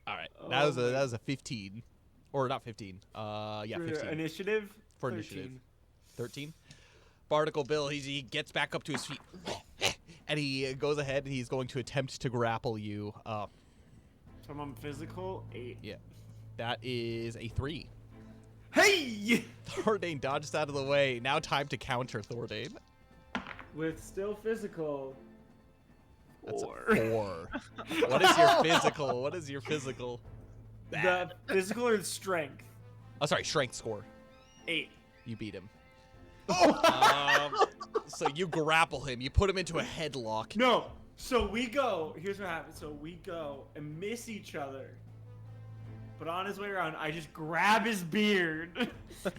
All right, Oh that was my- a 15, or not 15. Yeah, For 15 initiative? for 13. initiative. 13. Barnacle Bill, he gets back up to his feet, and he goes ahead and he's going to attempt to grapple you. So I'm on physical 8. Yeah, that is a 3. Hey! Thordane dodges out of the way. Now time to counter Thordane. With still physical. That's 4. a 4. What is your physical? What is your physical? The physical or strength? Oh, sorry, strength score. 8. You beat him. So you grapple him. You put him into a headlock. No. So we go. Here's what happens. So we go and miss each other. But on his way around, I just grab his beard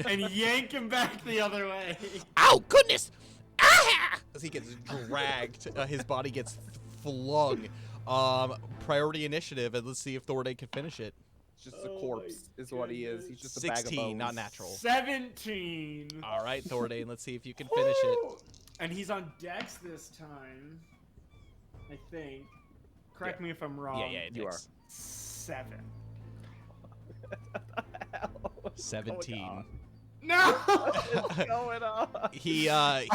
and yank him back the other way. Ow, goodness! Ah! As he gets dragged, his body gets flung. Priority initiative, and let's see if Thordane can finish it. It's just a Oh corpse, my is what he is. He's just a bag of 16, bones. not natural. 17. All right, Thordane, let's see if you can finish it. Woo! And he's on Dex this time. I think. Correct me if I'm wrong. Yeah, You are. 7. 17. No! What's going on? He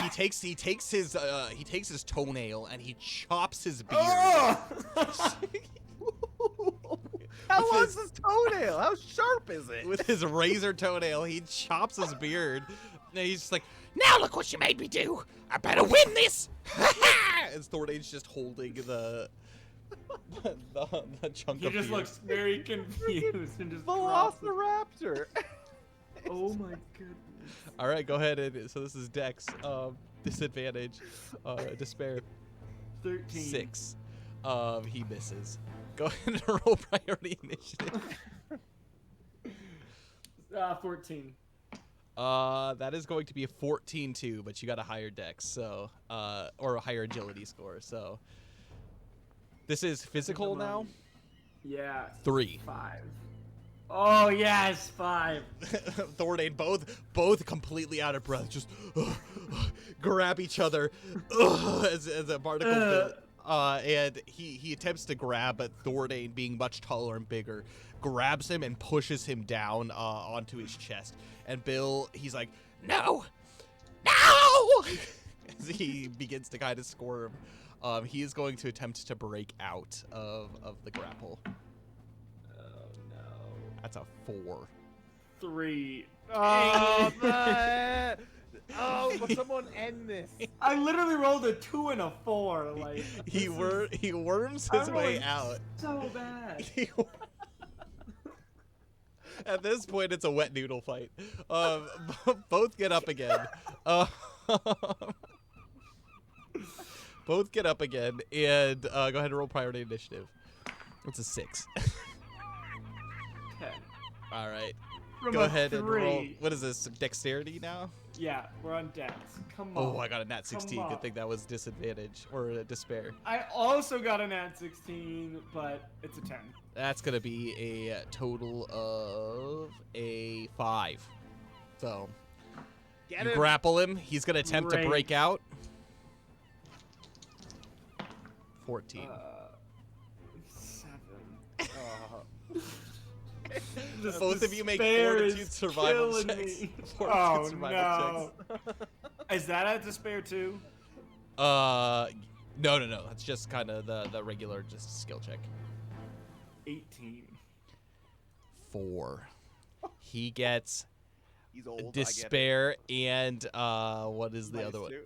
takes his toenail and he chops his beard. Oh! How With long's his toenail? How sharp is it? With his razor toenail, he chops his beard. And he's just like, now look what you made me do. I better win this. As Thordane's just holding the chunk He of just beard. looks very confused and just drops it. Velociraptor. Oh my goodness. All right, go ahead. So this is Dex. Disadvantage. Despair. 13. 6. He misses. Go ahead and roll priority initiative. 14. That is going to be a 14 too, but you got a higher dex, so or a higher agility score. So this is physical now. Yeah. 3. 5. Oh yes, 5. Thordane both completely out of breath, just grab each other as a barnacle. And he attempts to grab, but Thordane, being much taller and bigger, grabs him and pushes him down onto his chest. And Bill, he's like, no! As he begins to kind of squirm. He is going to attempt to break out of the grapple. Oh no. That's a 4. 3. Oh, man. Oh, but someone end this. I literally rolled a 2 and a 4. Like He worms his I'm way rolling out. so bad. At this point, it's a wet noodle fight. Both get up again. Both get up again, and go ahead and roll priority initiative. It's a 6. 10. All right. From Go a ahead and 3. roll. What is this? Dexterity now? Yeah, we're on Dex. Come on. Oh, I got a nat 16. Come Good on. thing that was disadvantage or despair. I also got a nat 16, but it's a 10. That's gonna be a total of a 5. So Get you him. grapple him. He's gonna attempt to Great. break out. 14. 7. Oh. Both of you make Despair fortitude is survival killing checks. me. Fortitude Oh survival no. Is that a despair too? checks. No. It's just kind of the regular just skill check. 18. 4. He gets He's old. despair and what is the other one? Two.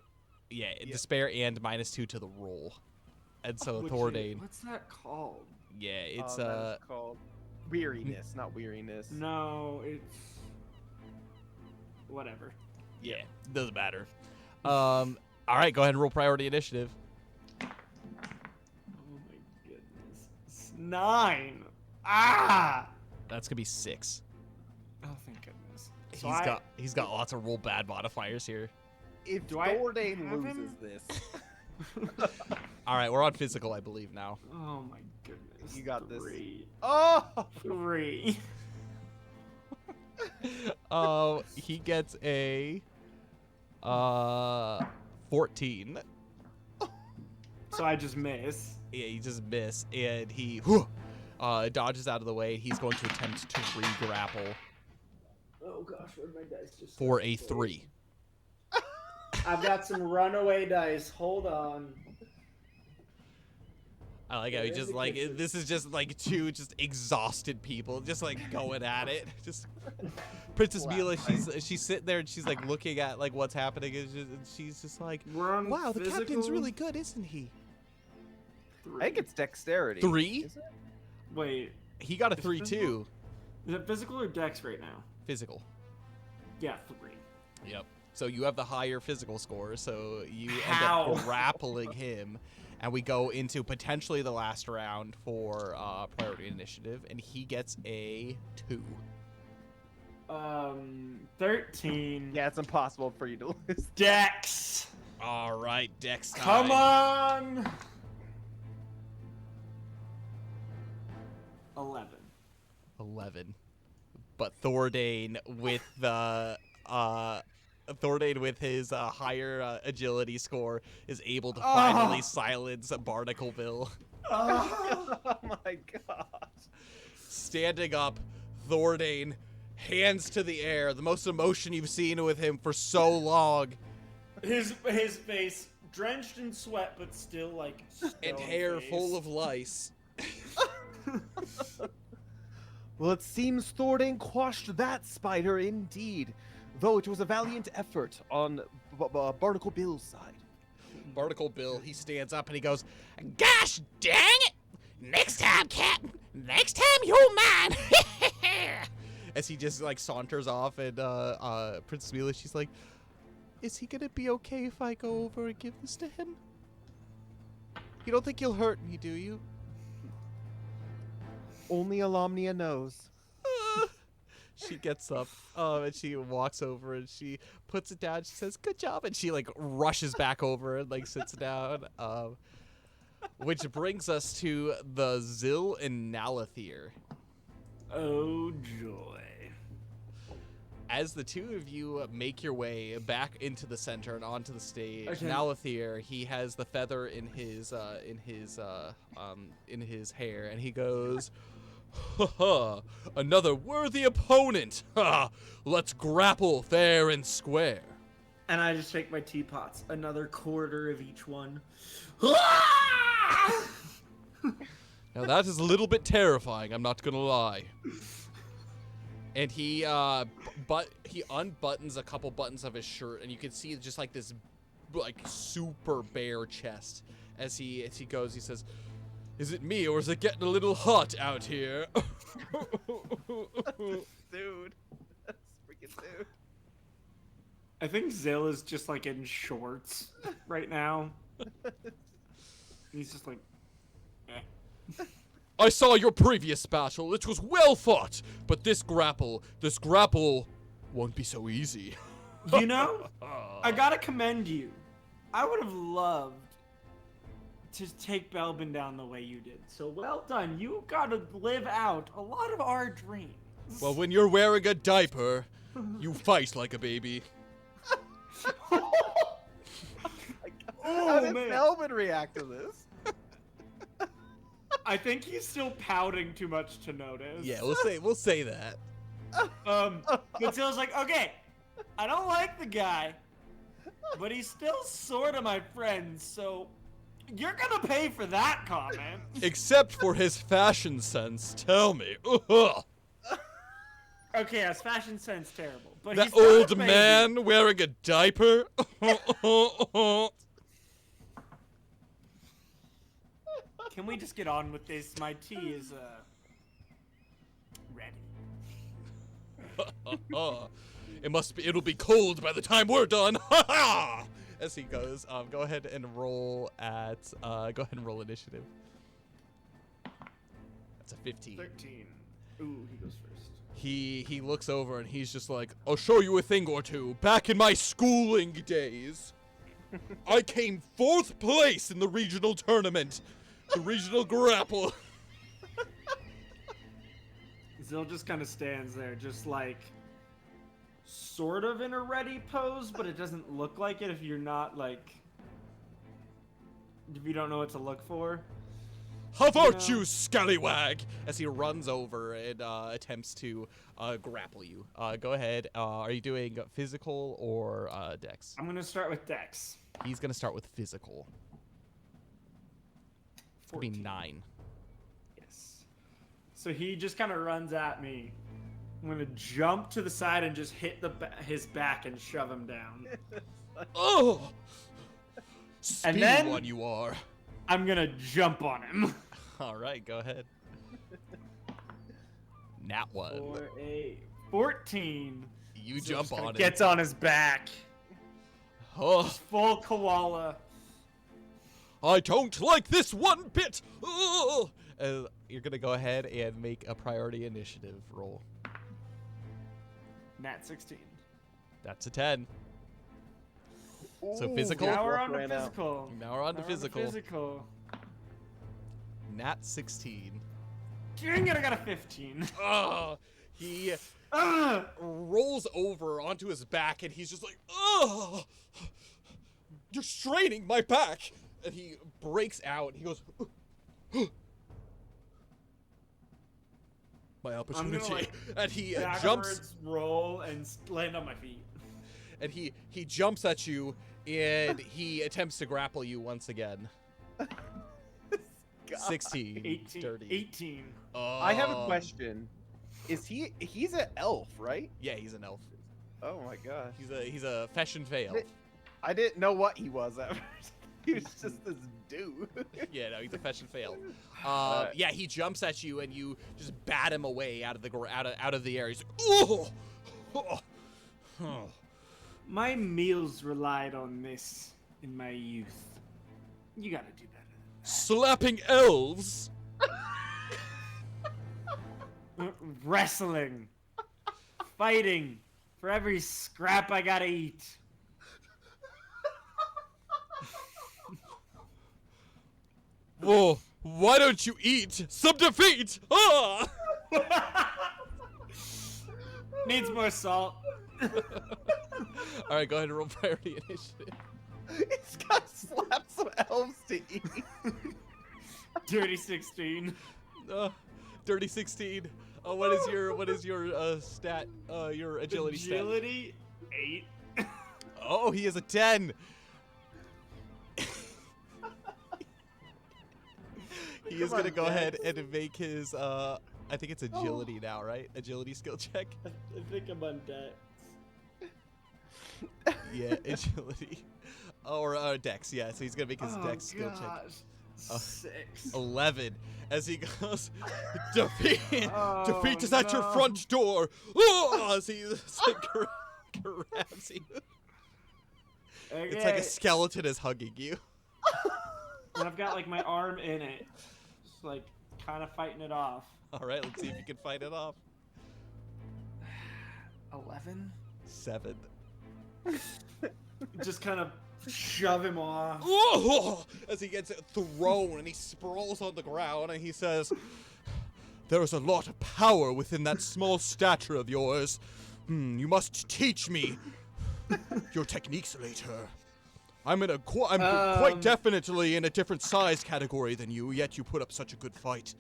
Yeah, despair and -2 to the roll. And so Which Thordane, is- What's that called? yeah, it's That is called weariness, not weariness. No, it's whatever. yeah, doesn't matter. All right, go ahead and roll priority initiative. Oh my goodness. 9. Ah! That's gonna be 6. Oh, thank goodness. He's So he's got lots of roll bad modifiers here. If Do I Thordain have loses him? this, All right, we're on physical, I believe now. Oh my goodness. You got this. 3. oh, 3. He gets a 14. So I just miss. Yeah, he just missed, and he dodges out of the way. He's going to attempt to re-grapple Oh gosh, where'd my dice just for a 3. I've got some runaway dice. Hold on. I like how he just like this is just like two just exhausted people just like going at it. Just Princess Mila, she's sitting there and she's like looking at like what's happening, and she's just like, We're on wow, the captain's physical? really good, isn't he? 3. I think it's dexterity. 3? Is it? Wait, He got a Is 3 physical? too. is it physical or dex right now? Physical. Yeah, 3. Yep. So you have the higher physical score, so you How? end up grappling him, and we go into potentially the last round for priority initiative, and he gets a 2. 13. Yeah, it's impossible for you to lose. Dex. All right, Dex time. Come on. 11. 11. But Thordain with the his higher agility score is able to finally silence Barnacleville. Oh. Oh my gosh. Standing up, Thordain, hands to the air, the most emotion you've seen with him for so long, His face drenched in sweat, but still like and stone hair face. full of lice. Well, it seems Thordain quashed that spider indeed, though it was a valiant effort on Barnacle Bill's side. Barnacle Bill, he stands up and he goes, gosh dang it! Next time, Captain! Next time you're mine! As he just like saunters off, and Princess Mila, she's like, is he gonna be okay if I go over and give this to him? You don't think you'll hurt me, do you? Only Alamnia knows. She gets up and she walks over and she puts it down. She says, good job. And she like rushes back over and like sits down. Which brings us to the Zil and Nalathir. Oh joy. As the two of you make your way back into the center and onto the stage, Okay. Nalathir, he has the feather in his hair, and he goes, "Ha ha! Another worthy opponent! Ha! Let's grapple fair and square." And I just take my teapots, another quarter of each one. Now that is a little bit terrifying, I'm not gonna lie. And he he unbuttons a couple buttons of his shirt, and you can see just like this like super bare chest. As he goes, he says, "Is it me, or is it getting a little hot out here?" Dude. That's freaking dude. I think Zil is just like in shorts right now. He's just like, eh. I saw your previous battle. It was well fought, but this grapple won't be so easy. You know, I gotta commend you. I would have loved to take Belbin down the way you did. So well done. You gotta live out a lot of our dreams. Well, when you're wearing a diaper, you fight like a baby. How did man. Melvin react to this? I think he's still pouting too much to notice. Yeah, we'll say that. But Zil's like, okay, I don't like the guy, but he's still sort of my friend, so you're gonna pay for that comment. Except for his fashion sense, tell me. Ugh. Okay, his fashion sense terrible, but That he's not a old baby. man wearing a diaper? Can we just get on with this? My tea is ready. It'll be cold by the time we're done. As he goes, go ahead and roll initiative. That's a 15. 13. Ooh, he goes first. He looks over and he's just like, I'll show you a thing or two. Back in my schooling days, I came 4th place in the regional tournament. The regional grapple. Zill just kind of stands there, just like, sort of in a ready pose, but it doesn't look like it if you're not, like, if you don't know what to look for. How about you, scallywag? As he runs over and attempts to grapple you. Go ahead. Are you doing physical or dex? I'm going to start with Dex. He's going to start with physical. It's going to be 14. 9. Yes. So he just kind of runs at me. I'm going to jump to the side and just hit his back and shove him down. Oh! And Speedy then- one you are. I'm going to jump on him. All right, go ahead. Nat 1. For a 14. You So jump just kinda on it. Gets on his back. Oh, Just full koala. I don't like this one bit. Oh! You're going to go ahead and make a priority initiative roll. Nat 16. That's a 10. So Ooh, physical? Now we're on to ran out. physical. Now we're on to Now physical. Physical. Nat 16. Dang it, I got a 15. Oh, he Ugh! rolls over onto his back and he's just like, oh, you're straining my back. And he breaks out and he goes, my opportunity. like, and he Backwards jumps roll and land on my feet. and he jumps at you and he attempts to grapple you once again. 16. 18. Dirty. 18. I have a question. He's an elf, right? Yeah, he's an elf. Oh my gosh. He's a fashion fail. I didn't know what he was at first. He was just this dude. Yeah, no, he's a fetch and fail. Yeah, he jumps at you and you just bat him away out of the air. He's like, oh, oh, oh. My meals relied on this in my youth. You gotta do better. Slapping elves. Wrestling. Fighting. For every scrap I gotta eat. Whoa, why don't you eat some defeat? Ah! Needs more salt. All right, go ahead and roll priority initiative. He's got to slap some elves to eat. Dirty 16. Dirty 16. What is your stat? Your agility stat? Agility 8. Oh, he is a 10. He is gonna go ahead and make his I think it's agility now, right? Agility skill check. I think I'm on dex. Yeah, agility. Or dex, yeah. So he's gonna make his dex skill check. 6. 11 as he goes, defeat Oh, is at your no. front door. Oh, as he like, grabs you. Okay. It's like a skeleton is hugging you. And I've got like my arm in it. Just like kind of fighting it off. All right, let's see if you can fight it off. 11? 7. Just kind of shove him off. Oh, as he gets thrown and he sprawls on the ground and he says, there is a lot of power within that small stature of yours. You must teach me your techniques later. I'm quite definitely in a different size category than you, yet you put up such a good fight.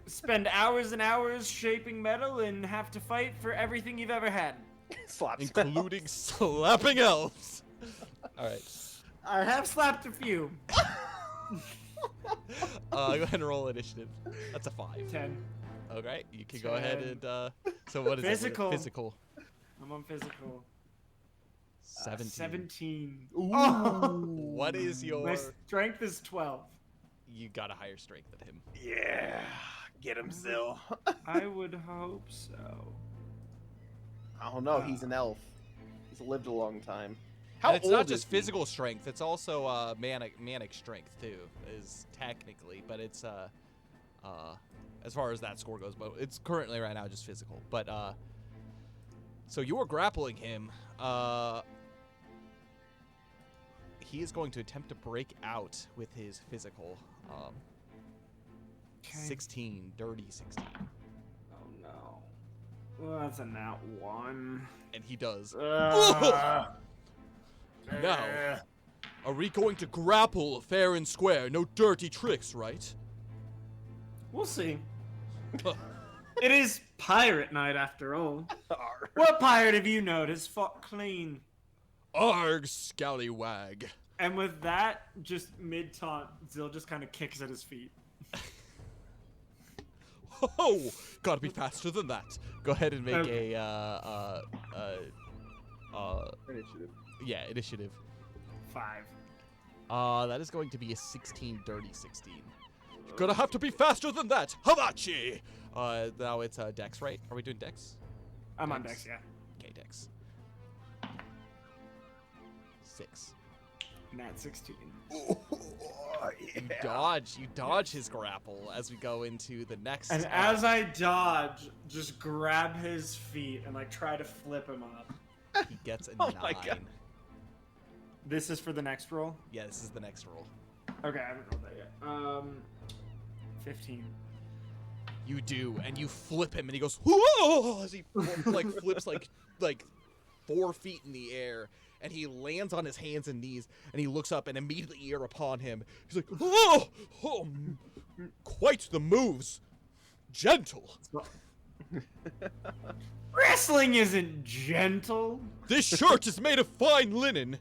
Spend hours and hours shaping metal and have to fight for everything you've ever had. Slaps Including slapping elves. All right. I have slapped a few. Go ahead and roll initiative. That's a 5. 10. Okay, you can go ahead and. So what is Physical. it? Physical. I'm on physical. 17. 17. Ooh. Oh! What is your? My strength is 12. You got a higher strength than him. Yeah. Get him, Zill. I would hope so. I don't know. He's an elf. He's lived a long time. And it's old not is just he? physical strength; it's also manic strength too. Is technically, but it's as far as that score goes, but it's currently right now just physical. But so you're grappling him. He is going to attempt to break out with his physical. 16, dirty 16. Oh no. Well, that's a nat 1. And he does. Uh, Now, are we going to grapple fair and square? No dirty tricks, right? We'll see. It is pirate night after all. What pirate have you noticed fought clean? Arg, scallywag. And with that, just mid-taunt, Zill just kind of kicks at his feet. Oh, gotta be faster than that. Go ahead and make Okay. Initiative. Yeah, initiative. 5. That is going to be a 16, dirty 16. You're gonna have to be faster than that. Havachi! Now it's Dex, right? Are we doing Dex? I'm on Dex. Dex, yeah. Okay, Dex. 6. Nat 16. You dodge his grapple as we go into the next. And as I dodge, just grab his feet and like try to flip him up. he gets a Oh 9. my God. This is for the next roll? Yeah, this is the next roll. Okay, I haven't rolled that yet. 15. You do, and you flip him, and he goes whoa as he like flips like 4 feet in the air, and he lands on his hands and knees, and he looks up, and immediately you're upon him. He's like, oh, quite the moves, gentle. Wrestling isn't gentle. This shirt is made of fine linen.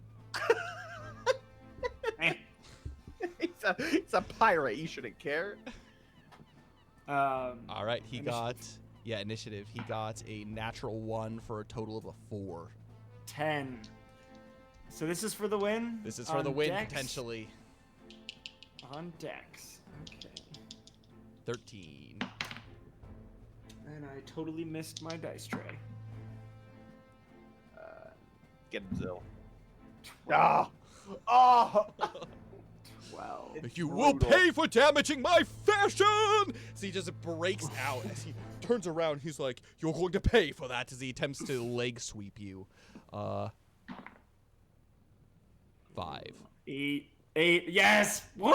Eh. He's a pirate. You shouldn't care. All right, he Initiative. got initiative. He got a natural 1 for a total of a 4. 10. So this is for the win? This is for On the win Dex? potentially. On Dex. Okay. 13. And I totally missed my dice tray. Get him, Zill. 12. Oh! 12. It's You will brutal. pay for damaging my fashion! So he just breaks out as he turns around. He's like, you're going to pay for that as he attempts to leg sweep you. 5. 8. Yes! Woo!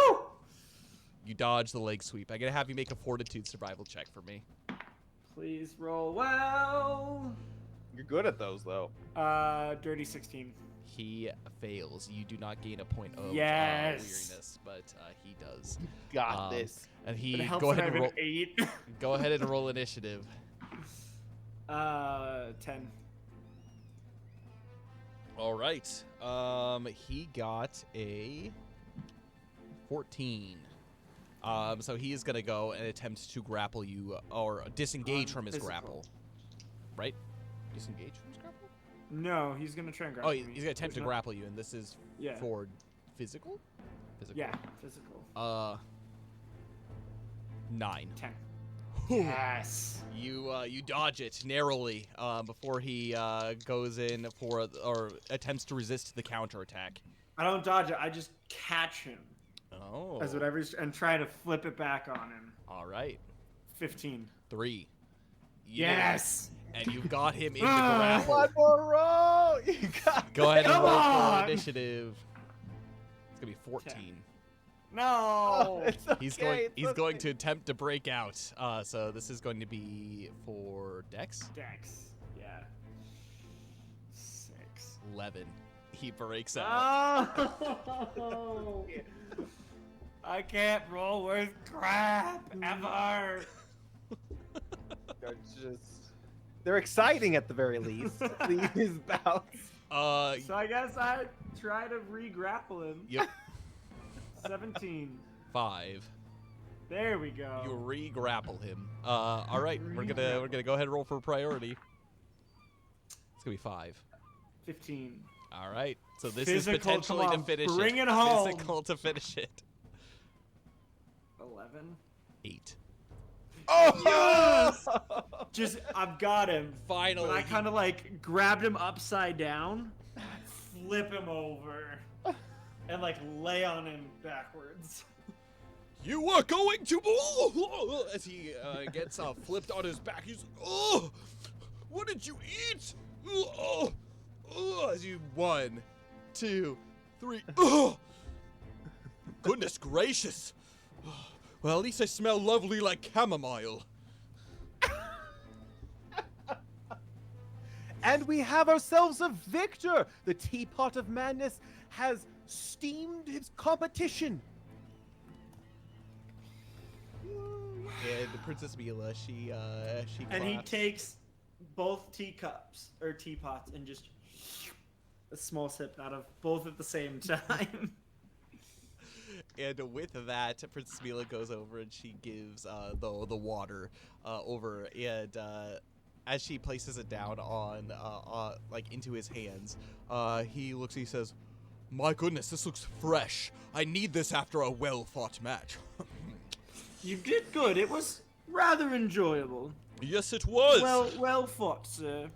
You dodge the leg sweep. I'm going to have you make a fortitude survival check for me. Please roll well. You're good at those, though. Dirty 16. He fails. You do not gain a point of Yes. weariness, but he does. Got this. And It he helps go that ahead I and have roll. an 8. Go ahead and roll initiative. 10. All right. He got a 14. So he is gonna go and attempt to grapple you or disengage from his Physical. grapple. Right? Disengage from his grapple? No, he's gonna try and grab Oh, me. he's gonna attempt to There's no- grapple you, and this is Yeah. for physical. Physical. Yeah, physical. 9. 10. Yes. You dodge it narrowly before he goes in for or attempts to resist the counterattack. I don't dodge it. I just catch him Oh. as whatever and try to flip it back on him. All right. 15. 3. Yes. And you got him in the Ah. grapple. One more roll. You got. Go ahead and Come roll for on! initiative. It's gonna be 14. No. It's okay, He's going. it's He's going okay. to attempt to break out. So this is going to be for Dex. Dex. Yeah. 6. 11. He breaks out. Oh. I can't roll worth crap ever. They're they're exciting at the very least. These bouts. So I guess I try to re-grapple him. Yep. 17. 5. There we go. You re-grapple him. All right. We're gonna go ahead and roll for priority. It's gonna be 5. 15. All right. So this Physical, is potentially come to on, finish bring it. it home. Physical to finish it. 11. 8. Oh! Just, I've got him. Finally. But I kind of like grabbed him upside down, flip him over, and like lay on him backwards. You are going to... As he gets flipped on his back, he's... Oh! What did you eat? As you... 1, 2, 3... Oh! Goodness gracious. Well, at least I smell lovely like chamomile. And we have ourselves a victor! The Teapot of Madness has steamed his competition. And Princess Mila, she And he claps. takes both teacups or teapots and just a small sip out of both at the same time. And with that, Princess Mila goes over and she gives the water over, and as she places it down on like into his hands, he looks. He says, "My goodness, this looks fresh. I need this after a well-fought match." You did good. It was rather enjoyable. Yes, it was. Well fought, sir.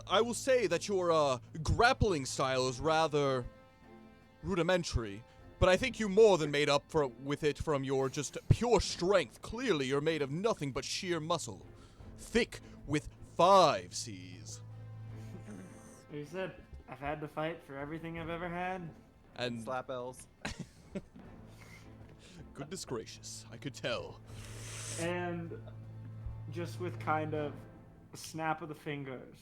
I will say that your grappling style is rather rudimentary, but I think you more than made up with it from your just pure strength. Clearly, you're made of nothing but sheer muscle, thick with 5 C's. You said I've had to fight for everything I've ever had. And Slap L's. goodness gracious, I could tell. And just with kind of a snap of the fingers,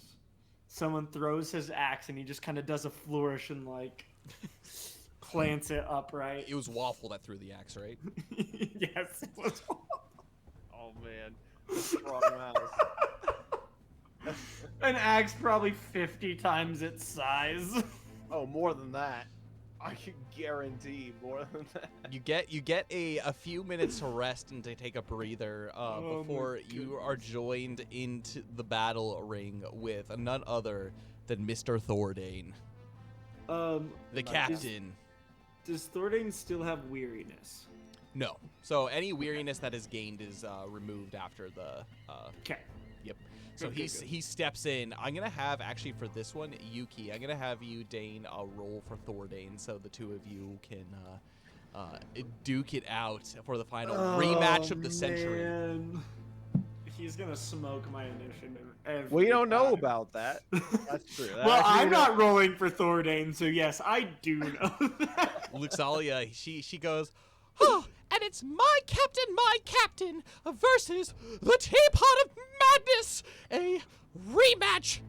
someone throws his axe and he just kind of does a flourish and like plants it upright. It was Waffle that threw the axe, right? Yes, it was. Oh man. Strong mouse. An axe probably 50 times its size. Oh, more than that. I can guarantee more than that. You get a few minutes to rest and to take a breather Oh before my you are joined into the battle ring with none other than Mr. Thordane, the captain. Does Thordane still have weariness? No. So any weariness that is gained is removed after the. Okay. Yep. So Okay, he steps in. I'm gonna have actually for this one, Yuki. I'm gonna have you, Dane, roll for Thordane, so the two of you can duke it out for the final rematch of the century. Man. He's gonna smoke my initiative. We don't know time. about that. That's true. That Well, actually I'm we not don't- rolling for Thordane, so yes, I do know that. Luxalia, she goes, "Oh, and it's my captain versus the Teapot of Madness, a rematch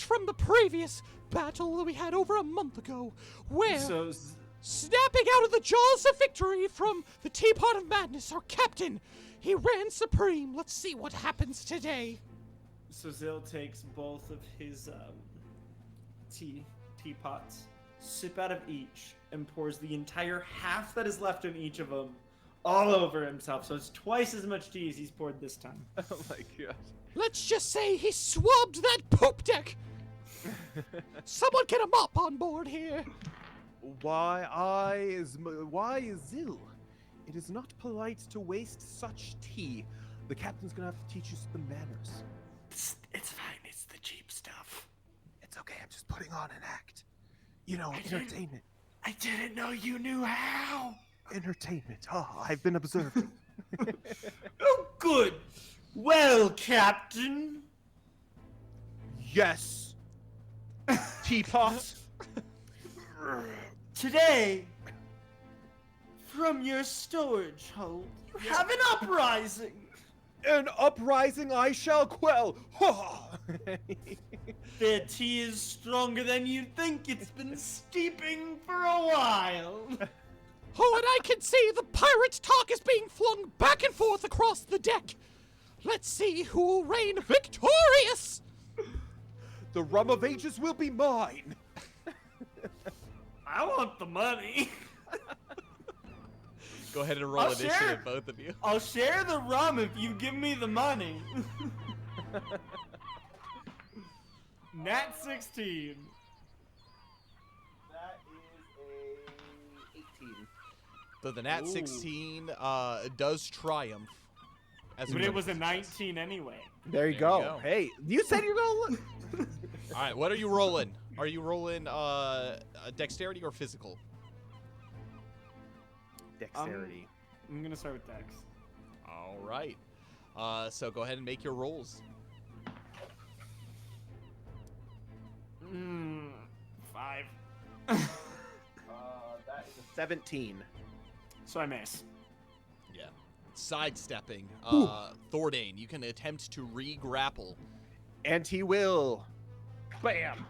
from the previous battle that we had over a month ago, where So, snapping out of the jaws of victory from the Teapot of Madness, our captain, he ran supreme. Let's see what happens today." so Zil takes both of his teapots, sip out of each, and pours the entire half that is left in each of them all over himself. So it's twice as much tea as he's poured this time. Oh my god. Let's just say he swabbed that poop deck. Someone get a mop on board here. Why Zil? It is not polite to waste such tea. The captain's gonna have to teach you some manners. It's fine. It's the cheap stuff. It's okay, I'm just putting on an act. You know, entertainment. I didn't know you knew how. Entertainment. I've been observing. Oh, good. Well, Captain. Yes. Teapot. Today, from your storage hold, you have an uprising. An uprising I shall quell. The tea is stronger than you'd think. It's been steeping for a while. Oh, and I can see the pirate talk is being flung back and forth across the deck. Let's see who will reign victorious. The rum of ages will be mine. I want the money. Go ahead and roll I'll initiative, share. both of you. I'll share the rum if you give me the money. Nat 16. That is a 18. So the Nat Ooh. 16 does triumph. As But we- it was a 19 anyway. There you There you go. go. Hey, you said you're gonna look. All right, what are you rolling? Are you rolling dexterity or physical? Dexterity. I'm gonna start with Dex. All right. So go ahead and make your rolls. 5. That is a 17. So I miss. Yeah. Sidestepping. Thordane, you can attempt to re-grapple. And he will. Bam!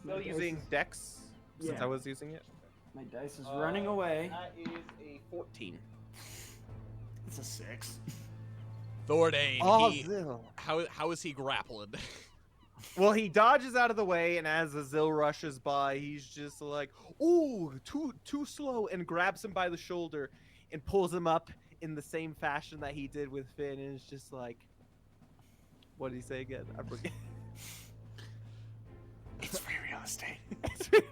My Still dice using is- Dex since Yeah. I was using it. My dice is running away. That is a 14. It's a 6. Thordane, Zil. how is he grappling? Well, he dodges out of the way, and as Azil rushes by, he's just like, "Ooh, too slow," and grabs him by the shoulder and pulls him up in the same fashion that he did with Finn, and is just like, what did he say again? I forget. It's free real estate. It's real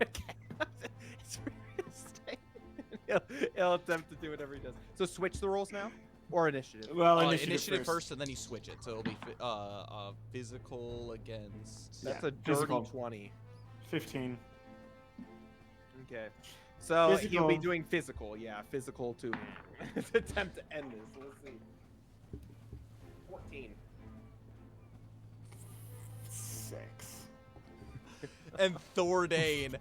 estate. He'll attempt to do whatever he does. So switch the rolls now, or initiative. Well, Initiative first, and then you switch it. So it'll be physical against. That's yeah, a dirty physical. 20. 15. Okay. So he'll Physical. be doing physical, yeah, physical to attempt to end this. Let's see. 14. 6. And Thordane,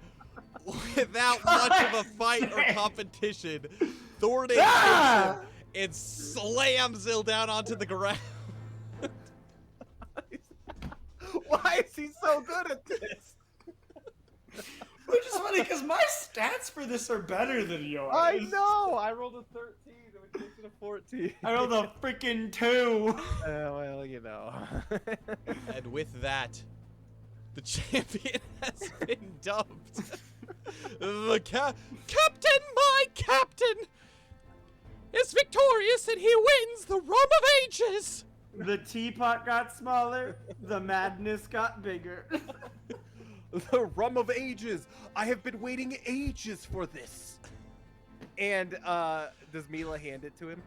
without much of a fight or competition, Thordane takes him and slams Zil down onto the ground. Why is he so good at this? Which is funny because my stats for this are better than yours. I know. I rolled a 13, which makes it a 14. I rolled a freaking 2. Well, you know. And with that, the champion has been dubbed. The Captain, my Captain, is victorious and he wins the Rum of Ages. The teapot got smaller. The madness got bigger. The Rum of Ages. I have been waiting ages for this. And does Mila hand it to him?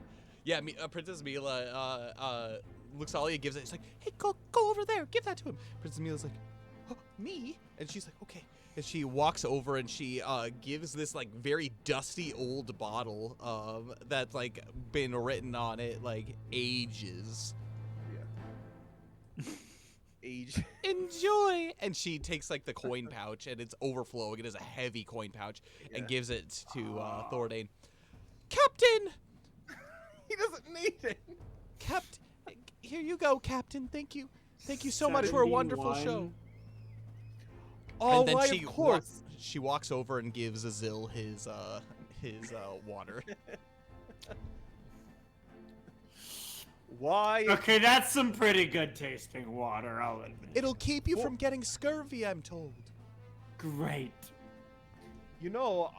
Yeah, Princess Mila, Luxalia gives it. She's like, hey, go over there. Give that to him. Princess Mila's like, oh, me? And she's like, okay. And she walks over and she gives this like very dusty old bottle that's like been written on it like ages. Age. Enjoy. And she takes like the coin pouch and it's overflowing. It is a heavy coin pouch and gives it to Thordane. Captain! He doesn't need it. Captain, here you go, Captain. Thank you. Thank you so much for a wonderful show. Oh, And then why, she of course. she walks over and gives Azil his water. Why? Okay, that's some pretty good tasting water, I'll admit. It'll keep you from getting scurvy, I'm told. Great. You know,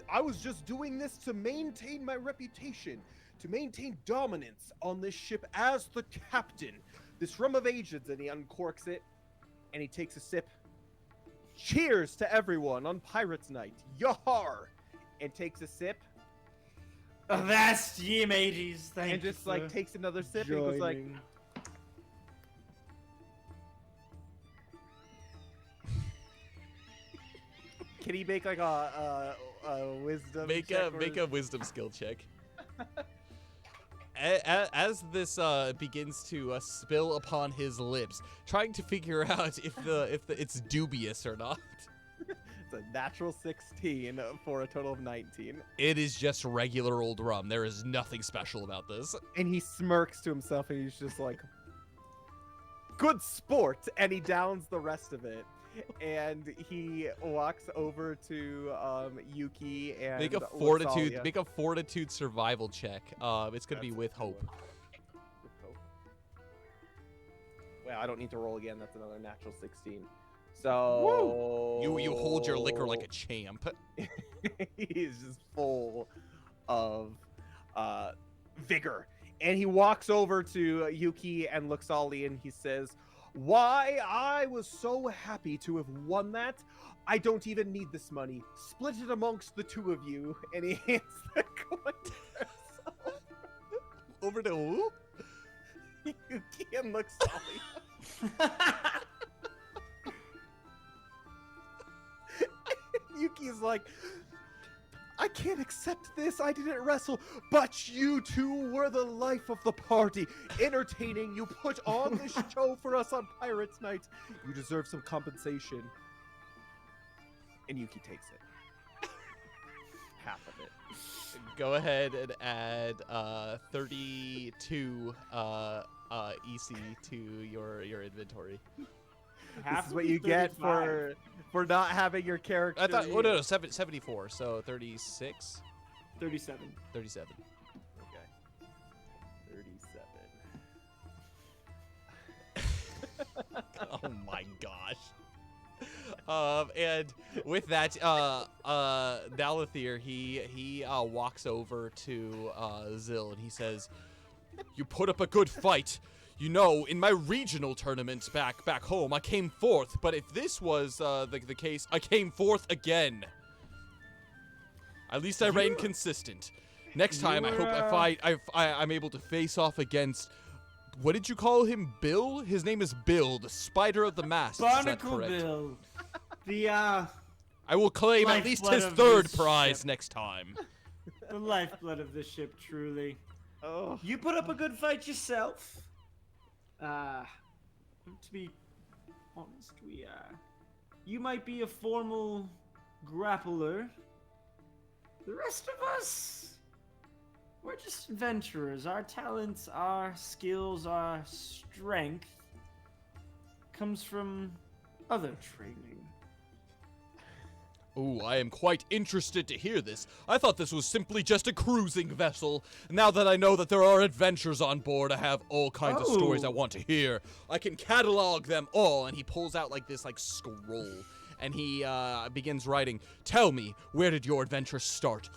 I was just doing this to maintain my reputation, to maintain dominance on this ship as the captain. This Rum of Ages, and he uncorks it, and he takes a sip. Cheers to everyone on Pirates Night. Yar! And takes a sip, That's ye mateys, thank and you just like for takes another sip, and he goes like, joining. can he make like a wisdom Make check a wisdom skill check. As this begins to spill upon his lips, trying to figure out if it's dubious or not. It's a natural 16 for a total of 19. It is just regular old rum. There is nothing special about this. And he smirks to himself, and he's just like, good sport, and he downs the rest of it. And he walks over to Yuki and Make a fortitude survival check. It's gonna be with hope. Well, I don't need to roll again. That's another natural 16. So You hold your liquor like a champ. He's just full of vigor. And he walks over to Yuki and Luxali and he says, why, I was so happy to have won that. I don't even need this money. Split it amongst the two of you. And he hands the coin to himself. Over to who? Yuki and Luxali. Yuki's like, I I can't accept this. I didn't wrestle, but you two were the life of the party. Entertaining. You put on this show for us on Pirates Night. You deserve some compensation. And Yuki takes it. Half of it. Go ahead and add 32 EC to your inventory. This is what you get for not having your character. I thought. Oh no, 74. So 36. 37. 37. Okay. 37. Oh my gosh. And with that, Dalathir, he walks over to Zill and he says, "You put up a good fight. You know, in my regional tournaments back home, I came fourth. But if this was the case, I came fourth again. At least I reigned consistent. Next time, I hope I'm able to face off against." What did you call him? Bill? His name is Bill, the Spider of the Mast. Barnacle Bill. The I will claim at least his lifeblood of third this prize ship. next time. The lifeblood of the ship, truly. Oh. You put up a good fight yourself. To be honest, you might be a formal grappler. The rest of us, we're just adventurers. Our talents, our skills, our strength comes from other training. Ooh, I am quite interested to hear this. I thought this was simply just a cruising vessel. Now that I know that there are adventures on board, I have all kinds of stories I want to hear. I can catalog them all. And he pulls out this scroll, and he begins writing. Tell me, where did your adventure start?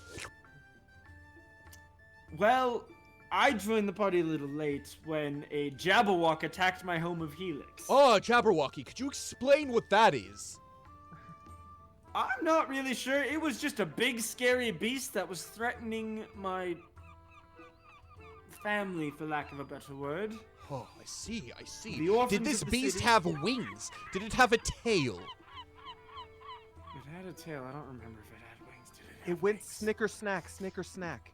Well, I joined the party a little late when a Jabberwock attacked my home of Helix. Oh, Jabberwocky, could you explain what that is? I'm not really sure. It was just a big, scary beast that was threatening my family, for lack of a better word. Oh, I see. The orphans Did this of the beast city. have wings? Did it have a tail? It had a tail. I don't remember if it had wings. Did it? It went snicker snack, snicker snack.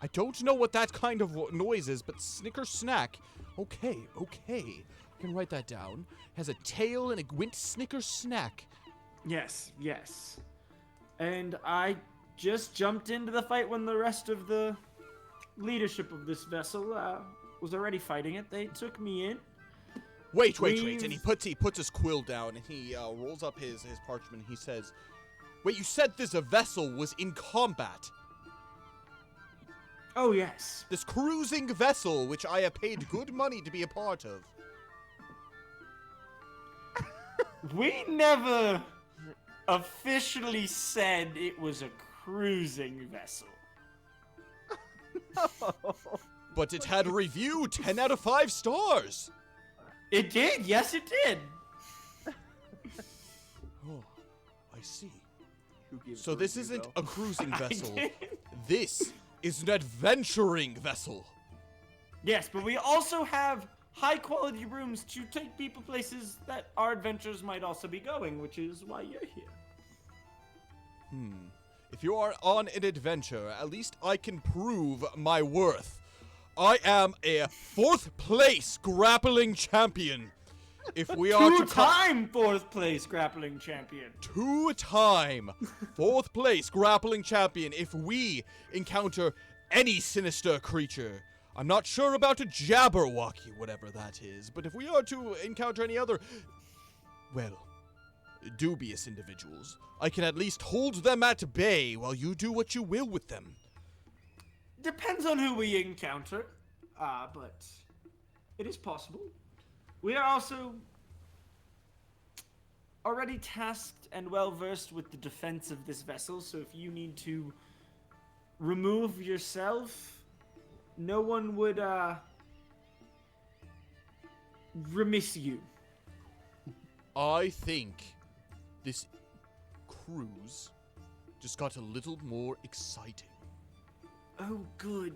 I don't know what that kind of noise is, but snicker snack. Okay. I can write that down. Has a tail and it went snicker snack. Yes. And I just jumped into the fight when the rest of the leadership of this vessel was already fighting it. They took me in. Wait. And he puts his quill down and he rolls up his parchment and he says, "Wait, you said this vessel was in combat? Oh, yes. This cruising vessel, which I have paid good money to be a part of." We never officially said it was a cruising vessel. But it had a review 10 out of 5 stars. It did. Yes, it did. Oh, I see. Who gives So a this review, isn't though? a cruising vessel. did. This is an adventuring vessel. Yes, but we also have high-quality rooms to take people places that our adventurers might also be going, which is why you're here. If you are on an adventure, at least I can prove my worth. I am a 4th place grappling champion. If we are to Two-time 4th place grappling champion. 2-time 4th place grappling champion. If we encounter any sinister creature, I'm not sure about a Jabberwocky, whatever that is, but if we are to encounter any other, well, dubious individuals, I can at least hold them at bay while you do what you will with them. Depends on who we encounter, but it is possible. We are also already tasked and well-versed with the defense of this vessel, so if you need to remove yourself, no one would, remiss you. I think this cruise just got a little more exciting. Oh, good.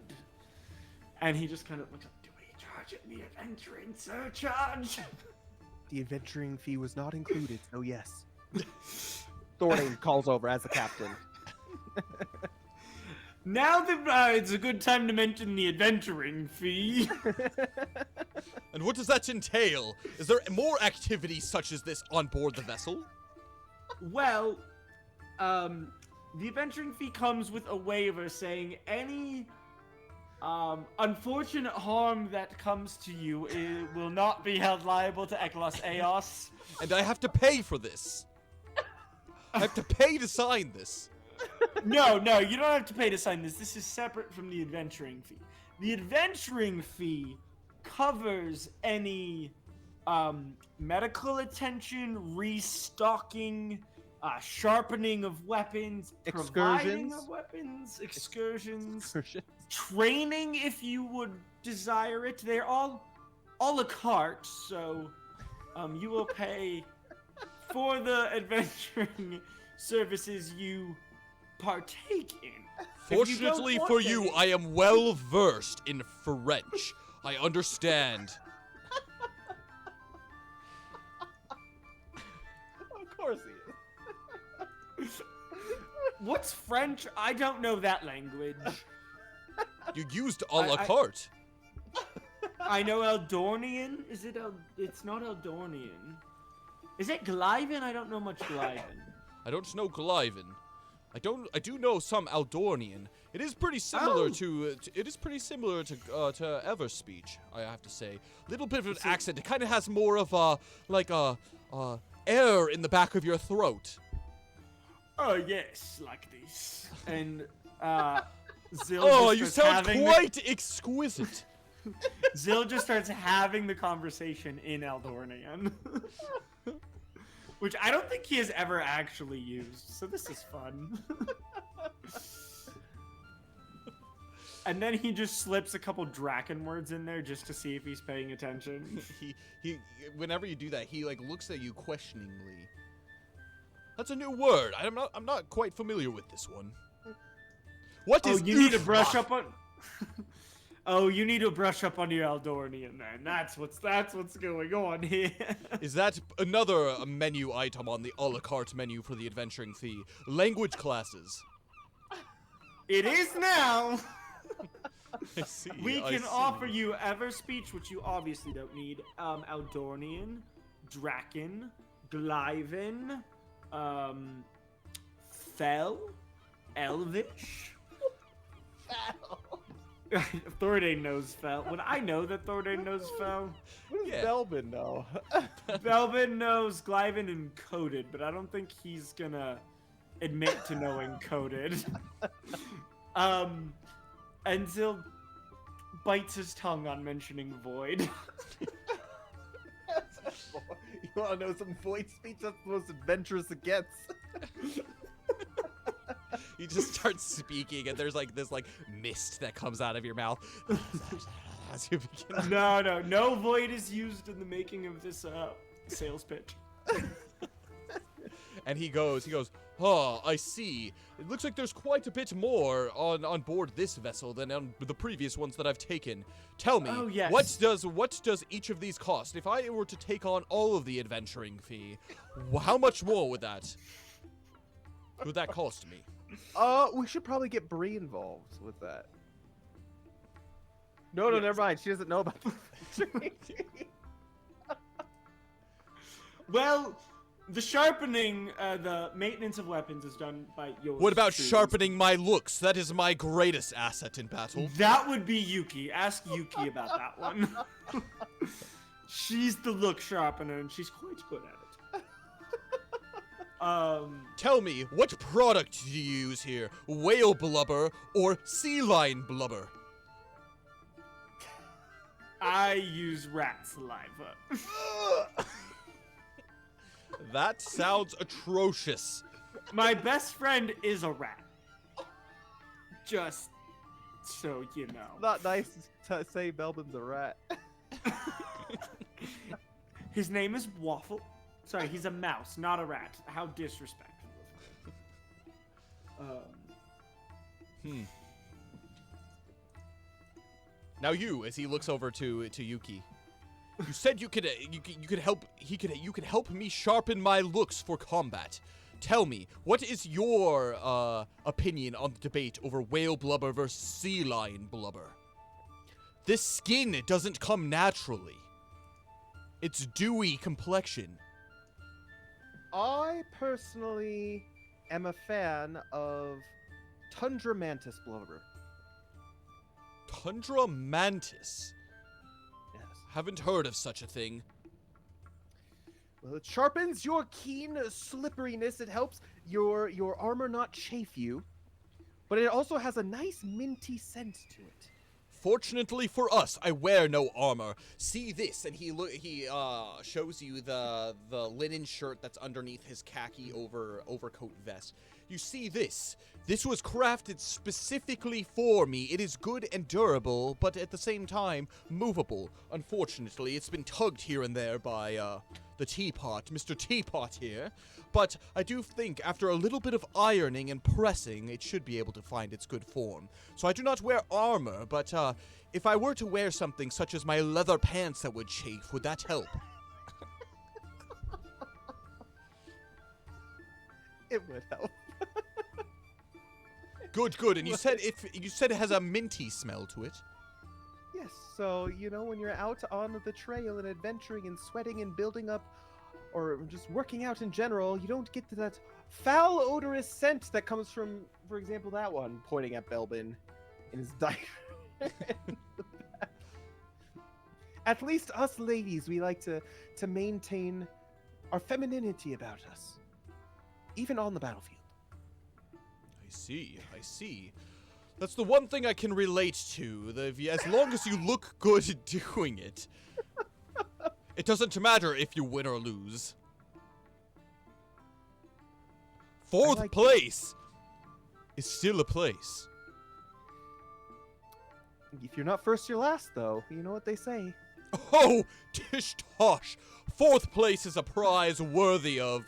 And he just kind of looks up. Do we charge it the adventuring surcharge? The adventuring fee was not included, so yes. Thornton calls over as the captain. Now that it's a good time to mention the adventuring fee. And what does that entail? Is there more activity such as this on board the vessel? Well, the adventuring fee comes with a waiver saying any unfortunate harm that comes to you will not be held liable to Ecclas. And I have to pay for this. I have to pay to sign this. No, you don't have to pay to sign this. This is separate from the adventuring fee. The adventuring fee covers any medical attention, restocking, sharpening of weapons, providing of weapons, excursions, training if you would desire it. They're all a la carte, so you will pay for the adventuring services you partake in. Fortunately for you, I am well versed in French. I understand. Of course he is. What's French? I don't know that language. You used a la carte. I know Eldornian. Is it It's not Eldornian. Is it Glyven? I don't know much Glyven. I don't know Glyven. I do know some Eldornian. It is pretty similar to Everspeech, I have to say. Little bit of an accent. It kind of has more of a air in the back of your throat. Oh yes, like this. And Zill. Oh, you sound quite exquisite. Zill just starts having the conversation in Eldornian. Which I don't think he has ever actually used, so this is fun. And then he just slips a couple Draken words in there just to see if he's paying attention. he whenever you do that, he like looks at you questioningly. That's a new word. I'm not quite familiar with this one. What is you need to brush up on Oh, you need to brush up on your Eldornian then. That's what's going on here. Is that another menu item on the a la carte menu for the adventuring fee? Language classes. It is now. I see. We can offer you Everspeech, which you obviously don't need. Eldornian, Draken, Glyven, Fel, Elvish. Thordain knows Fel. Would I know that Thordain knows Fel? What does Belbin know? Belbin knows Glyven and Coded, but I don't think he's gonna admit to knowing Coded. And Zill bites his tongue on mentioning Void. You wanna know some Void speech? That's the most adventurous it gets. You just start speaking, and there's like this mist that comes out of your mouth as you begin. No Void is used in the making of this sales pitch. And he goes, oh, I see. It looks like there's quite a bit more on board this vessel than on the previous ones that I've taken. Tell me, yes. what does each of these cost? If I were to take on all of the adventuring fee, how much more would that cost me? We should probably get Bree involved with that. No, never mind. She doesn't know about the Well, the sharpening, the maintenance of weapons is done by yours. What about sharpening my looks? That is my greatest asset in battle. That would be Yuki. Ask Yuki about that one. She's the look sharpener, and she's quite good at it. Tell me, what product do you use here? Whale blubber or sea lion blubber? I use rat saliva. That sounds atrocious. My best friend is a rat. Just so you know. Not nice to say Belbin's a rat. His name is Waffle. Sorry, he's a mouse, not a rat. How disrespectful. Now you, as he looks over to Yuki, you said you could help me sharpen my looks for combat. tell me, what is your opinion on the debate over whale blubber versus sea lion blubber? This skin doesn't come naturally. It's dewy complexion. I personally am a fan of tundra mantis blubber. Tundra mantis? Yes. Haven't heard of such a thing. Well, it sharpens your keen slipperiness. It helps your armor not chafe you. But it also has a nice minty scent to it. Fortunately for us, I wear no armor. See this, and he shows you the linen shirt that's underneath his khaki overcoat vest. You see this. This was crafted specifically for me. It is good and durable, but at the same time, movable. Unfortunately, it's been tugged here and there by the teapot, Mr. Teapot here. But I do think after a little bit of ironing and pressing, it should be able to find its good form. So I do not wear armor, but if I were to wear something such as my leather pants that would chafe, would that help? It would help. Good. And you said it has a minty smell to it. Yes, so, when you're out on the trail and adventuring and sweating and building up, or just working out in general, you don't get to that foul, odorous scent that comes from, for example, that one, pointing at Belbin in his diaper. At least us ladies, we like to maintain our femininity about us, even on the battlefield. I see. That's the one thing I can relate to. As long as you look good doing it. It doesn't matter if you win or lose. Fourth place is still a place. If you're not first, you're last, though. You know what they say. Oh, tish tosh. Fourth place is a prize worthy of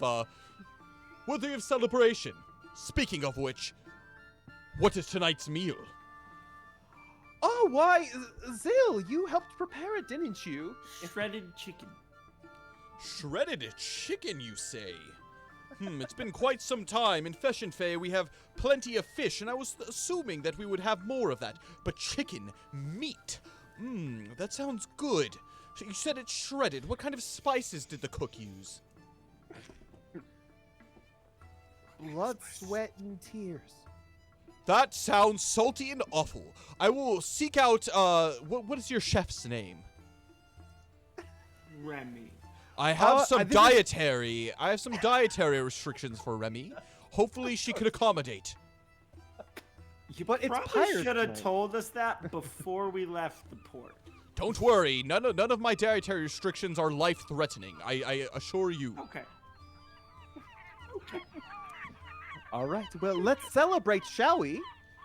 celebration. Speaking of which, what is tonight's meal? Oh, why, Zill, you helped prepare it, didn't you? Shredded chicken. Shredded chicken, you say? It's been quite some time. In Feshin Fey, we have plenty of fish, and I was assuming that we would have more of that. But chicken, meat, that sounds good. You said it's shredded. What kind of spices did the cook use? Blood, sweat, and tears. That sounds salty and awful. I will seek out, what is your chef's name? Remy. I have some dietary restrictions for Remy. Hopefully she could accommodate. But it's Probably should have told us that before we left the port. Don't worry, none of my dietary restrictions are life-threatening. I assure you. Okay. All right, well, let's celebrate, shall we?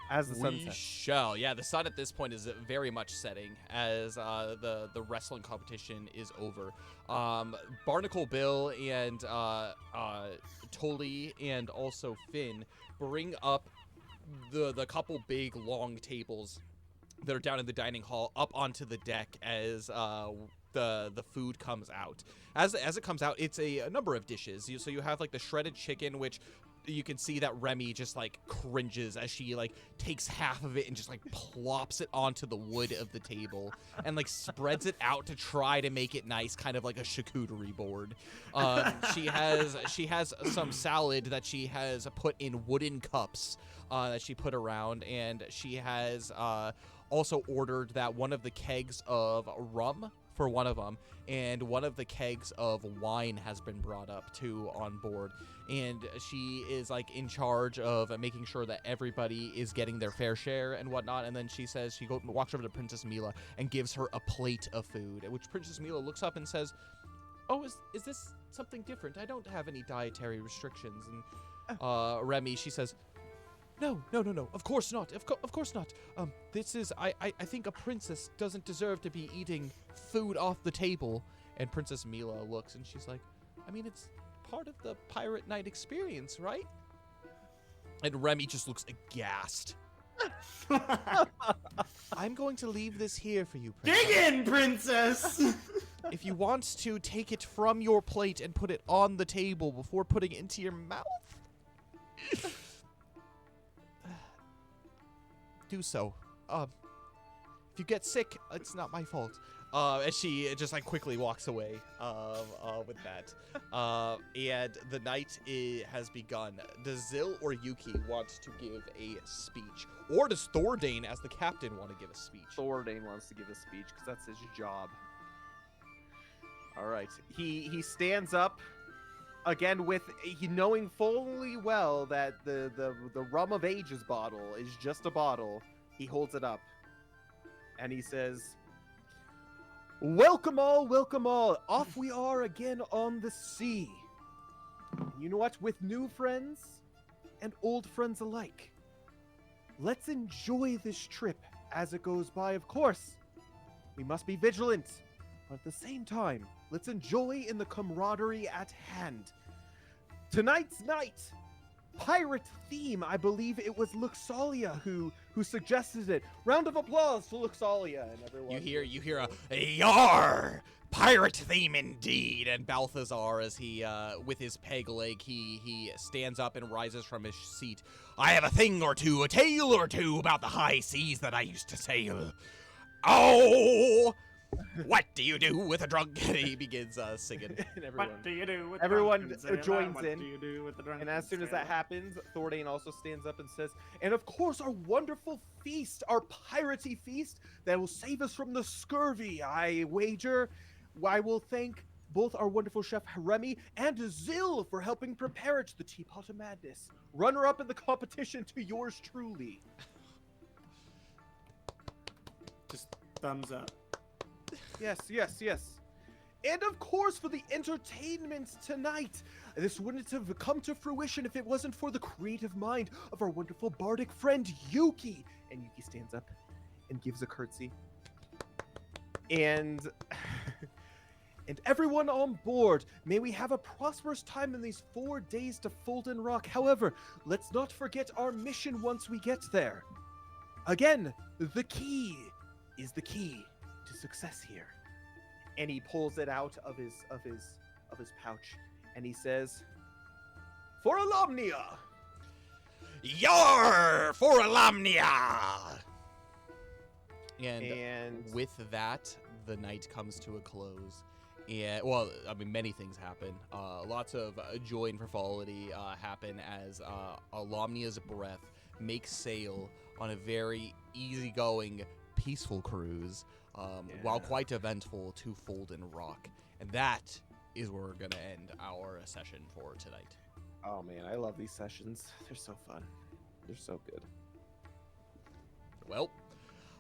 As the sun We sets. shall. Yeah, the sun at this point is very much setting as the wrestling competition is over. Barnacle Bill and Tully and also Finn bring up the couple big long tables that are down in the dining hall up onto the deck as the food comes out. As it comes out, it's a number of dishes. So you have like the shredded chicken, which you can see that Remy just like cringes as she like takes half of it and just like plops it onto the wood of the table and like spreads it out to try to make it nice, kind of like a charcuterie board. She has some salad that she has put in wooden cups that she put around, and she has also ordered that one of the kegs of rum for one of them, and one of the kegs of wine has been brought up too on board, and she is like in charge of making sure that everybody is getting their fair share and whatnot. And then she says she walks over to Princess Mila and gives her a plate of food, at which Princess Mila looks up and says, "Oh, is this something different? I don't have any dietary restrictions." And Remy, she says, No. Of course not. Of course not. This is, I think a princess doesn't deserve to be eating food off the table. And Princess Mila looks and she's like, I mean, it's part of the pirate night experience, right? And Remy just looks aghast. I'm going to leave this here for you, Princess. Dig in, princess! If you want to take it from your plate and put it on the table before putting it into your mouth, Do so. If you get sick, it's not my fault. And she just like quickly walks away with that. And the night has begun. Does Zil or Yuki want to give a speech? Or does Thordane, as the captain, want to give a speech? Thordane wants to give a speech because that's his job. All right. He stands up again with knowing fully well that the Rum of Ages bottle is just a bottle. He holds it up and he says, welcome all, welcome all. Off we are again on the sea. You know what? With new friends and old friends alike. Let's enjoy this trip as it goes by. Of course, we must be vigilant, but at the same time, let's enjoy in the camaraderie at hand. Tonight's night, pirate theme. I believe it was Luxalia who suggested it. Round of applause to Luxalia and everyone. You hear a yar! Pirate theme indeed. And Balthazar, as he with his peg leg, he stands up and rises from his seat. I have a thing or two, a tale or two about the high seas that I used to sail. Oh! What do you do with a drunk? And he begins singing. And everyone, What do you do with everyone drunken sailor? joins What in. do you do with the drunken and as soon as that sailor? happens, Thordane also stands up and says, and of course our wonderful feast, our piratey feast that will save us from the scurvy, I wager. I will thank both our wonderful chef Remy and Zil for helping prepare it, the Teapot of Madness. Runner-up in the competition to yours truly. Just thumbs up. Yes. And of course, for the entertainment tonight, this wouldn't have come to fruition if it wasn't for the creative mind of our wonderful bardic friend, Yuki. And Yuki stands up and gives a curtsy. And everyone on board, may we have a prosperous time in these 4 days to Fulden Rock. However, let's not forget our mission once we get there. Again, the key is the key to success here. And he pulls it out of his pouch and he says, for Alumnia! Yar for Alumnia! And with that, the night comes to a close. And, well, I mean, many things happen. Lots of joy and frivolity happen as Alumnia's breath makes sail on a very easygoing, peaceful cruise, while quite eventful, to Fulden Rock. And that is where we're going to end our session for tonight. Oh man, I love these sessions. They're so fun. They're so good. Well,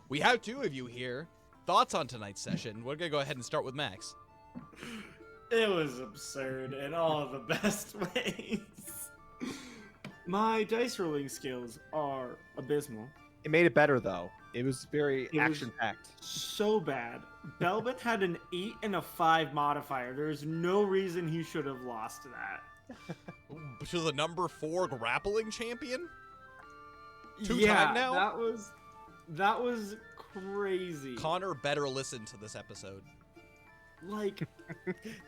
we have two of you here. Thoughts on tonight's session? We're going to go ahead and start with Max. It was absurd in all the best ways. My dice rolling skills are abysmal. It made it better though. It was very It was- action-packed. So bad. Belbin had an 8 and a 5 modifier. There's no reason he should have lost that. To the number 4 grappling champion? Two-time Yeah, now? that was crazy. Connor better listen to this episode. Like,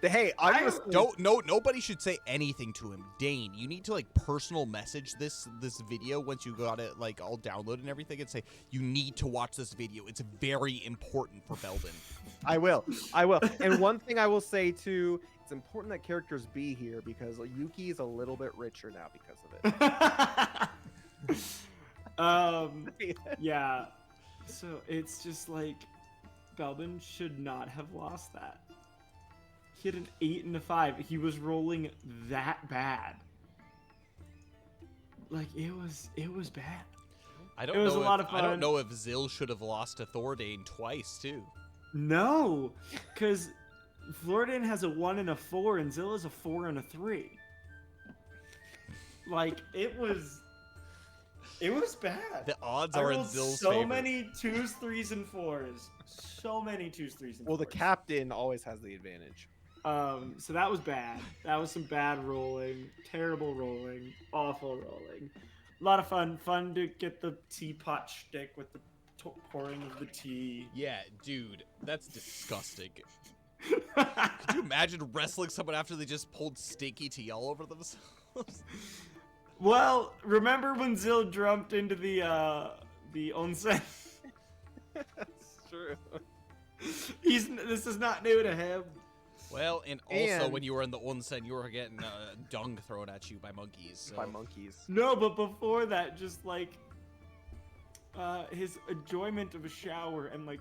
Hey, I'm gonna Nobody should say anything to him. Dane, you need to like personal message this video once you got it like all downloaded and everything, and say you need to watch this video. It's very important for Belbin. I will. And one thing I will say too, it's important that characters be here because Yuki is a little bit richer now because of it. yeah. So it's just like Belbin should not have lost that. He had an 8 and a 5. He was rolling that bad. Like it was bad. I don't It was know a lot if, of I don't fun. know if Zil should have lost to Thordane twice too. No, because Floridan has a 1 and a 4, and Zilla's a 4 and a 3. Like it was bad. The odds I are in rolled Zil's so favor. many 2s, 3s, and 4s. So many 2s, 3s, and 4s. Well, the captain always has the advantage. So that was bad. That was some bad rolling, terrible rolling, awful rolling. A lot of fun. Fun to get the teapot shtick with the pouring of the tea. Yeah, dude, that's disgusting. Could you imagine wrestling someone after they just pulled stinky tea all over themselves? Well, remember when Zil jumped into the onsen? That's true. This is not new to him. Well, and also And- when you were in the onsen, you were getting dung thrown at you by monkeys. So. By monkeys. No, but before that, just like his enjoyment of a shower and like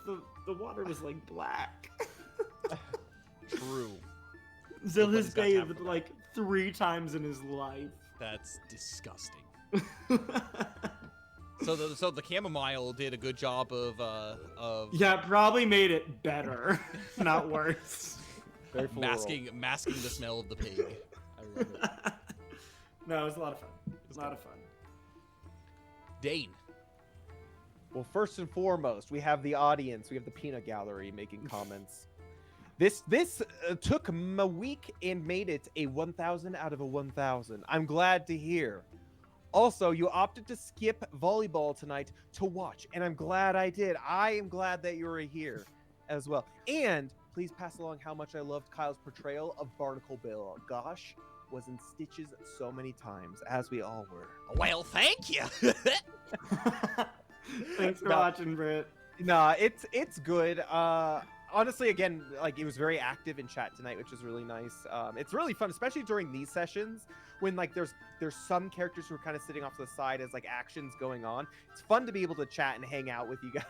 the water was like black. True. Zil Nobody's has got time bathed for like 3 times in his life. That's disgusting. So the chamomile did a good job of Yeah, it probably made it better, not worse. Very floral. masking the smell of the pig. I love it. No, it was a lot of fun. A lot of fun. Dane. Well, first and foremost, we have the audience. We have the peanut gallery making comments. This took a week and made it a 1,000 out of a 1,000. I'm glad to hear. Also, you opted to skip volleyball tonight to watch, and I'm glad I did. I am glad that you were here as well. And please pass along how much I loved Kyle's portrayal of Barnacle Bill. Gosh, was in stitches so many times, as we all were. Well, thank you. Thanks for No. watching, Britt. Nah, it's good. Honestly, again, like it was very active in chat tonight, which is really nice. It's really fun, especially during these sessions when like there's some characters who are kind of sitting off to the side as like actions going on. It's fun to be able to chat and hang out with you guys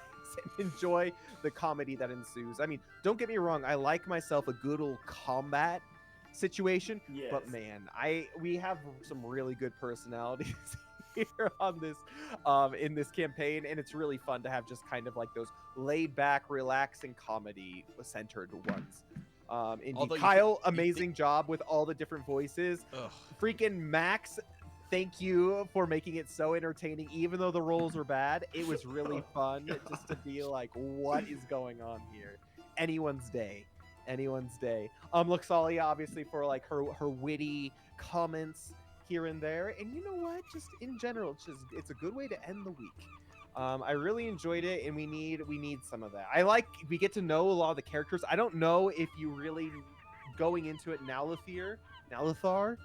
and enjoy the comedy that ensues. I mean, don't get me wrong, I like myself a good old combat situation, Yes. but man, we have some really good personalities here on this in this campaign, and it's really fun to have just kind of like those laid back, relaxing comedy centered ones. Indeed. Although you Kyle, can- amazing job with all the different voices. Ugh. Freaking Max, thank you for making it so entertaining, even though the roles were bad. It was really fun just to be like, what is going on here? Anyone's day. Luxalia, obviously, for like her witty comments here and there, and you know what, just in general, it's a good way to end the week. I really enjoyed it, and we need some of that. We get to know a lot of the characters. I don't know if you really going into it Nalathar,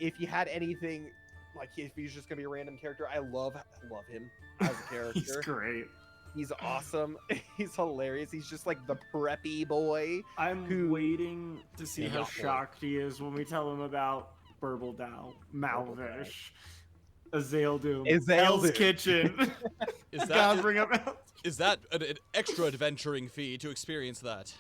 if you had anything like if he's just gonna be a random character. I love him as a character. He's great. He's awesome. He's hilarious. He's just like the preppy boy. I'm waiting to see Yeah, how boy. shocked he is when we tell him about Burbledow, Malvish, Azaledoom, Azaledoom. Hell's Kitchen. Is Gotta that bring up Hell's... is that an extra adventuring fee to experience that?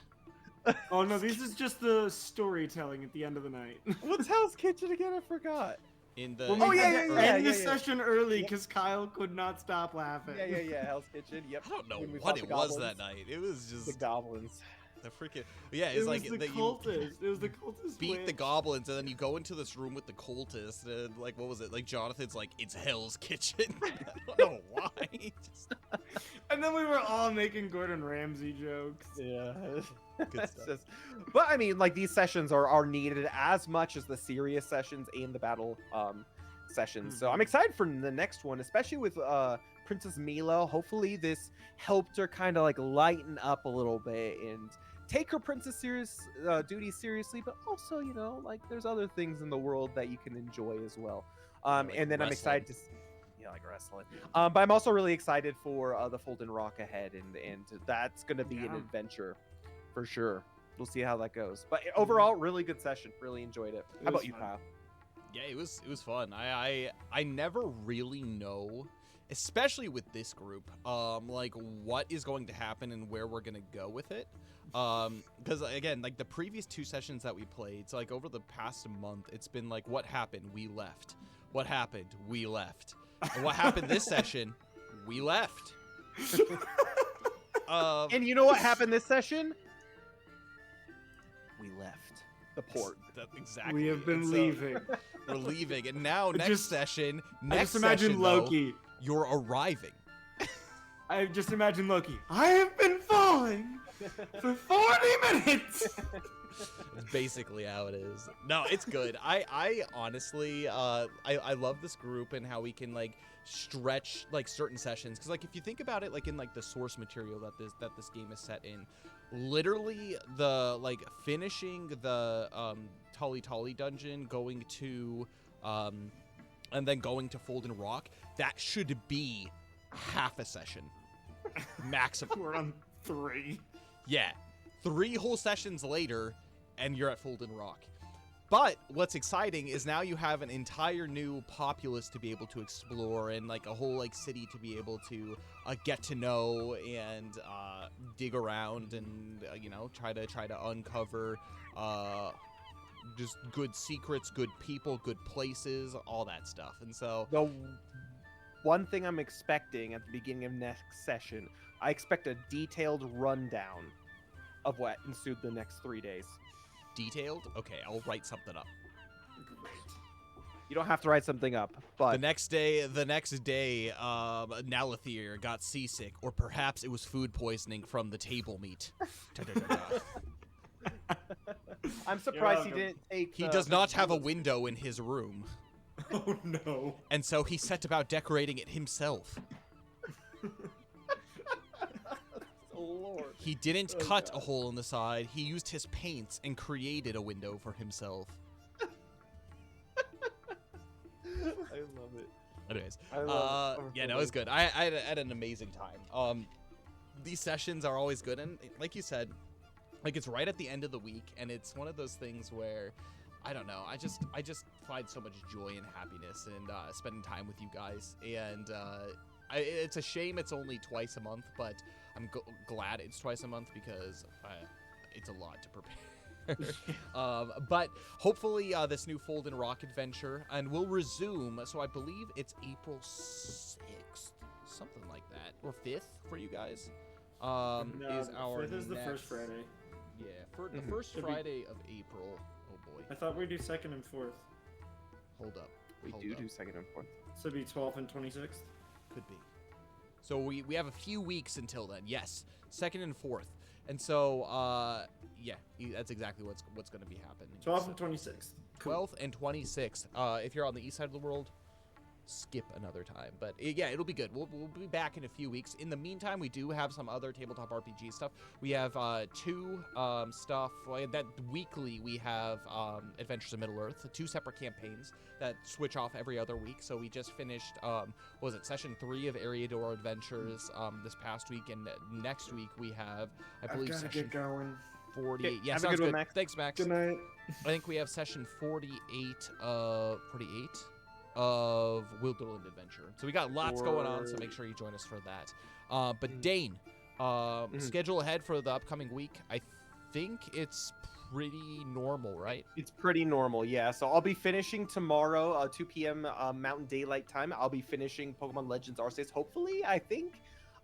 Oh no, this is just the storytelling at the end of the night. What's Hell's Kitchen again? I forgot. In the When Oh, we yeah, had to yeah, end yeah, the yeah. session early Yep. because Kyle could not stop laughing. Yeah. Hell's Kitchen. Yep. I don't know When we what fought it the was goblins. that night. It was The just goblins. the freaking yeah. It It's was like the that you cultist. It was the cultist. beat the witch. goblins, and then you go into this room with the cultists, and like what was it? Like Jonathan's like, it's Hell's Kitchen. I don't know why. Just And then we were all making Gordon Ramsay jokes. Yeah. good It's stuff. just, but I mean, like these sessions are needed as much as the serious sessions and the battle sessions. So I'm excited for the next one, especially with Princess Mila. Hopefully, this helped her kind of like lighten up a little bit and take her princess duties seriously. But also, you know, like there's other things in the world that you can enjoy as well. like And then I'm wrestling. excited to. Yeah, like wrestling. But I'm also really excited for the Fulton Rock ahead, and that's going to be an Yeah. adventure for sure. We'll see how that goes. But overall, really good session. Really enjoyed it. It How was about you, fun. Kyle? Yeah, it was fun. I never really know, especially with this group, like what is going to happen and where we're gonna go with it. Because again, like the previous 2 sessions that we played, so like over the past month, it's been like, what happened? We left. What happened? We left. And what happened this session? We left. And you know what happened this session? We left the port. Exactly. We have been And so leaving. We're leaving, and now I next just- session, I next just imagine session, though, Loki. you're arriving. I just imagine Loki. I have been falling for 40 minutes. That's basically how it is. No, it's good. I honestly, I love this group and how we can like stretch like certain sessions. Because like if you think about it, like in like the source material that this game is set in, literally the like finishing the Tolly dungeon, going to and then going to Folden Rock, that should be half a session. Maximum. We're on 3. Yeah. 3 whole sessions later, and you're at Folden Rock. But what's exciting is now you have an entire new populace to be able to explore, and like a whole like city to be able to get to know and dig around and try to uncover just good secrets, good people, good places, all that stuff. And so The one thing I'm expecting at the beginning of next session, I expect a detailed rundown of what ensued the next 3 days. detailed. Okay, I'll write something up. Great. You don't have to write something up, but The next day, Nalathir got seasick, or perhaps it was food poisoning from the table meat. I'm surprised he welcome. didn't take. He does not have a window in his room, Oh no. and so he set about decorating it himself. Oh Lord. He didn't Oh, cut God. a hole in the side. He used his paints and created a window for himself. I love it. Anyways, I love it. yeah, no, it was good. I had an amazing time. These sessions are always good, and like you said, like it's right at the end of the week, and it's one of those things where, I don't know, I just find so much joy and happiness in spending time with you guys, and it's a shame it's only twice a month, but I'm glad it's twice a month because it's a lot to prepare. But hopefully this new Folden Rock adventure, and we'll resume, so I believe it's April 6th, something like that, or 5th for you guys, No, is our 5th is the next- first Friday. Yeah, for the Mhm. first Should we- Friday of April. Oh boy, I thought we do 2nd and 4th. hold up. We Hold do up. do 2nd and 4th. So it'd be 12th and 26th. Could be. So we have a few weeks until then. Yes, 2nd and 4th. And so yeah, that's exactly what's going to be happening. 12th So, and 26th. Cool. 12th and 26th. If you're on the east side of the world, skip another time. But yeah, it'll be good. We'll be back in a few weeks. In the meantime, we do have some other tabletop RPG stuff. We have 2 stuff that weekly. We have Adventures in Middle-earth, 2 separate campaigns that switch off every other week. So we just finished what was it, session 3 of Eriador Adventures this past week, and next week we have, I I've believe, gotta session get going. 48. Okay, Yeah, have a sounds good one, good. Max. Thanks, Max. Good night. I think we have session 48 of Wilderland Adventure. So we got lots going on, so make sure you join us for that. But Dane, schedule ahead for the upcoming week. I think it's pretty normal, right? It's pretty normal, yeah. So I'll be finishing tomorrow, 2 p.m. Mountain Daylight Time. I'll be finishing Pokemon Legends Arceus, hopefully, I think.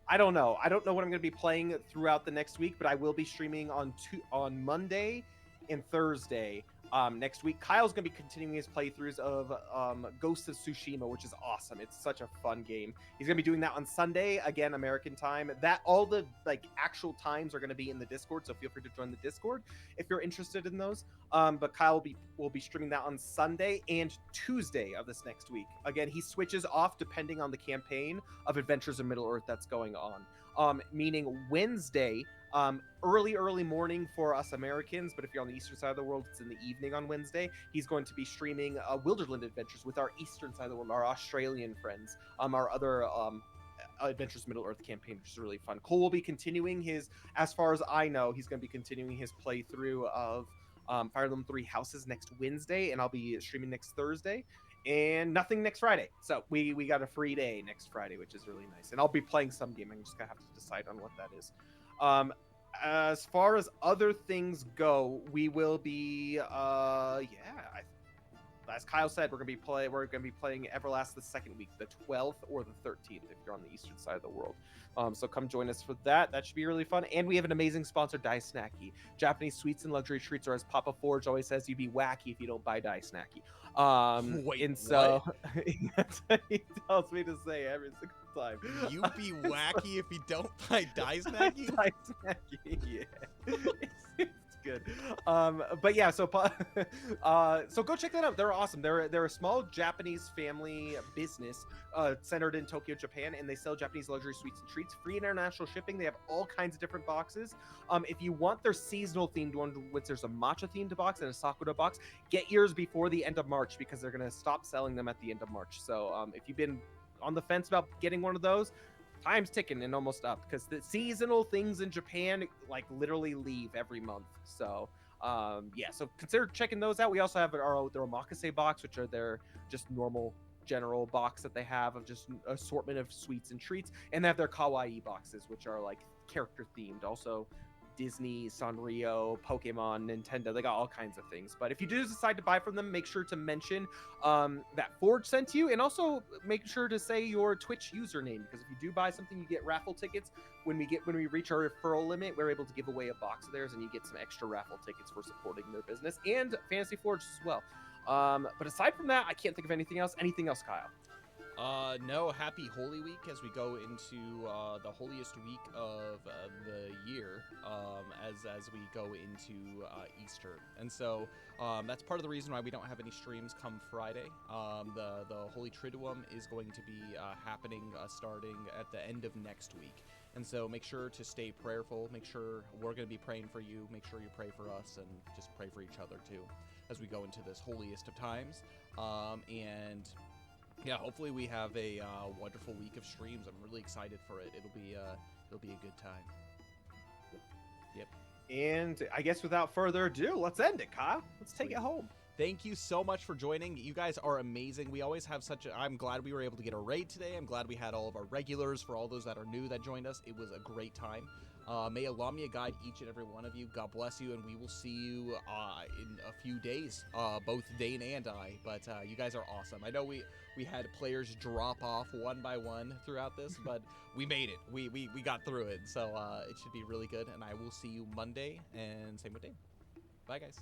I don't know. I don't know what I'm going to be playing throughout the next week, but I will be streaming on Monday and Thursday next week. Kyle's going to be continuing his playthroughs of Ghost of Tsushima, which is awesome. It's such a fun game. He's going to be doing that on Sunday, again, American time. That all the actual times are going to be in the Discord, so feel free to join the Discord if you're interested in those. But Kyle will be streaming that on Sunday and Tuesday of this next week. Again, he switches off depending on the campaign of Adventures in Middle-earth that's going on. Meaning Wednesday, early morning for us Americans, but if you're on the eastern side of the world, it's in the evening on Wednesday. He's going to be streaming Wilderland Adventures with our eastern side of the world, our Australian friends, our other Adventures Middle-earth campaign, which is really fun. Cole will be continuing his, as far as I know, he's going to be continuing his playthrough of Fire Emblem 3 Houses next Wednesday, and I'll be streaming next Thursday. And nothing next Friday. So we got a free day next Friday, which is really nice. And I'll be playing some game. I'm just going to have to decide on what that is. As far as other things go, we will be as Kyle said, we're gonna be playing Everlast the second week, the 12th or the 13th if you're on the eastern side of the world. So come join us for that. That should be really fun. And we have an amazing sponsor, DaiSNACKi. Japanese sweets and luxury treats, or as Papa Forge always says, you'd be wacky if you don't buy DaiSNACki. Wait, and so that's what he tells me to say every single time. You be wacky if you don't buy DaiSNACki? DaiSNACki, yeah. It's good. But yeah, so so go check that out. They're awesome. They're a small Japanese family business centered in Tokyo, Japan, and they sell Japanese luxury sweets and treats. Free international shipping. They have all kinds of different boxes. If you want their seasonal themed one, which there's a matcha themed box and a sakura box, get yours before the end of March because they're gonna stop selling them at the end of March. So if you've been on the fence about getting one of those, time's ticking and almost up because the seasonal things in Japan like literally leave every month. So yeah, so consider checking those out. We also have their omakase box, which are their just normal general box that they have of just assortment of sweets and treats, and they have their kawaii boxes, which are like character themed. Also Disney, Sanrio, Pokemon, Nintendo, they got all kinds of things. But if you do decide to buy from them, make sure to mention that Forge sent you, and also make sure to say your Twitch username, because if you do buy something, you get raffle tickets. When we reach our referral limit, we're able to give away a box of theirs, and you get some extra raffle tickets for supporting their business, and Fantasy Forge as well. But aside from that, I can't think of anything else. Anything else, Kyle? No, happy Holy Week as we go into the holiest week of the year, as we go into Easter. And so that's part of the reason why we don't have any streams come Friday. The Holy Triduum is going to be happening starting at the end of next week. And so make sure to stay prayerful. Make sure we're going to be praying for you. Make sure you pray for us and just pray for each other too as we go into this holiest of times. And yeah, hopefully we have a wonderful week of streams. I'm really excited for it. It'll be a good time. Yep. And I guess without further ado, let's end it, Kyle. Let's take it home. Thank you so much for joining. You guys are amazing. We always have I'm glad we were able to get a raid today. I'm glad we had all of our regulars. For all those that are new that joined us, it was a great time. May Alamia guide each and every one of you. God bless you, and we will see you in a few days, both Dane and I. But you guys are awesome. I know we had players drop off one by one throughout this, but we made it. We got through it, so it should be really good. And I will see you Monday, and same with Dane. Bye, guys.